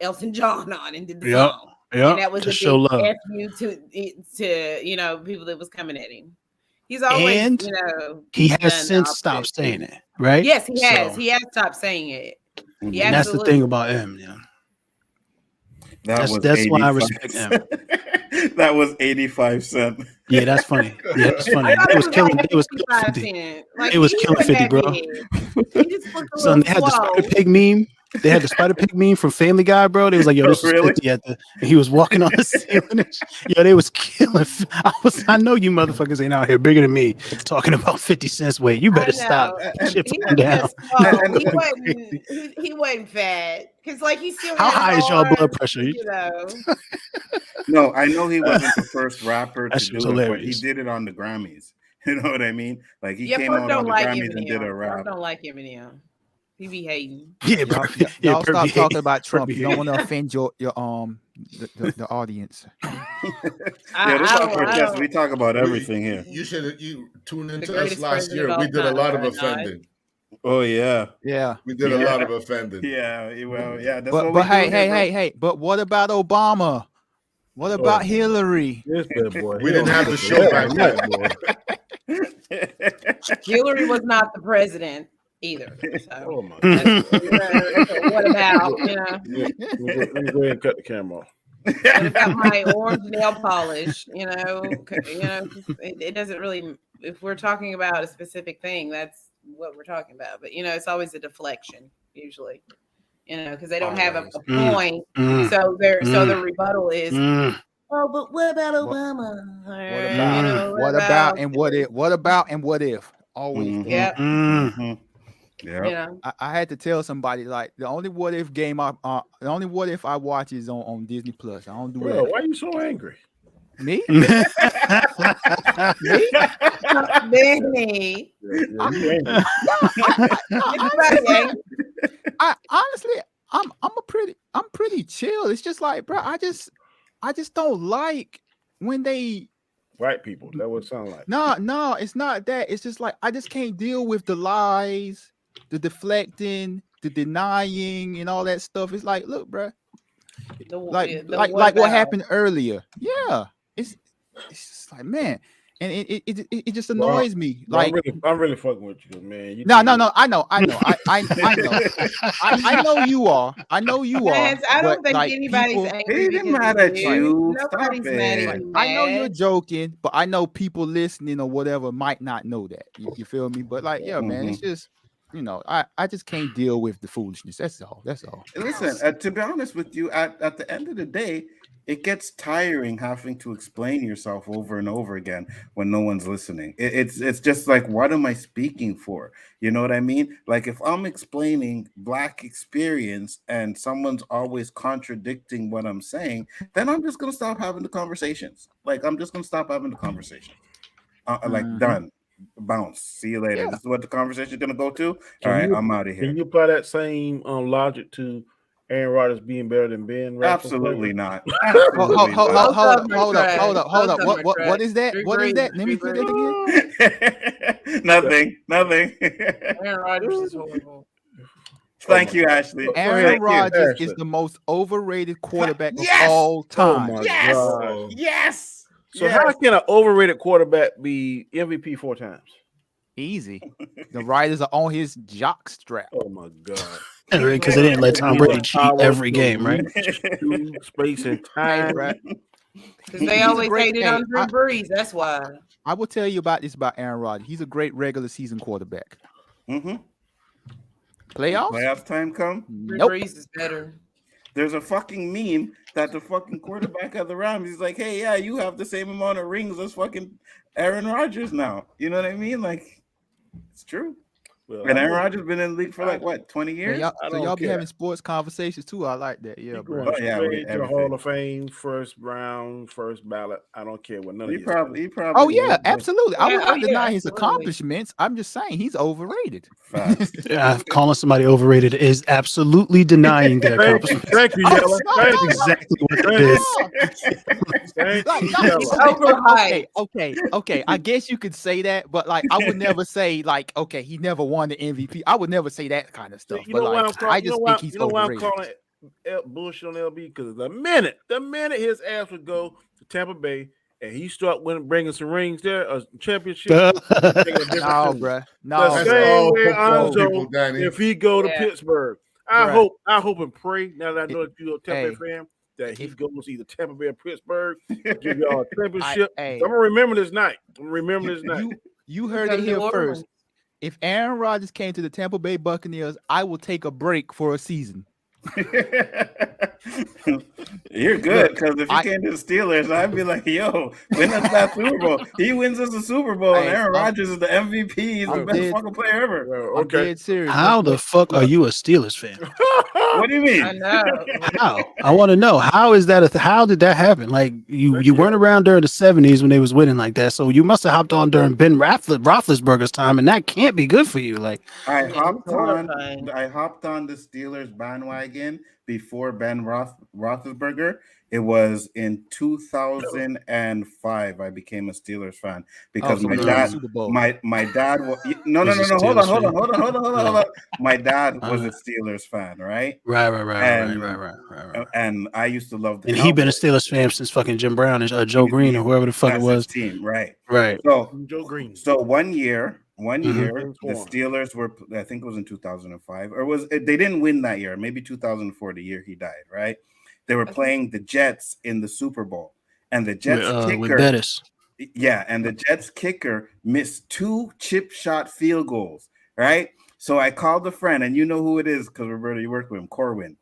Elton John on and did the song. Yeah. And that was to a show big love. F you to people that was coming at him. He's always, and he has since stopped saying it, right? Yes, he has. He has stopped saying it. And that's the thing about him, yeah. That's why I respect him. That was 85 cents. Yeah, that's funny. Yeah, that's funny. It was killing. It was killing 50. It was killing 50, bro. Son, they had the Spider Pig meme. They had the Spider Pig meme from Family Guy, bro. They was like, "Yo, this is 50 at the." And he was walking on the ceiling. Yo, they was killing. I know you motherfuckers ain't out here bigger than me talking about 50 cents. Wait, you better stop. Down. He wasn't fat because, like, he still. How high is y'all blood pressure? No, I know he wasn't the first rapper to do it, but he did it on the Grammys. You know what I mean? Like he came out on the Grammys and did a rap. I don't like Eminem. He be hating. Yeah, y'all stop talking about Trump. You don't want to offend your the audience. We talk about everything here. You tune into us last year. We did a lot of offending. Oh yeah. We did a lot of offending. Yeah, well, yeah. That's but hey. But what about Obama? What about Hillary? We didn't have the show back then. Hillary was not the president either. So, what about, Let me go ahead and cut the camera off. What about my orange nail polish? It doesn't really, if we're talking about a specific thing, that's what we're talking about. But, it's always a deflection, usually. Because they don't have a point. So the rebuttal is, oh, but what about Obama? What about and what if? What about and what if? Always. Yeah. Yeah. I had to tell somebody, like, the only what if game I watch is on Disney Plus. I don't do that. Why are you so angry? Me? Benny. I honestly, I'm pretty chill. It's just like, bro, I just don't like when they white people. That would sound like. No, it's not that. It's just like I just can't deal with the lies, the deflecting, the denying, and all that stuff. It's like, look, bro, like what happened earlier. Yeah, it's just like, man, and it just annoys me. Like I'm really fucking with you, man. No, I know. I know you are. I know you are. I don't think anybody's angry. They're mad at you. Nobody's mad at you. I know you're joking, but I know people listening or whatever might not know that. You feel me? But like, yeah, man, it's just, I just can't deal with the foolishness. That's all. Listen, to be honest with you, at the end of the day, it gets tiring having to explain yourself over and over again when no one's listening. It's just like, what am I speaking for? You know what I mean? Like, if I'm explaining Black experience and someone's always contradicting what I'm saying, then I'm just going to stop having the conversations. Like, I'm just going to stop having the conversation. Done. Bounce. See you later. Yeah. This is what the conversation is going to go to. All right, I'm out of here. Can you apply that same logic to Aaron Rodgers being better than Ben? Absolutely not. Hold up. What is that? What is that? Let me put it again. Nothing. Aaron Rodgers is horrible. Thank you, Ashley. Aaron Rodgers is the most overrated quarterback of all time. Oh my God. Yes. So how can an overrated quarterback be MVP 4 times? Easy. The Riders are on his jock strap. Oh my God. Because they didn't let Tom Brady cheat every game, right? Space and time, right? Because they always hated on Drew Brees. That's why. I will tell you about Aaron Rodgers. He's a great regular season quarterback. Mm-hmm. Playoffs? Playoff time come? Nope. Breeze is better. There's a fucking meme that the fucking quarterback of the Rams, he's like, hey, yeah, you have the same amount of rings as fucking Aaron Rodgers now. You know what I mean? Like, it's true. Well, And Aaron Rodgers been in the league for like what, 20 years? Y'all be having sports conversations too. I like that. Yeah, bro. Going straight to everything. Hall of Fame, first round, first ballot. I don't care what none of He probably. Oh yeah, absolutely. I would not deny his absolutely. accomplishments. I'm just saying he's overrated. Calling somebody overrated is absolutely denying their accomplishments. Thank you, Yello. That's exactly what it is. Okay. I guess you could say that, but like I would never say like, okay, he never won the MVP. I would never say that kind of stuff. You but know like, why I'm calling, I just think he's overrated. why I'm calling bullshit on LB? Because the minute his ass would go to Tampa Bay and he start bringing some rings there, a championship. No, bro. No, the same way Nzo, Danny. if he go to Pittsburgh, I hope and pray. Now that I know that you're a Tampa Bay fan, that he goes either Tampa Bay or Pittsburgh, give y'all a championship. I'm gonna remember this night. You heard it here first. If Aaron Rodgers came to the Tampa Bay Buccaneers, I will take a break for a season. You're good, because if you came to the Steelers, I'd be like, yo, win us that Super Bowl. He wins us a Super Bowl, and Aaron Rodgers is the MVP. He's the best fucking player ever. Okay. Serious. How the fuck are you a Steelers fan? What do you mean? I know. How? I want to know. How is that? How did that happen? Like you weren't around during the 70s when they was winning like that, so you must have hopped on during Ben Roethlisberger's time, and that can't be good for you. Like I hopped on the Steelers bandwagon before Ben Roethlisberger. It was in 2005 I became a Steelers fan because my dad was no. Hold on. My dad was a Steelers fan, right? Right. And I used to love the and he been a Steelers fan since fucking Jim Brown and Joe Green or whoever the fuck it was. Team, right. So Joe Green. So one year, the Steelers were, I think it was in 2005, or they didn't win that year, maybe 2004, the year he died, right? They were playing the Jets in the Super Bowl, and the Jets kicker, and the Jets kicker missed 2 chip shot field goals, right? So I called a friend, and you know who it is because Roberto, you worked with him, Corwin.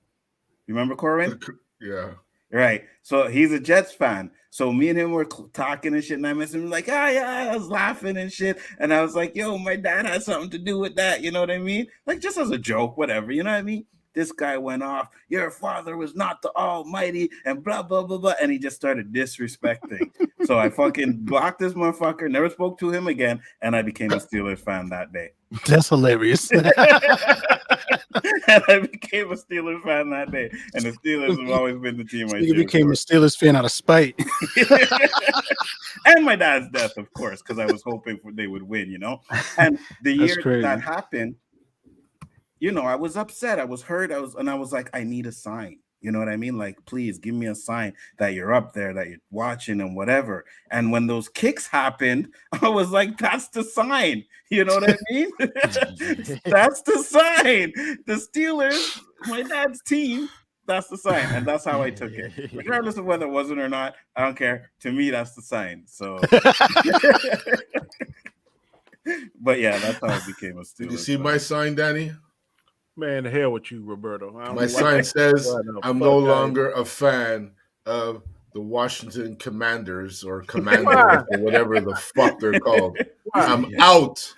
You remember Corwin? Yeah. Right. So he's a Jets fan. So me and him were talking and shit, and I messaged him like, yeah, I was laughing and shit. And I was like, yo, my dad has something to do with that. You know what I mean? Like just as a joke, whatever. You know what I mean? This guy went off, your father was not the almighty, and blah, blah, blah, blah. And he just started disrespecting. So I fucking blocked this motherfucker, never spoke to him again, and I became a Steelers fan that day. That's hilarious. And I became a Steelers fan that day. And the Steelers have always been the team I cheered became a Steelers fan out of spite. And my dad's death, of course, because I was hoping they would win, you know? And the year that happened, you know, I was upset. I was hurt. I was like, I need a sign. You know what I mean? Like, please give me a sign that you're up there, that you're watching and whatever. And when those kicks happened, I was like, that's the sign. You know what I mean? That's the sign. The Steelers, my dad's team, that's the sign. And that's how I took it. Regardless of whether it wasn't or not, I don't care. To me, that's the sign. So, but yeah, that's how I became a Steelers. Did you see my sign, Danny? Man, the hell with you, Roberto. My sign says I'm no longer a fan of the Washington Commanders or Commanders or whatever the fuck they're called. I'm out.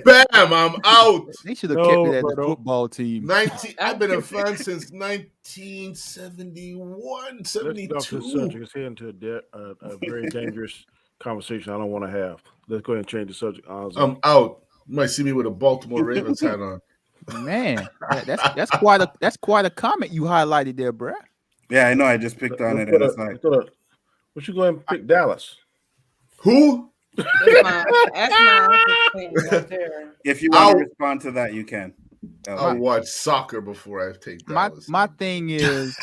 Bam, I'm out. They should have kept it as a football team. I've been a fan since 1971, 72. Let's head into a very dangerous conversation I don't want to have. Let's go ahead and change the subject. I'm out. You might see me with a Baltimore Ravens hat on. Man, that's quite a comment you highlighted there, bro. Yeah, I know. I just picked on it. What you going to pick Dallas? Who? If you want to respond to that, you can. I'll watch soccer before I take Dallas. My thing is,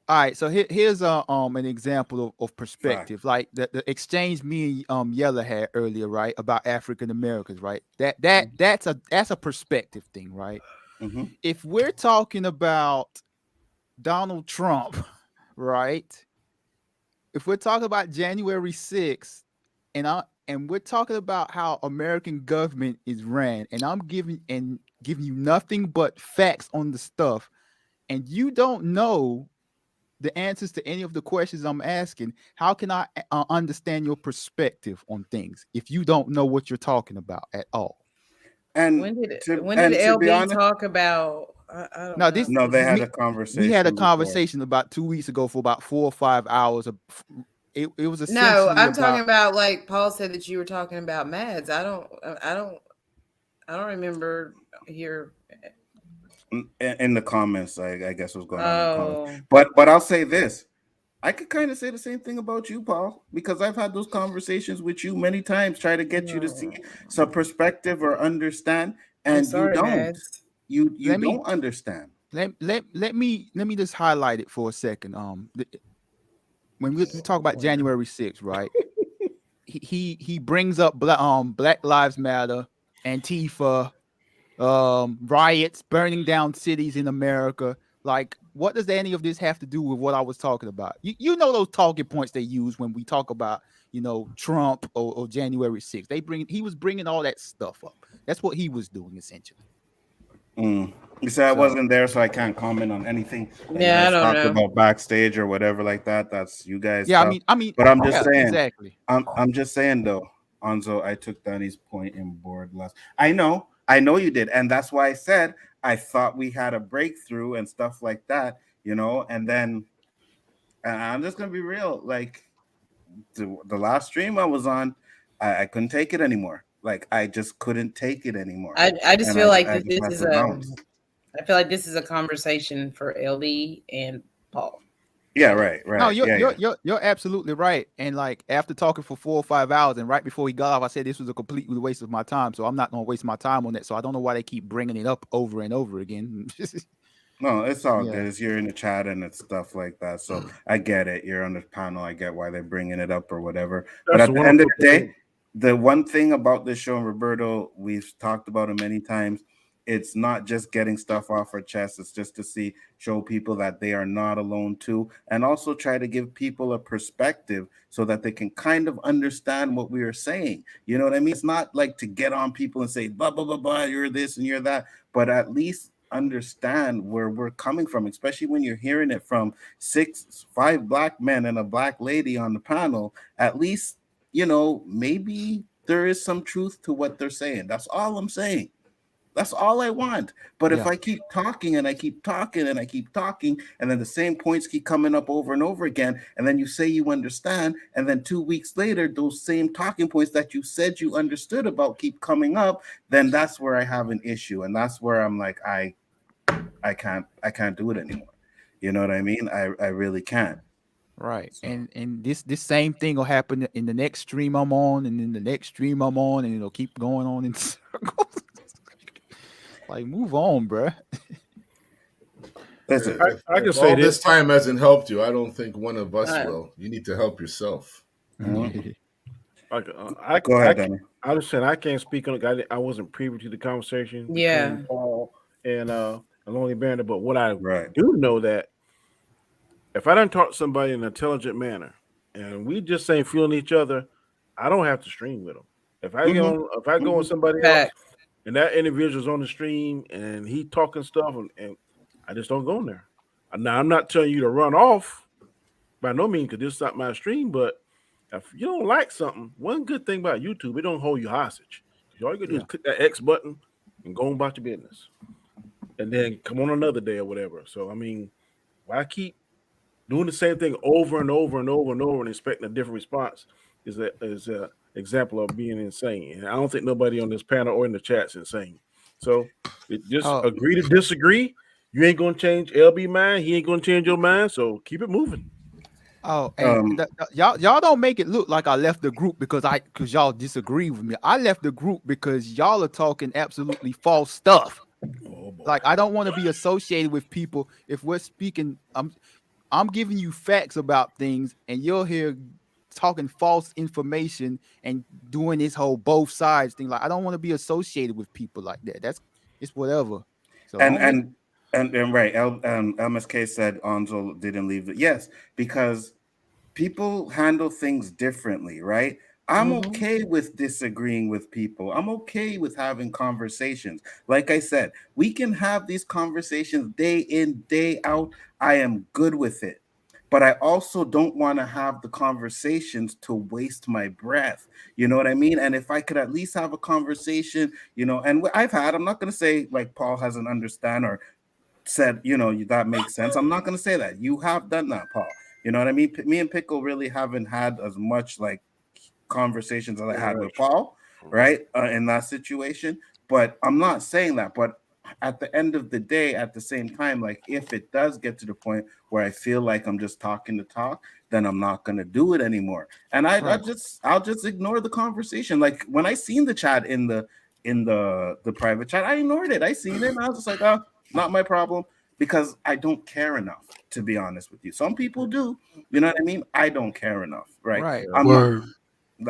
all right. So here's an example of perspective, like the exchange me and Yello had earlier, right, about African Americans, right? That's a perspective thing, right? Mm-hmm. If we're talking about Donald Trump, right? If we're talking about January 6th, and and we're talking about how American government is ran, and I'm giving you nothing but facts on the stuff, and you don't know the answers to any of the questions I'm asking. How can I understand your perspective on things if you don't know what you're talking about at all? And when did to LB be honest, talk about? I don't Now know. no, they had me, a conversation. we had a before. conversation about 2 weeks ago for about 4 or 5 hours. It was No, essentially I'm talking about like Paul said that you were talking about Mads. I don't remember here. In the comments, I guess was going on in the Oh, comments. But I'll say this. I could kind of say the same thing about you, Paul, because I've had those conversations with you many times, try to get you to see some perspective or understand, I'm and sorry, you don't. Mads. You don't understand. Let me just highlight it for a second. When we talk about January 6th, right? he brings up Black Lives Matter, Antifa, riots, burning down cities in America. Like, what does any of this have to do with what I was talking about? You know those talking points they use when we talk about, Trump or January 6th. He was bringing all that stuff up. That's what he was doing essentially. You said I wasn't there, so I can't comment on anything that you Yeah, I guys don't talked know. about backstage or whatever like that. That's you guys. Yeah, stuff. I mean, but I'm just saying. exactly. I'm just saying though, Anzo. I took Danny's point in board last. I know you did, and that's why I said I thought we had a breakthrough and stuff like that. And then I'm just gonna be real. Like the last stream I was on, I couldn't take it anymore. Like I just couldn't take it anymore. I just feel like this just is had to bounce. I feel like this is a conversation for LB and Paul. Yeah, right. No, you're absolutely right. And like after talking for 4 or 5 hours, and right before he got off, I said this was a complete waste of my time. So I'm not gonna waste my time on that. So I don't know why they keep bringing it up over and over again. No, it's all good. It's you're in the chat and it's stuff like that. So I get it. You're on the panel. I get why they're bringing it up or whatever. But at the end of the day, the one thing about this show, and Roberto, we've talked about it many times. It's not just getting stuff off our chest. It's just to show people that they are not alone too, and also try to give people a perspective so that they can kind of understand what we are saying. You know what I mean? It's not like to get on people and say blah blah blah blah. You're this and you're that, but at least understand where we're coming from, especially when you're hearing it from 5 black men and a black lady on the panel. At least maybe there is some truth to what they're saying. That's all I'm saying. That's all I want. But if I keep talking and I keep talking and I keep talking, and then the same points keep coming up over and over again, and then you say you understand, and then 2 weeks later, those same talking points that you said you understood about keep coming up, then that's where I have an issue. And that's where I'm like, I can't do it anymore. You know what I mean? I really can't. Right. So. And this same thing will happen in the next stream I'm on, and in the next stream I'm on, and it'll keep going on in circles. Like, move on, bro. Listen, I can say this time hasn't helped you. I don't think one of us will. You need to help yourself. Go ahead, Danny. I understand. I can't speak on it. I wasn't privy to the conversation between Paul and Lonely Banter, but what I do know that if I don't talk to somebody in an intelligent manner and we just ain't feeling each other, I don't have to stream with them. If I go with somebody else and that individual's on the stream and he talking stuff and I just don't go in there. Now I'm not telling you to run off by no means because this is not my stream, but if you don't like something, one good thing about YouTube, it don't hold you hostage. All you gotta do is click that X button and go on about your business. And then come on another day or whatever. So I mean, why keep doing the same thing over and over and over and over and expecting a different response is a example of being insane. And I don't think nobody on this panel or in the chat's insane. So just agree to disagree. You ain't gonna change LB mind. He ain't gonna change your mind. So keep it moving. Oh, and y'all don't make it look like I left the group because y'all disagree with me. I left the group because y'all are talking absolutely false stuff. Like, I don't want to be associated with people if we're speaking. I'm giving you facts about things, and you're here talking false information and doing this whole both sides thing. Like, I don't want to be associated with people like that. It's whatever. So and right, MSK said Anzo didn't leave it. Yes, because people handle things differently, right? I'm okay with disagreeing with people. I'm okay with having conversations. Like I said, we can have these conversations day in, day out. I am good with it. But I also don't want to have the conversations to waste my breath. You know what I mean? And if I could at least have a conversation, and I'm not going to say like Paul hasn't understand or said, that makes sense. I'm not going to say that. You have done that, Paul. You know what I mean? Me and Pickle really haven't had as much like conversations that I had with Paul, right? In that situation. But I'm not saying that. But at the end of the day, at the same time, like if it does get to the point where I feel like I'm just talking to talk, then I'm not gonna do it anymore. And I'll just ignore the conversation. Like when I seen the chat in the private chat, I ignored it. I seen it and I was just like, oh, not my problem, because I don't care enough, to be honest with you. Some people do, you know what I mean? I don't care enough, right? I'm not,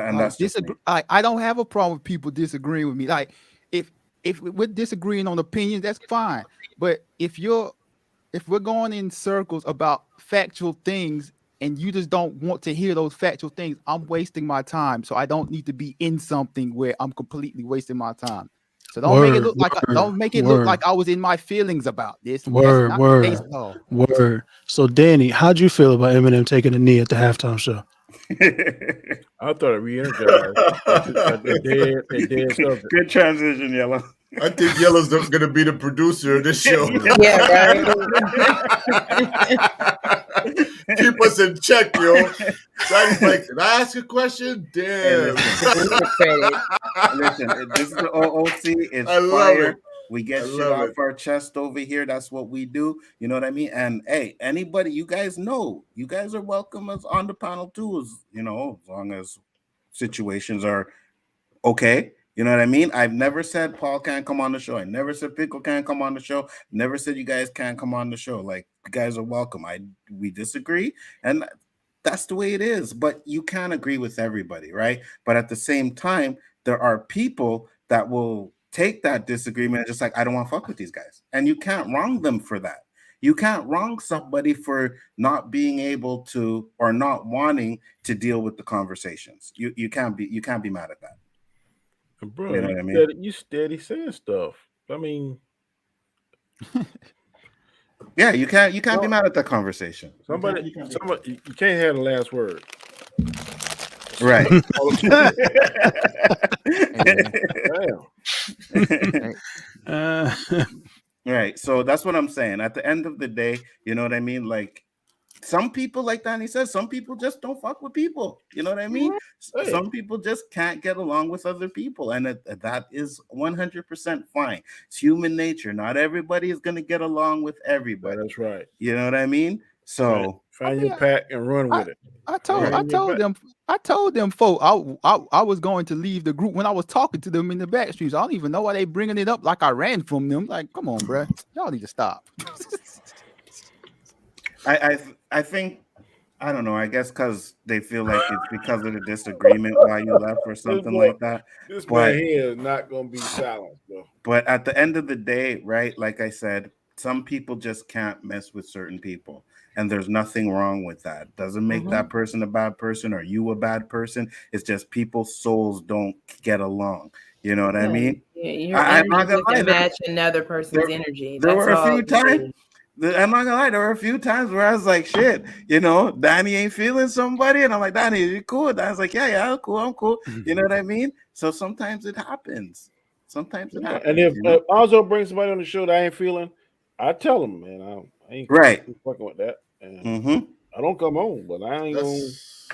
and that's just me. I don't have a problem with people disagreeing with me. Like if we're disagreeing on opinions, that's fine. But if we're going in circles about factual things and you just don't want to hear those factual things, I'm wasting my time. So I don't need to be in something where I'm completely wasting my time. So don't make it look like I was in my feelings about this. That's not the case at all. Word. So Danny, how'd you feel about Eminem taking a knee at the halftime show? I thought it re-energized. It dead subject. Good transition, Yellow. I think Yellow's going to be the producer of this show. Yeah, right. Keep us in check, yo. So he's like, "Can I ask a question?" Damn. Listen, this is the O.O.C. It's I love fire. it. We get shit off our chest over here. That's what we do. You know what I mean? And hey, anybody, you guys know, you guys are welcome as on the panel too, as long as situations are okay. You know what I mean? I've never said Paul can't come on the show. I never said Pickle can't come on the show. Never said you guys can't come on the show. Like, you guys are welcome. We disagree, and that's the way it is. But you can't agree with everybody, right? But at the same time, there are people that will take that disagreement and just like, I don't want to fuck with these guys. And you can't wrong them for that. You can't wrong somebody for not being able to or not wanting to deal with the conversations. You can't be mad at that. Bro, you know what I mean? You steady saying stuff. I mean, yeah, you can't be mad at that conversation. Somebody, you can't have the last word. Right. Right. So that's what I'm saying. At the end of the day, you know what I mean? Like, some people, like Danny says, some people just don't fuck with people. You know what I mean? Right. Some people just can't get along with other people. And that is 100% fine. It's human nature. Not everybody is going to get along with everybody. That's right. You know what I mean? So find your pack and run with it. I told them folk I was going to leave the group when I was talking to them in the back streets. I don't even know why they bringing it up like I ran from them. Like, come on, bro. Y'all need to stop. I think, I don't know, I guess because they feel like it's because of the disagreement why you left or something like that. This man here is not going to be silent, though. But at the end of the day, right, like I said, some people just can't mess with certain people. And there's nothing wrong with that. Doesn't make that person a bad person or you a bad person. It's just people's souls don't get along. You know what I mean? Yeah, your energy can match another person's energy. There were a few times. I'm not gonna lie, there were a few times where I was like, shit, Danny ain't feeling somebody, and I'm like, Danny, you cool? Danny's like, yeah, I'm cool. You know what I mean? So sometimes it happens. Sometimes it happens. And if Nzo brings somebody on the show that I ain't feeling, I tell him, man, I ain't fucking with that. And I don't come on, but I ain't gonna.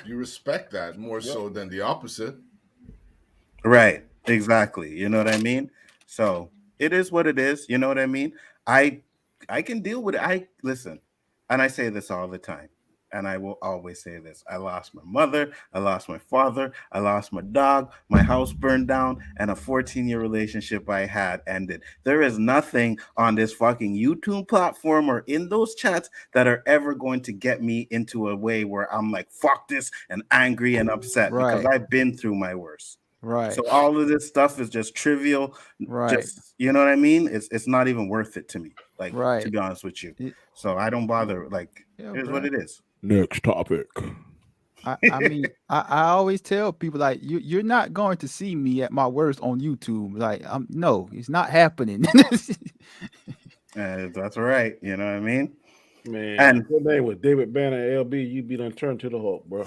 You respect that more so than the opposite. Right. Exactly. You know what I mean? So it is what it is. You know what I mean? I can deal with it. Listen, and I say this all the time, and I will always say this. I lost my mother, I lost my father, I lost my dog, my house burned down, and a 14-year relationship I had ended. There is nothing on this fucking YouTube platform or in those chats that are ever going to get me into a way where I'm like, fuck this, and angry and upset, because I've been through my worst. Right. So all of this stuff is just trivial. Right. Just, you know what I mean? It's not even worth it to me. Like, to be honest with you. So I don't bother. Like, here's what it is. Next topic. I mean, I always tell people like you're not going to see me at my worst on YouTube. Like, no, it's not happening. That's right. You know what I mean? Man, And if your name was David Banner LB, you'd be done turned to the Hulk, bro.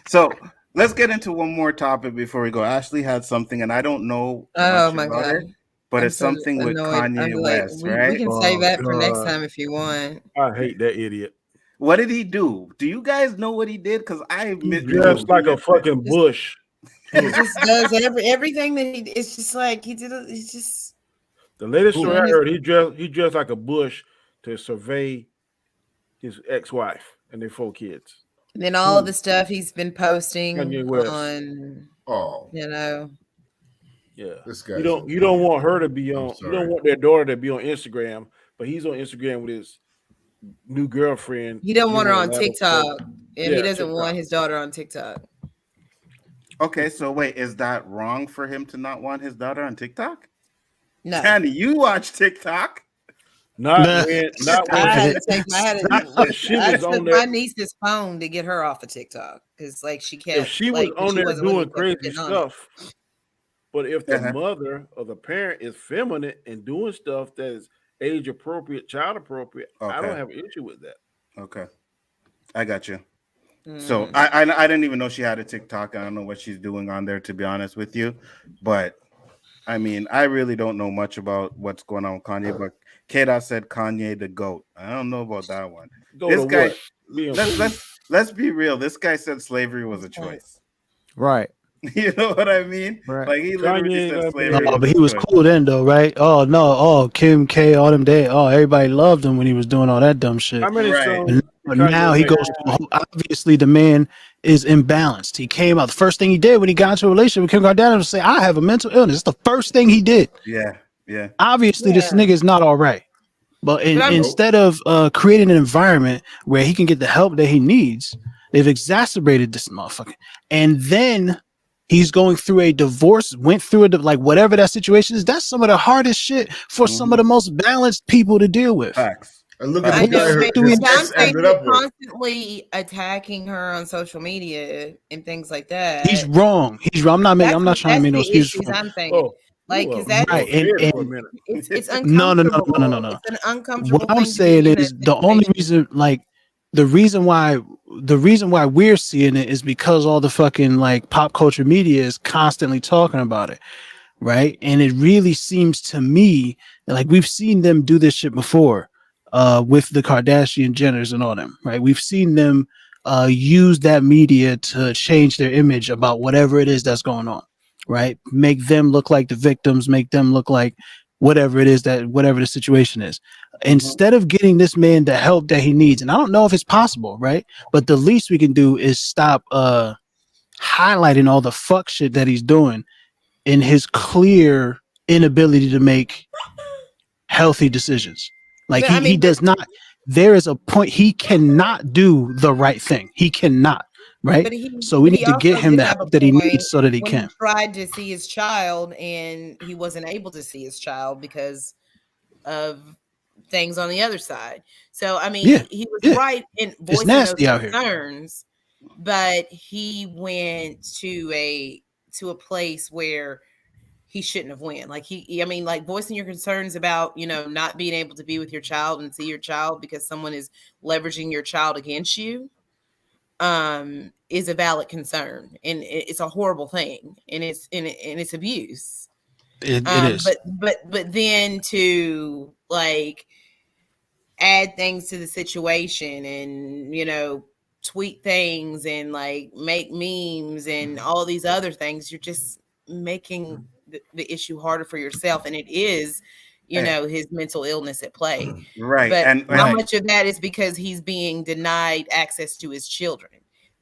So let's get into one more topic before we go. Ashley had something, and I don't know Oh much my about god. it, but I'm it's so something with annoyed. I'm Kanye like, West, we right? can save that for next time if you want. I hate that idiot. What did he do? Do you guys know what he did? Because I He dressed like a fucking bush. He just does everything that he. It's just like he did. It's just The latest story I his- heard, he dressed like a bush to survey his ex-wife and their 4 kids. and then all the stuff he's been posting Kanye West. on, Oh, you know. Yeah, this guy. You don't want her to be I'm on. You sorry. don't want their daughter to be on Instagram, but he's on Instagram with his new girlfriend. He don't want her giving on a lot of TikTok, stuff. and he doesn't TikTok. want his daughter on TikTok. Okay, so wait, is that wrong for him to not want his daughter on TikTok? No, Danny, you watch TikTok? Not Nah. when, not I had when to take. I had she I was took on my there. niece's phone to get her off of TikTok because, like, she kept. If she like, was when on she there wasn't looking, doing kept crazy getting on it. stuff, but if the Uh-huh. mother or the parent is feminine and doing stuff that is age appropriate, child appropriate, I Okay. don't have an issue with that. Okay, I got you. So I didn't even know she had a TikTok. I don't know what she's doing on there, to be honest with you. But I mean, I really don't know much about what's going on with Kanye. But K-Dot said Kanye the GOAT. I don't know about that one. Go This to guy, what? Being free. let's be real. This guy said slavery was a choice. Right. You know what I mean? Right. Like he Kanye literally ain't said gonna be slavery Oh, was but a he was choice. cool then, though, right? Oh no, oh Kim K, all them day. Oh, everybody loved him when he was doing all that dumb shit. How many Right. songs? But Kanye now he make? goes. Obviously, the man is imbalanced. He came out. The first thing he did when he got into a relationship with Kim Kardashian was say, "I have a mental illness." It's the first thing he did. Yeah. Yeah. Obviously, this Yeah. nigga is not all right. But But I'm- instead of creating an environment where he can get the help that he needs, they've exacerbated this motherfucker. And then he's going through a divorce, went through it, like whatever that situation is. That's some of the hardest shit for some of the most balanced people to deal with. Facts. And look I at the guy know, but his I'm ex saying ended he's up with. constantly attacking her on social media and things like that. He's wrong. He's wrong. I'm not trying to make no that's the excuses issues for him. I'm thinking. Like, because that's right, for a minute. it's No. uncomfortable. It's an uncomfortable What I'm thing to saying be in is a the only situation. reason, like, the reason why we're seeing it is because all the fucking like pop culture media is constantly talking about it, right? And it really seems to me that, like, we've seen them do this shit before, with the Kardashian Jenners and all them, right? We've seen them use that media to change their image about whatever it is that's going on, right? Make them look like the victims, make them look like whatever it is that whatever the situation is. Instead of getting this man the help that he needs, and I don't know if it's possible, right? But the least we can do is stop highlighting all the fuck shit that he's doing in his clear inability to make healthy decisions. Like But, I he mean, does not. There is a point he cannot do the right thing. He cannot, right? So we need to get him the help that he needs so that he when can. he tried to see his child and he wasn't able to see his child because of things on the other side. So I mean, Yeah, he was yeah. right in It's voicing nasty those out here. concerns, but he went to a place where he shouldn't have went. Like I mean, like voicing your concerns about, not being able to be with your child and see your child because someone is leveraging your child against you, is a valid concern, and it's a horrible thing, and it's abuse. It is. But then to like add things to the situation and tweet things and like make memes and all these other things, you're just making the issue harder for yourself, and it is his mental illness at play, Right? but And how much of that is because he's being denied access to his children?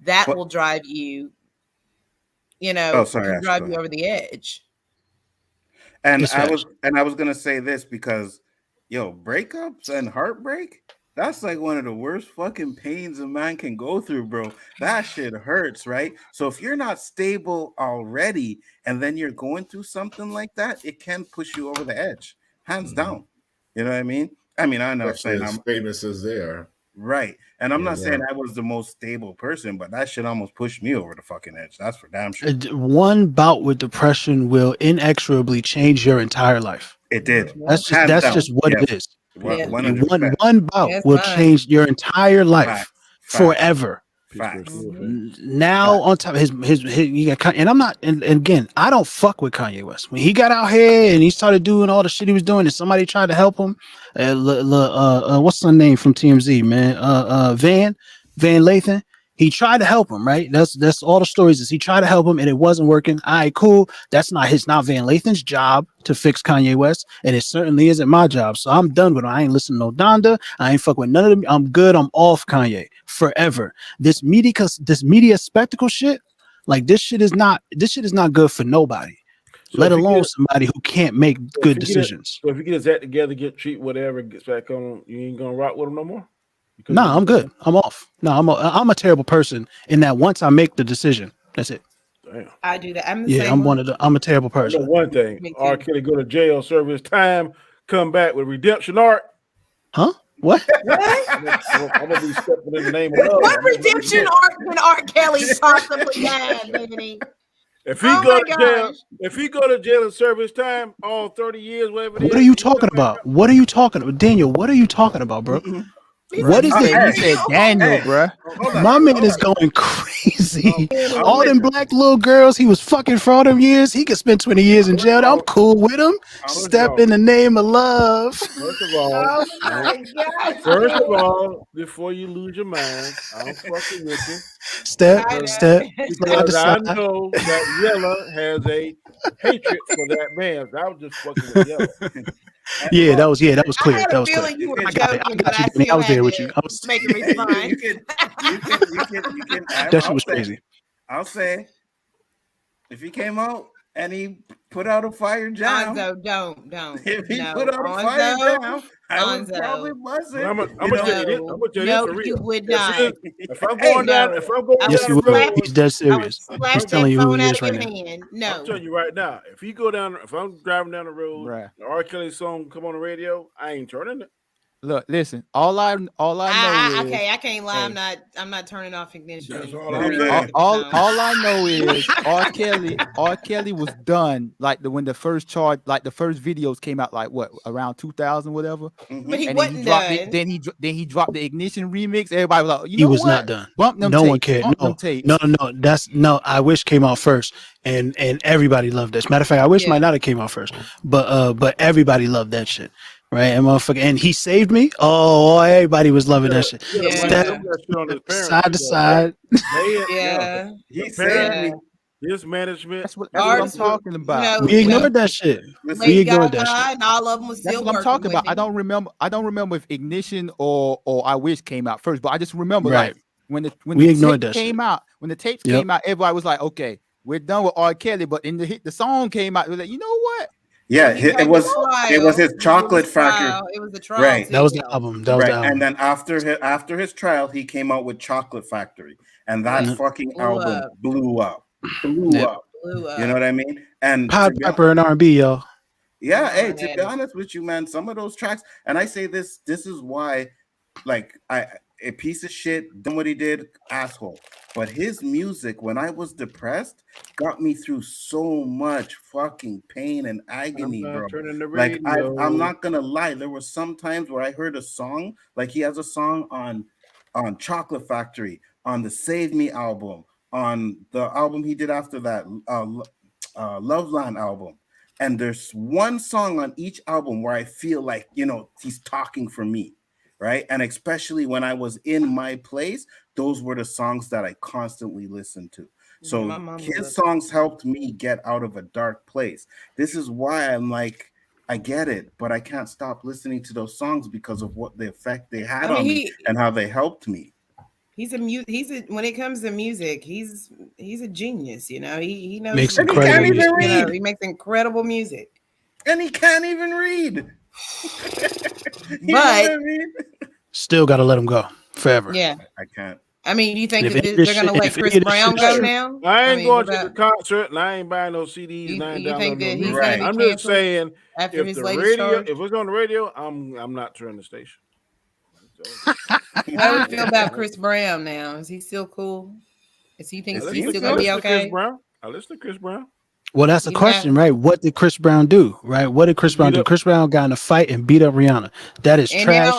That will drive you sorry, Ash, drive go you ahead. over the edge. And It's I facts. was gonna say this because breakups and heartbreak, that's like one of the worst fucking pains a man can go through, bro. That shit hurts, right? So if you're not stable already and then you're going through something like that, it can push you over the edge, hands down. You know what I mean? I mean, I'm not Especially saying as famous as they are. Right. And I'm not saying I was the most stable person, but that shit almost pushed me over the fucking edge. That's for damn sure. One bout with depression will inexorably change your entire life. It did. That's Hands just down. what Yes. it is. 100%. One bout That's will fine. change your entire life Facts. forever. Facts. Now on top of his you got Kanye, and I'm not and again I don't fuck with Kanye West when he got out here and he started doing all the shit he was doing and somebody tried to help him. What's the name from TMZ, man? Van Lathan. He tried to help him, right? That's all the stories is he tried to help him and it wasn't working. All right, cool. That's not Van Lathan's job to fix Kanye West, and it certainly isn't my job. So I'm done with him. I ain't listening to no Donda. I ain't fuck with none of them. I'm good. I'm off Kanye forever. This media spectacle shit, like this shit is not good for nobody. So let alone somebody who can't make good decisions. So if you get his act together, get treat whatever, gets back on, you ain't gonna rock with him no more. No, I'm good. I'm off. No, I'm a terrible person in that once I make the decision, that's it. Damn. I do that. I'm the same I'm one. I'm a terrible person. I know one thing. R. Kelly go to jail, serve his time, come back with redemption art. Huh? What? I'm gonna be stepping in the name of love. What redemption art can R. Kelly possibly have, Manny? If he go to jail and serve his time, all 30 years, whatever it is. What are you talking about? What are you talking about, Daniel? What are you talking about, bro? What is that? You said Daniel, bro. My man is going crazy. All them black little girls he was fucking for all them years, he could spend 20 years in jail. I'm cool with him. Step in the name of love. First of all, before you lose your mind, I'm fucking with you. Step. Because I know that Yello has a hatred for that man. I was just fucking with Yello. Yeah, that was clear. That was clear. I got you. I was there with you. I was making me fine. You can that shit was crazy. I'll say, if he came out and he put out a fire jam, don't. If he put out a fire jam, I would probably buzz it. I'm gonna tell you no, for real. You would not. If I'm going down, yes, you will. He's dead serious. He's telling you who he is right now. No, I'm telling you right now. If I'm driving down the road, the R. Kelly song come on the radio, I ain't turning it. Look, listen. All I know is okay. I can't lie. I'm not turning off ignition. That's all I know is R. Kelly was done like when the first the first videos came out, like what, around 2000, whatever. But he and wasn't done. Then he dropped the ignition remix. Everybody was like, he was not done. Bump them no tapes. one cared. Bump them No. I wish came out first, and everybody loved this. Matter of fact, I wish might not have came out first, but everybody loved that shit. Right, and he saved me. Oh, everybody was loving that shit. Step side to side. He saved me. His management. That's what I'm talking about. We ignored that shit. We ignored that shit. And all of them was still That's what I'm talking about. I don't remember if Ignition or I Wish came out first, but I just remember like when the tapes came out. When the tapes came out, everybody was like, "Okay, we're done with R. Kelly." But the song came out, it was like, you know what? Yeah, it was his Chocolate Factory. It was the trial. Right. That was the album. That was the album. And then after his trial, he came out with Chocolate Factory, and that fucking album blew up. Blew up. You know what I mean? And Piper and R&B, yo. Yeah, hey, to be honest with you, man, some of those tracks, and I say this is why, like, a piece of shit, done what he did, asshole. But his music, when I was depressed, got me through so much fucking pain and agony, bro. Like, I'm not gonna lie, there were some times where I heard a song, like he has a song on Chocolate Factory, on the Save Me album, on the album he did after that, Loveland album. And there's one song on each album where I feel like, he's talking for me. Right. And especially when I was in my place, those were the songs that I constantly listened to. So his songs helped me get out of a dark place. This is why I'm like, I get it, but I can't stop listening to those songs because of what the effect they had on me and how they helped me. When it comes to music, he's a genius. He knows. He can't even read. He makes incredible music, and he can't even read. But still got to let him go forever. Yeah, I can't. I mean, you think that they're going to let Chris Brown go now? I ain't going to the concert, and I ain't buying no CDs. You think that he's going to be I'm just saying, if the radio, if it's on the radio, I'm not turning the station. How do we feel about Chris Brown now? Is he still cool? Is he think he's still gonna be okay? I listen to Chris Brown. Well, that's the question, right? What did Chris Brown do? Right? What did Chris Brown do? Chris Brown got in a fight and beat up Rihanna. That is trash.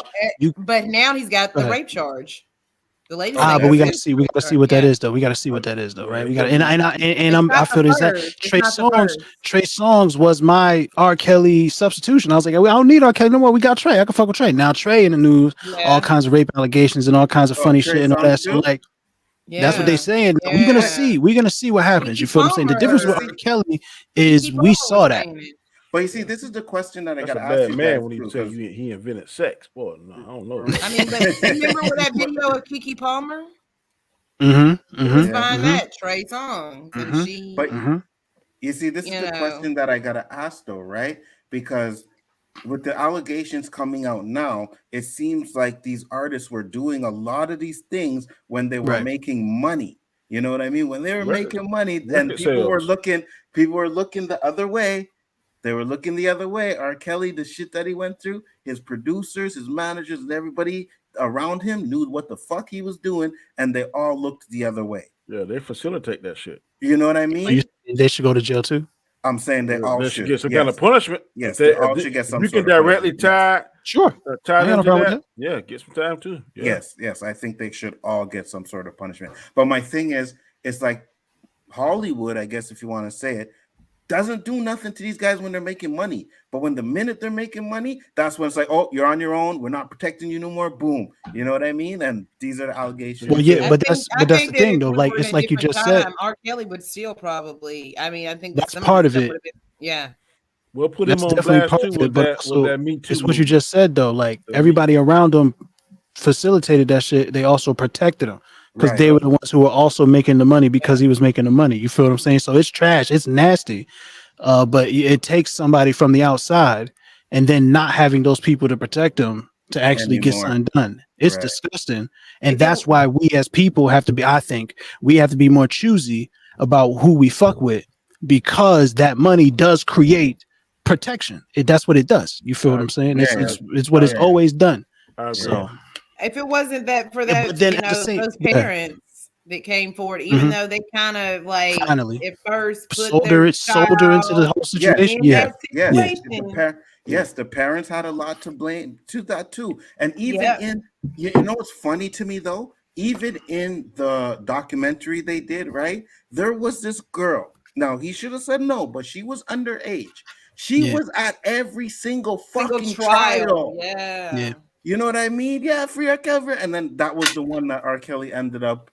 But now he's got the rape charge. The lady. But we gotta see. We gotta see what that is, though. We gotta see what that is, though, right? We got I feel this that Trey Songz was my R. Kelly substitution. I was like, I don't need R. Kelly no more. We got Trey. I can fuck with Trey. Now Trey in the news, all kinds of rape allegations and all kinds of funny shit and all that. So like, that's what they saying. Yeah. We're gonna see. We're gonna see what happens. You feel what I'm saying? The difference with R. Kelly is we saw that. But you see, this is the question that I got to ask you man when he said he invented sex. Boy, no, I don't know. I mean, but remember that video of Keke Palmer? Who's behind that? Trey Songz. And she. But you see, this is the question that I got to ask, though, right? Because with the allegations coming out now, it seems like these artists were doing a lot of these things when they were making money. You know what I mean? When they were making money, then people were looking the other way. They were looking the other way. R. Kelly, the shit that he went through, his producers, his managers, and everybody around him knew what the fuck he was doing, and they all looked the other way. Yeah, they facilitate that shit. You know what I mean? They should go to jail too. I'm saying they all should get some kind of punishment. Yes, they all should get some. You can directly tie. Sure. Tie them to that. Yeah, get some time too. Yeah. Yes. I think they should all get some sort of punishment. But my thing is, it's like Hollywood, I guess, if you want to say it, doesn't do nothing to these guys when they're making money. But when the minute they're making money, that's when it's like, oh, you're on your own. We're not protecting you no more. Boom. You know what I mean? And these are the allegations. Well, yeah, but that's the thing, though. Like it's like you just said. R. Kelly would still probably. I mean, I think that's part of it. We'll put him on blast too with that Me Too. It's what you just said, though. Like everybody around him facilitated that shit. They also protected him. Because they were the ones who were also making the money because he was making the money. You feel what I'm saying? So it's trash. It's nasty. But it takes somebody from the outside and then not having those people to protect them to actually get something done. It's disgusting. And that's why we as people have to be, I think, we have to be more choosy about who we fuck with because that money does create protection. That's what it does. You feel what I'm saying? It's what it's always done. So. If it wasn't that for that, those parents that came forward, even though they kind of like at first put solder into the whole situation. Yes, the parents had a lot to blame to that too. And even you know what's funny to me though? Even in the documentary they did, right? There was this girl. Now he should have said no, but she was underage. She was at every single fucking trial. Yeah. You know what I mean? Yeah, free R. Kelly. And then that was the one that R. Kelly ended up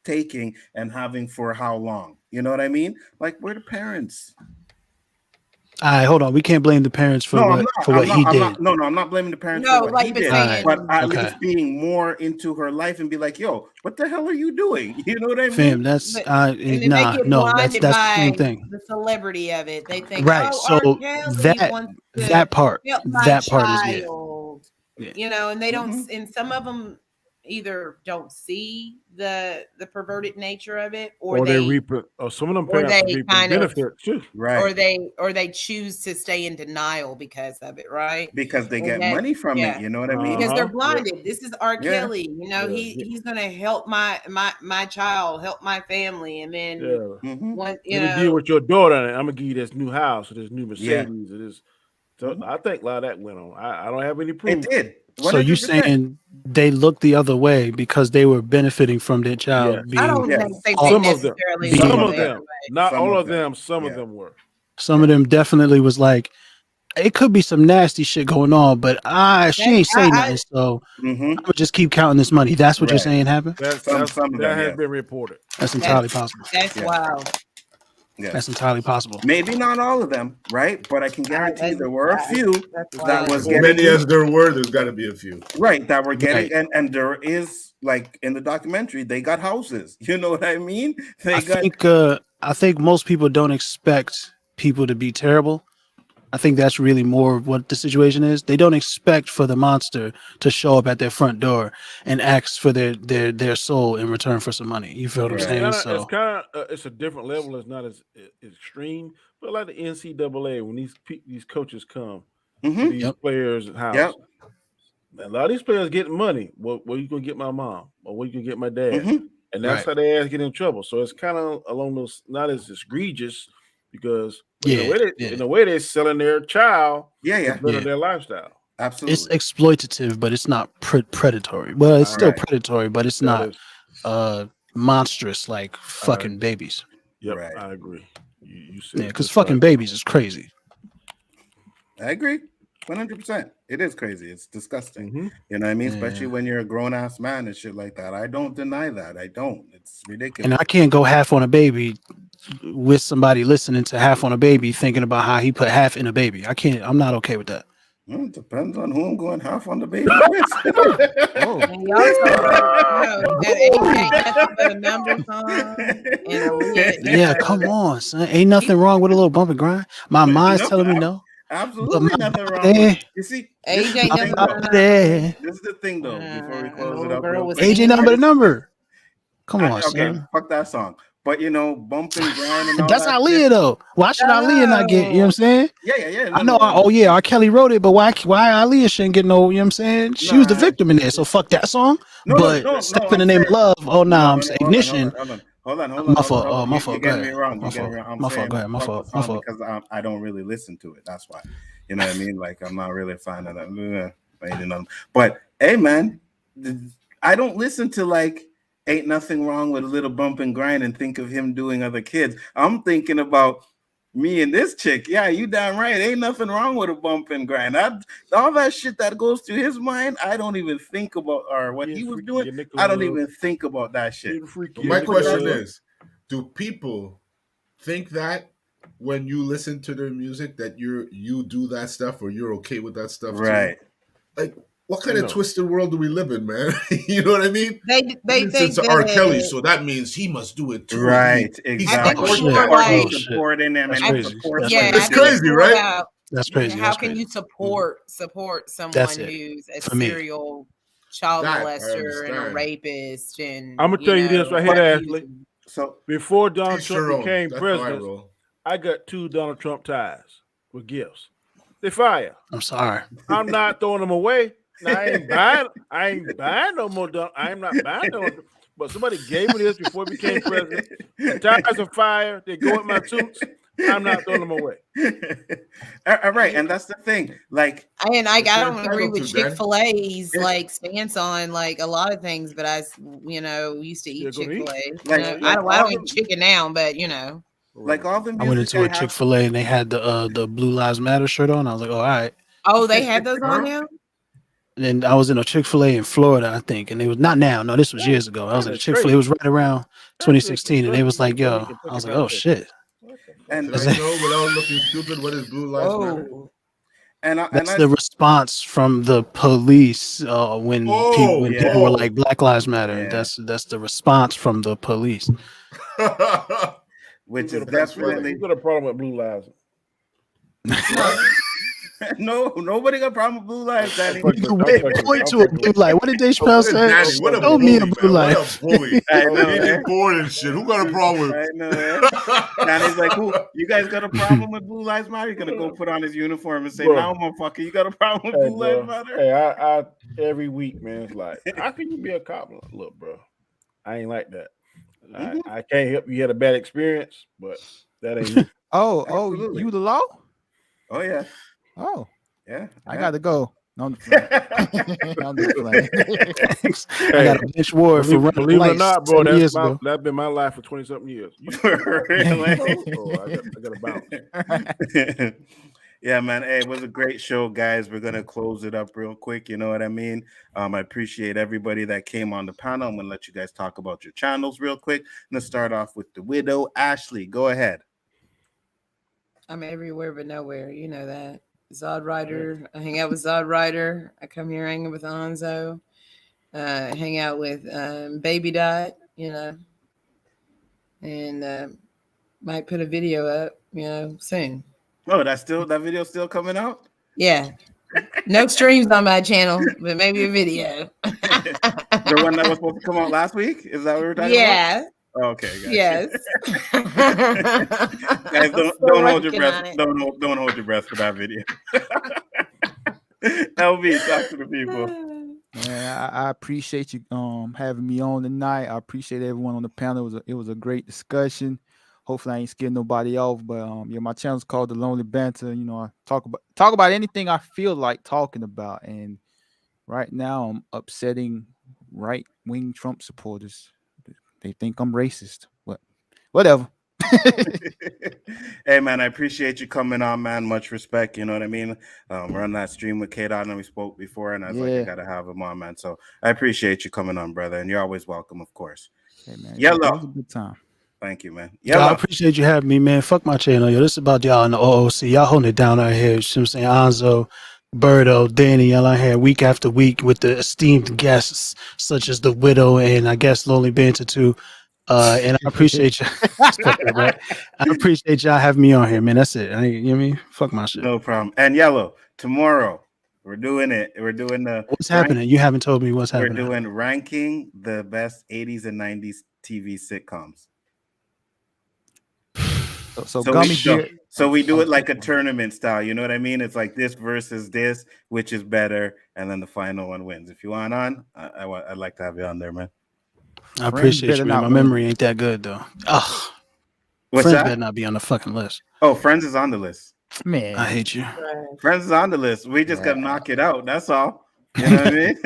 taking and having for how long? You know what I mean? Like, we're the parents. All right, hold on. We can't blame the parents for what he did. I'm not blaming the parents for what he did. But at least being more into her life and be like, yo, what the hell are you doing? You know what I mean? Fam, that's that's the same thing. The celebrity of it. They think, right. So that part is it. You know, and they don't, and some of them either don't see the perverted nature of it, or some of them parents kind of too, right? Or they choose to stay in denial because of it, right? Because they get money from it. You know what I mean? Because they're blinded. This is R. Kelly. You know, he's gonna help my child, help my family, and then when deal with your daughter, I'm gonna give you this new house or this new Mercedes or this. So I think a lot of that went on. I don't have any proof. It did. 100%. So you saying they looked the other way because they were benefiting from their child being? I don't think they some of them, not all of them. Some of them were. Some of them definitely was like, it could be some nasty shit going on, but she ain't saying nothing, so I'm gonna just keep counting this money. That's what you're saying happened. That has been reported. That's entirely possible. That's wild. Yes. That's entirely possible. Maybe not all of them, right? But I can guarantee there were a few that was getting. Many as there were, there's got to be a few, right? That were getting, and there is, like in the documentary, they got houses. You know what I mean? I think most people don't expect people to be terrible. I think that's really more of what the situation is. They don't expect for the monster to show up at their front door and ask for their soul in return for some money. You feel what I'm saying? It's kind of it's a different level. It's not as extreme, but like the NCAA, when these coaches come to these players' house, a lot of these players getting money. Where you gonna get my mom, or where you gonna get my dad? Mm-hmm. And that's how they ass get in trouble. So it's kind of along those, not as egregious, because in a way they're selling their child to better their lifestyle. Absolutely. It's exploitative, but it's not predatory. Well, it's still predatory, but it's not monstrous like fucking babies. Yep, I agree. You said because fucking babies is crazy. I agree. 100%. It is crazy. It's disgusting. You know what I mean? Especially when you're a grown-ass man and shit like that. I don't deny that. I don't. It's ridiculous. And I can't go half on a baby with somebody listening to half on a baby thinking about how he put half in a baby. I can't. I'm not okay with that. Well, it depends on who I'm going half on the baby with. Yeah, come on, son. Ain't nothing wrong with a little bump and grind. My mind's telling me no. Absolutely nothing wrong with it. You see, AJ this is the thing though. Before we close it up, AJ number the number. Come on, okay, son. Fuck that song. But you know, bump and grind and all that's that. Aaliyah though. Why should Aaliyah not get? You know what I'm saying? Yeah. I know. R. Kelly wrote it, but why Aaliyah shouldn't get no? You know what I'm saying? She was the victim in there, so fuck that song. But Step in the Name of Love. Oh no, I'm saying Ignition. Hold on. My fault. My fault. You're getting me wrong. My fault. My fault. Because I don't really listen to it. That's why. You know what I mean? Like I'm not really a fan of that. But hey, man, I don't listen to like Ain't Nothing Wrong with a Little Bump and Grind and think of him doing other kids. I'm thinking about me and this chick. Yeah, you damn right. Ain't nothing wrong with a bump and grind. All that shit that goes through his mind, I don't even think about, or what he was doing. I don't even think about that shit. My question is, do people think that when you listen to their music that you do that stuff or you're okay with that stuff right too? Like, what kind of twisted world do we live in, man? You know what I mean? They think it's R. Kelly, so that means he must do it too. Right, exactly. Supporting them, and it's crazy, right? That's crazy. How can you support someone who's a serial child molester and a rapist? And I'm gonna tell you this right here, Ashley. So before Donald Trump became president, I got 2 Donald Trump ties with gifts. They fire. I'm sorry. I'm not throwing them away. Now, I ain't buying no more. I'm not buying no more. But somebody gave me this before he became president. The ties are fire. They go with my toots. I'm not throwing them away. All right, and that's the thing. Like, I don't agree with Chick-fil-A's like stance on like a lot of things, but I used to eat Chick-fil-A. I don't eat chicken now, but like all the music I went into a Chick-fil-A and they had the Blue Lives Matter shirt on. I was like, oh, all right. Oh, they had those on now? And I was in a Chick-fil-A in Florida, I think, and it was not now. No, this was years ago. I was in a Chick-fil-A. It was right around 2016, and they was like, "Yo," I was like, "Oh shit!" And I know without looking stupid, what is Blue Lives Matter? And that's the response from the police when people were like Black Lives Matter. Yeah. That's the response from the police. Which is definitely you got a problem with Blue Lives. No, nobody got a problem with Blue Lives, Danny. Point to a blue light. What did Dave Chappelle say? Show me a blue light. What a bully. I know, man. Bored and shit. Who got a problem with? I know, man. Danny's like, who? You guys got a problem with Blue Lives Matter? You're gonna go put on his uniform and say, "Now, motherfucker, you got a problem with Blue Lives Matter?" Hey, I every week, man, it's like, how can you be a cop? Look, bro, I ain't like that. I can't help you had a bad experience, but that ain't me. Oh, you the law? Oh yeah. Oh, yeah. I got to go. No, I'm just playing. I got a bench ward for running. Believe it or not, bro, that's been my life for 20-something years. Really? I got to bounce. Yeah, man. Hey, it was a great show, guys. We're gonna close it up real quick. You know what I mean? I appreciate everybody that came on the panel. I'm gonna let you guys talk about your channels real quick. I'm gonna start off with the widow. Ashley, go ahead. I'm everywhere but nowhere. You know that. Zod Rider. I hang out with Zod Rider. I come here hanging with Nzo. Hang out with Baby Dot, and might put a video up, soon. Oh, that video still coming out? Yeah. No streams on my channel, but maybe a video. The one that was supposed to come out last week? Is that what we're talking about? Okay, guys. Yes. Guys, don't hold your breath. Don't hold your breath for that video. LB, talk to the people. Man, I appreciate you having me on tonight. I appreciate everyone on the panel. It was a great discussion. Hopefully I ain't scared nobody off. But yeah, my channel's called The Lonely Banter. You know, I talk about anything I feel like talking about. And right now I'm upsetting right wing Trump supporters. They think I'm racist. But whatever. Hey man, I appreciate you coming on, man. Much respect. You know what I mean? We're on that stream with K-Dot and we spoke before, and I was like, I gotta have him on, man. So I appreciate you coming on, brother, and you're always welcome, of course. Hey man, Yello. it was a good time. Thank you, man. Yello. I appreciate you having me, man. Fuck my channel, yo. This is about y'all in the O.O.C. Y'all holding it down out here. You know what I'm saying? Nzo, Roberto, Danny, y'all out here week after week with the esteemed guests such as the Widow and I guess Lonely Banter too. And I appreciate you. Right? I appreciate y'all having me on here, man. That's it. You know what I mean? Fuck my shit. No problem. And Yello, tomorrow we're doing it. We're doing the what's happening. You haven't told me what's happening. We're doing ranking the best 80s and 90s TV sitcoms. So gummy beer. So we do it like a tournament style. You know what I mean? It's like this versus this, which is better, and then the final one wins. If you want on, I'd like to have you on there, man. I appreciate you, man. My memory ain't that good though. Ugh. Friends better not be on the fucking list. Oh, Friends is on the list. Man, I hate you. Friends is on the list. We just gotta knock it out. That's all. You know what I mean?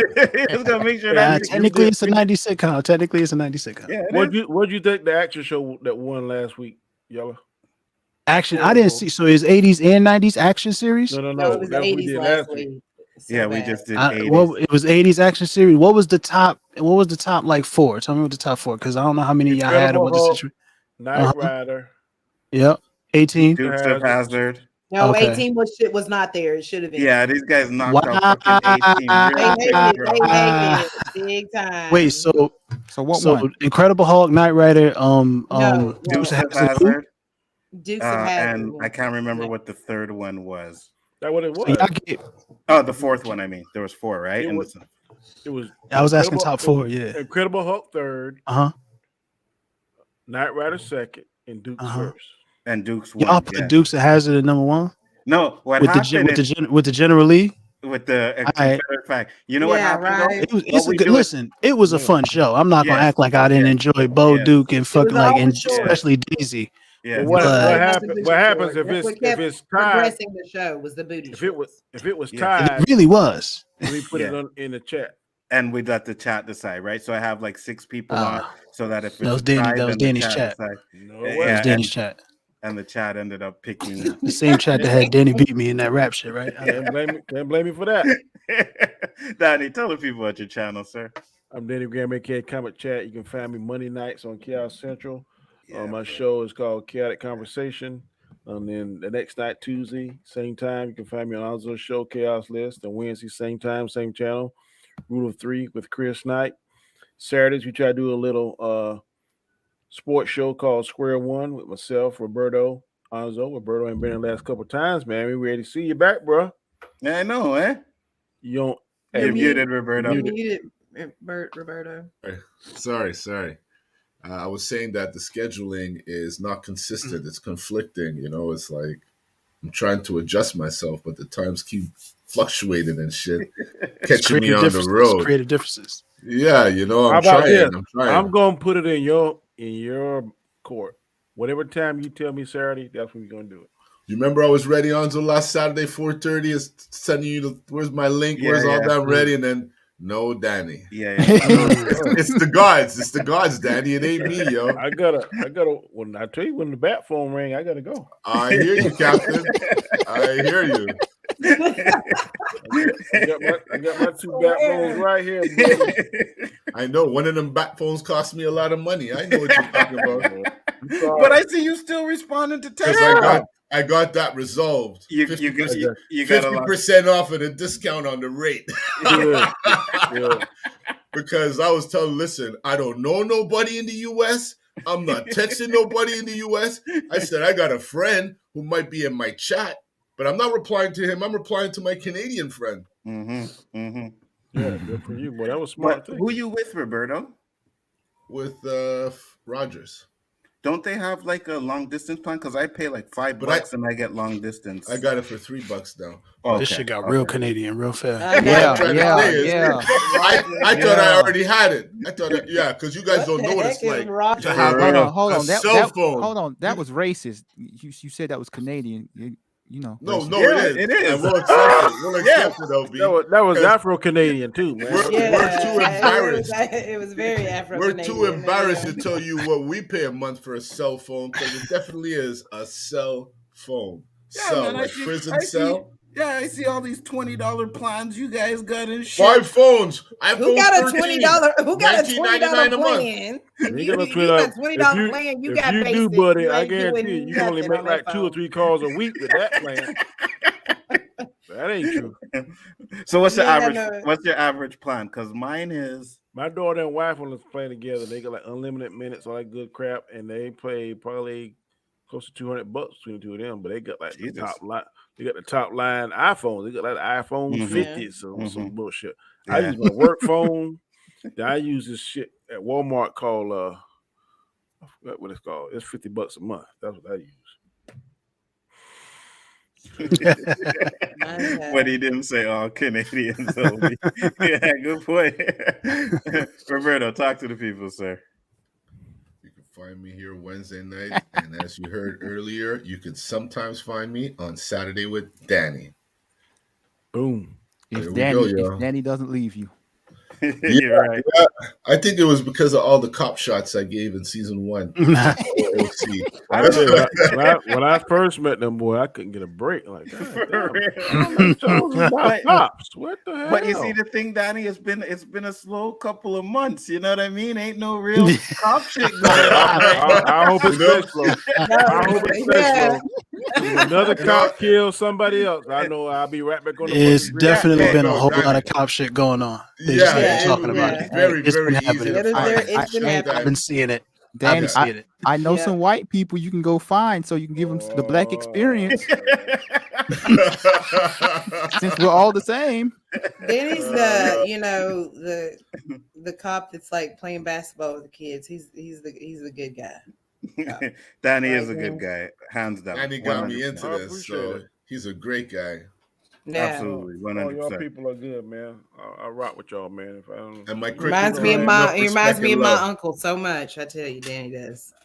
Just gotta make sure that technically it's a 90s sitcom. Technically it's a 90s sitcom. Yeah, what'd you think the action show that won last week, Yellow? Action. I didn't see. So is 80s and 90s action series? No, it was 80s last week. So yeah, we just did 80s. Well, it was 80s action series. What was the top like 4? Tell me what the top 4, because I don't know how many y'all had. What the situation? Knight Rider. Yep. 18. Dukes of Hazzard. No, 18 was not there. It should have been. Yeah, these guys knocked out fucking 18. They made it big time. Wait, so what one? Incredible Hulk, Knight Rider, Dukes of Hazzard. Dukes of Hazzard. And I can't remember what the third one was. That what it was. Oh, the fourth one. I mean, there was 4, right? It was. I was asking top 4. Yeah. Incredible Hulk third. Knight Rider second, and Dukes first. And Dukes won. Y'all put Dukes of Hazzard at number 1. No, what with happened with the General Lee. With the Confederate flag. You know what happened? Right. Listen, it was a fun show. I'm not gonna act like I didn't enjoy Bo Duke and fucking and especially Daisy. Yeah. What happens if it's tied? Progressing the show was the booty. If it was tied, it really was. We put it in the chat. And we let the chat decide, right? So I have like 6 people on, so that if that was Danny's chat. That was Danny's chat. And the chat ended up picking the same chat that had Danny beat me in that rap shit, right? Can't blame me for that. Danny, tell the people at your channel, sir. I'm Danny Graham, aka Comic Chat. You can find me Monday nights on Chaos Central. My show is called Chaotic Conversation. And then the next night, Tuesday, same time, you can find me on Nzo's show, Chaos List. And Wednesday, same time, same channel, Rule of 3 with Chris Knight. Saturdays, we try to do a little sports show called Square One with myself, Roberto, Nzo. Roberto ain't been in the last couple of times, man. We ready to see you back, bro. Yeah, I know, eh? You don't. You're muted, Roberto. You're muted, Roberto. Sorry. I was saying that the scheduling is not consistent. It's conflicting. You know, it's like I'm trying to adjust myself, but the times keep fluctuating and shit, catching me on the road. Creative differences. Yeah, you know, I'm trying. I'm going to put it in your court. Whatever time you tell me Saturday, that's when we're going to do it. You remember I was ready on to last Saturday, 4:30, is sending you where's my link, where's all that ready, and then no Danny. Yeah. It's the gods. It's the gods, Danny. It ain't me, yo. I gotta when I tell you when the bat phone ring, I gotta go. I hear you, Captain. I hear you. I got my 2 bat phones right here. I know one of them bat phones cost me a lot of money. I know what you're talking about. But I see you still responding to text. I got that resolved. You got 50% off of the discount on the rate. Yeah. Because I was telling, listen, I don't know nobody in the U.S. I'm not texting nobody in the U.S. I said, I got a friend who might be in my chat, but I'm not replying to him. I'm replying to my Canadian friend. Yeah, good for you, boy. That was smart. Who you with, Roberto? With Rogers. don't they have like a long distance plan? Because I pay like $5 and I get long distance. I got it for $3 now. This shit got real Canadian real fast. I thought I already had it. I thought, because you guys don't know what it's like to have hold on. cell phone. Hold on, that was racist. You said that was Canadian. You know. No, it is. And we'll accept it, LB. That was Afro-Canadian too, man. We're too embarrassed. It was very Afro-Canadian. We're too embarrassed to tell you what we pay a month for a cell phone, because it definitely is a cell phone. Man, like prison cell. I see all these $20 plans you guys got and shit. 5 phones. Who got a $20? Who got a $20 plan? You got a $20 plan. You if got you basic, do, buddy, you I ain't guarantee doing you can only nothing make on like that 2 or 3 calls a week with that plan. That ain't true. So what's your average? What's your average plan? Because mine is, my daughter and wife on this plan together. They got like unlimited minutes, all that good crap, and they pay probably close to $200 between the two of them. But they got like the top line. They got the top line iPhones. They got like the iPhone 50s or some bullshit. Yeah. I use my work phone. Then I use this shit at Walmart called I forgot what it's called. It's $50 a month. That's what I use. But he didn't say all Canadians. Yeah, good point. Roberto, talk to the people, sir. You can find me here Wednesday night, and as you heard earlier, you can sometimes find me on Saturday with Danny. Boom. If Danny doesn't leave you. You're right. Yeah. I think it was because of all the cop shots I gave in season 1. O.O.C. When I first met them, boy, I couldn't get a break. Like, cops. What the hell? But you see, the thing, Danny, it's been a slow couple of months. You know what I mean? Ain't no real cop shit going on. I hope it's slow. I hope it's slow. Another cop kills somebody else. I know I'll be right back on the It's definitely been a whole lot of cop shit going on. Talking about it. Very, it's very been happening. I've been seeing it. Danny, I know some white people you can go find so you can give them the black experience. Since we're all the same. Danny's the cop that's like playing basketball with the kids. He's the good guy. Danny is a good guy, hands down. And he got me into this, so he's a great guy. Yeah. Absolutely, 100%. All y'all people are good, man. I rock with y'all, man. If I don't, and my reminds me of my uncle so much. I tell you, Danny does.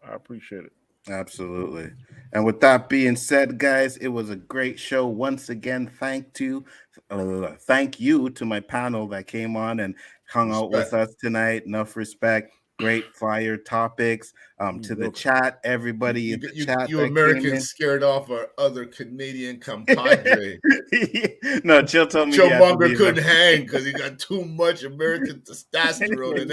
I appreciate it. Absolutely. And with that being said, guys, it was a great show. Once again, thank you to my panel that came on and hung out with us tonight. Enough respect. Great fire topics. To the chat, everybody in the chat. You Americans scared off our other Canadian compadre. No, Chill told me Chillmonger couldn't hang because he got too much American testosterone and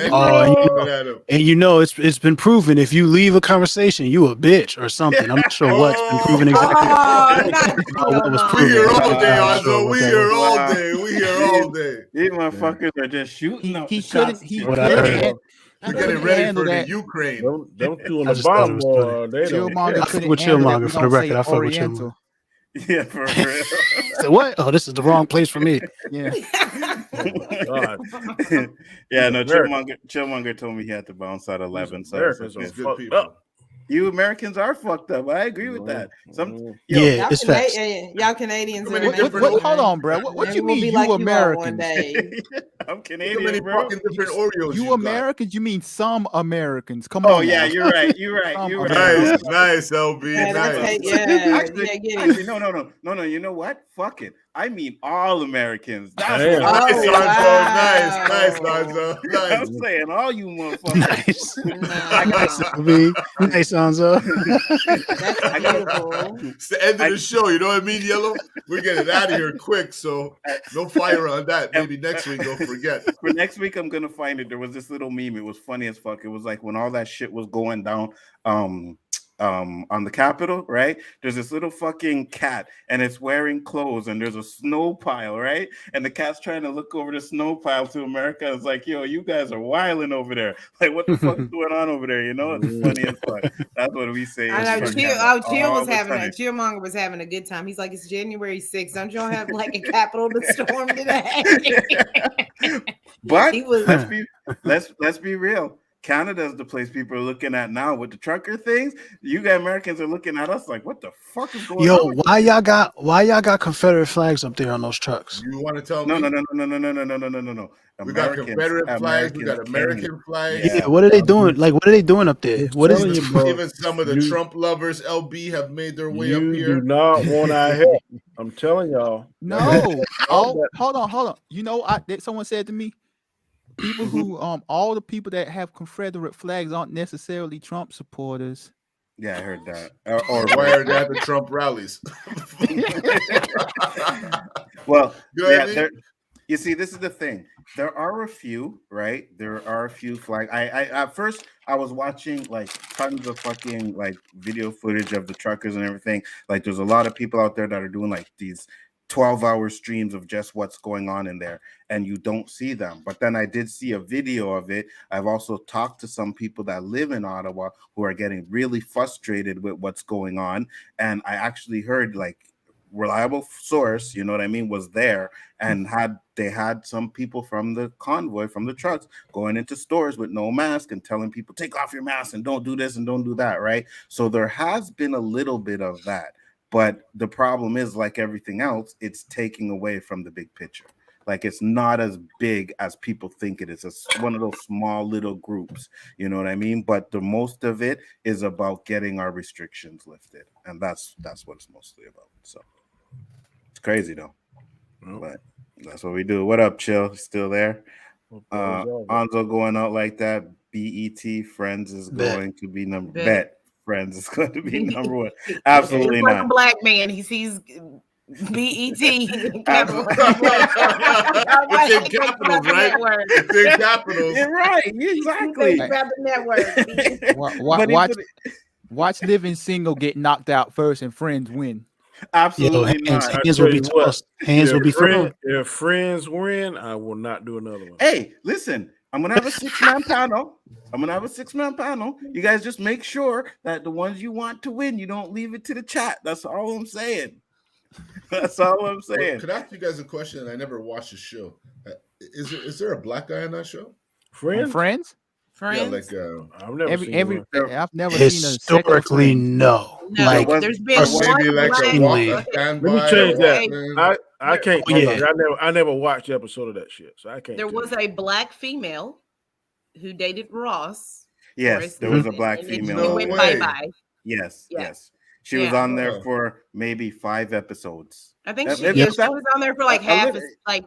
it's been proven if you leave a conversation, you a bitch or something. I'm not sure what's been proven exactly. We here all day, Nzo. We here all day. We here all day. These motherfuckers are just shooting. He couldn't. We're getting ready for the Ukraine. Don't do on the bomb war. Chillmonger couldn't with Chillmonger for the record. I fuck with Chillmonger. Yeah, for real. So what? Oh, this is the wrong place for me. Yeah. Yeah, no, Chillmonger told me he had to bounce out 11. So Americans are good people. You Americans are fucked up. I agree with that. It's facts. Y'all Canadians. Hold on, bro. What you mean you Americans? I'm Canadian, bro. Different Oreos you Americans? You mean some Americans? Come on. Oh yeah, you're right. Nice, LB. Nice. Actually, no. You know what? Fuck it. I mean all Americans. That's nice, Nzo. Nice. I'm saying all you motherfuckers. Nice, Nzo. It's the end of the show. You know what I mean, Yello? We're getting out of here quick, so no fire on that. Maybe next week don't forget. For next week, I'm gonna find it. There was this little meme. It was funny as fuck. It was like when all that shit was going down. On the Capitol, right? There's this little fucking cat and it's wearing clothes and there's a snow pile, right? And the cat's trying to look over the snow pile to America. It's like, yo, you guys are wilding over there. Like, what the fuck's going on over there? You know, it's funny as fuck. That's what we say. I know. Chillmonger was having a good time. He's like, it's January 6th. Don't y'all have like a Capitol to storm today? But let's be real. Canada is the place people are looking at now with the trucker things. You guys Americans are looking at us like, what the fuck is going on? Why y'all got Confederate flags up there on those trucks? You want to tell No. me? No. We got Confederate flags. We got American flags. Yeah, what are they doing? Like, what are they doing up there? What is telling you, bro, Even some of the Trump lovers, LB, have made their way up you here. do not want our help. I'm telling y'all. No. Oh, hold on. You know, someone said to me, people who all the people that have Confederate flags aren't necessarily Trump supporters. Yeah, I heard that. Or why are they at the Trump rallies? Well, You know what I yeah, mean? you see, this is the thing. There are a few, right? There are a few flags. I at first I was watching like tons of fucking like video footage of the truckers and everything. Like, there's a lot of people out there that are doing like these 12-hour streams of just what's going on in there, and you don't see them. But then I did see a video of it. I've also talked to some people that live in Ottawa who are getting really frustrated with what's going on, and I actually heard like reliable source, you know what I mean, was there and they had some people from the convoy from the trucks going into stores with no mask and telling people take off your mask and don't do this and don't do that, right? So there has been a little bit of that, but the problem is, like everything else, it's taking away from the big picture. Like, it's not as big as people think it is. It's one of those small little groups, you know what I mean? But the most of it is about getting our restrictions lifted, and that's what it's mostly about. So it's crazy though, but that's what we do. What up, Chill? Still there? Anzo going out like that. BET Friends is going to be number. Bet Friends is going to be number one. Absolutely like not. A black man, he sees BET. It's in capitals, right? It's in capitals. You're right. Exactly. About the network. Watch Living Single get knocked out first and Friends win. Absolutely not. Hands will be tossed. Hands will be thrown. If Friends win, I will not do another one. Hey, listen, I'm gonna have a 6-man panel. You guys just make sure that the ones you want to win, you don't leave it to the chat. That's all I'm saying. That's all I'm saying. Well, could I ask you guys a question? I never watched the show. Is there a black guy in that show? Friends? Yeah, like I've never seen I've never historically seen a no. Like there's been one like black. Let me change that. I can't. I never watched the episode of that shit, so I can't. There was a black female who dated Ross. Yes, there was a black female. No went way. bye-bye. Yes. She was on there for maybe 5 episodes. I think she was on there for like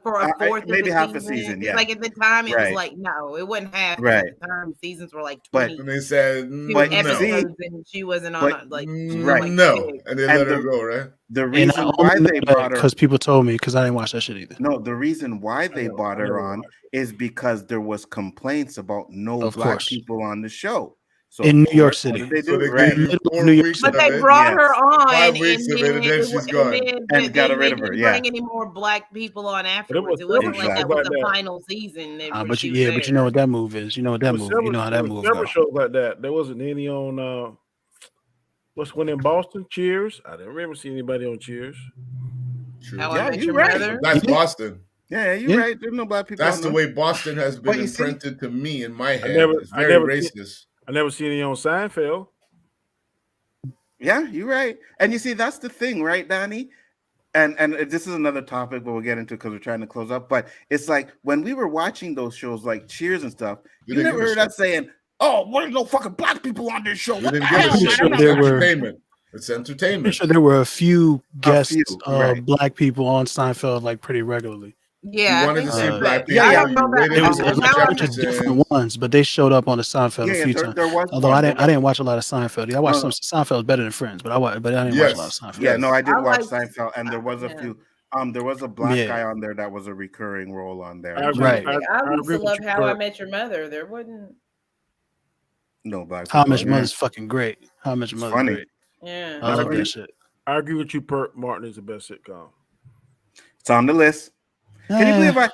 for a fourth, maybe of half season. a season. Yeah, like at the time it was like no, it wasn't half. Right, at the time seasons were like 20. But they said episodes and she wasn't on no, and they let her go. Right. The reason why they brought her, because people told me, because I didn't watch that shit either. No, the reason why they brought her on is because there was complaints about no black people on the show. So in New York City, They brought her on, 5 weeks of it, and then she's gone, and got rid of her. Yeah, bring any more black people on afterwards. It wasn't like that was the final season. But you know what that move is. You know what that move. You know how that move goes. Shows like that. There wasn't any on. What's one in Boston? Cheers. I didn't remember seeing anybody on Cheers. Yeah, you're right. That's Boston. Yeah, you're right. There's no black people. That's the way Boston has been imprinted to me in my head. It's very racist. I never seen any on Seinfeld. Yeah, you're right. And you see, that's the thing, right, Danny? And this is another topic, but we'll get into because we're trying to close up. But it's like when we were watching those shows like Cheers and stuff, you never heard us saying, "Oh, there's no fucking black people on this show." Entertainment. It's entertainment. I'm sure there were a few guest black people on Seinfeld like pretty regularly. Yeah, you wanted to see black people. It was a bunch of different ones, but they showed up on the Seinfeld a few times. Although I didn't watch a lot of Seinfeld. I watched some Seinfeld better than Friends, but I didn't watch a lot of Seinfeld. Yeah, no, I did watch Seinfeld, and there was a few. There was a black guy on there that was a recurring role on there. Right. I used to love How I Met Your Mother. There wasn't no black. How I Met Your Mother's fucking great. How I Met Your Mother's great. Yeah, I love that shit. I agree with you. Martin is the best sitcom. It's on the list. Can you believe I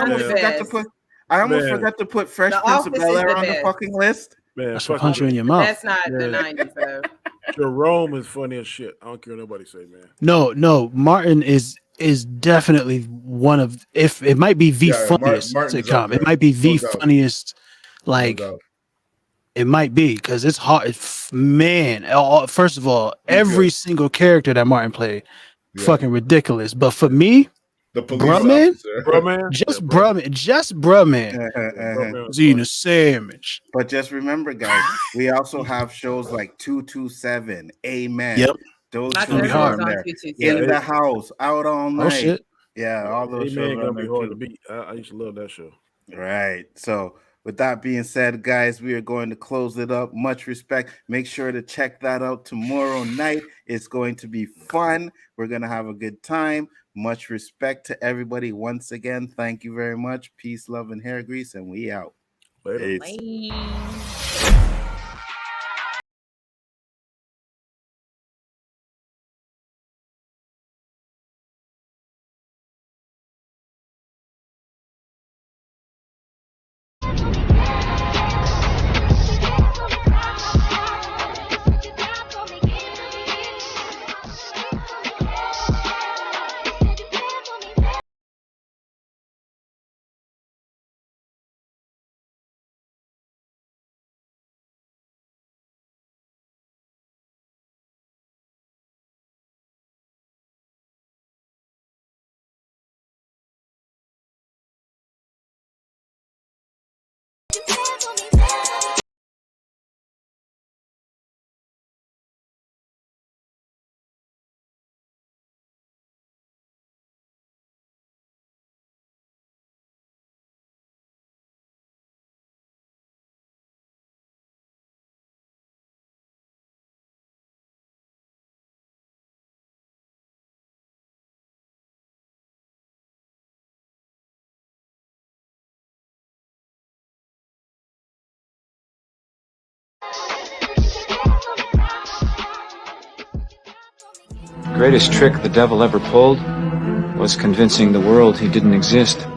almost forgot to put? I almost forgot to put Fresh Prince of Bel-Air on the fucking list. Man, that's a punch you in your mouth. That's not the 90s though. Jerome is funny as shit. I don't care what nobody say, man. No. Martin is definitely one of, if it might be the funniest sitcom. It might be the funniest. Like It might be because it's hard. Man, first of all, every single character that Martin played, fucking ridiculous. But for me, the police officer, Bruhman, just Bruhman, was eating a sandwich. But just remember, guys, we also have shows like 227, Amen. Yep. Those My shows cousin are was on on there. 227. In the House, Out All Night. Oh shit. Yeah, all those shows are on gonna there be hard too. to beat. I used to love that show. Right. So with that being said, guys, we are going to close it up. Much respect. Make sure to check that out tomorrow night. It's going to be fun. We're going to have a good time. Much respect to everybody. Once again, thank you very much. Peace, love, and hair grease, and we out. Later. Bye. The greatest trick the devil ever pulled was convincing the world he didn't exist.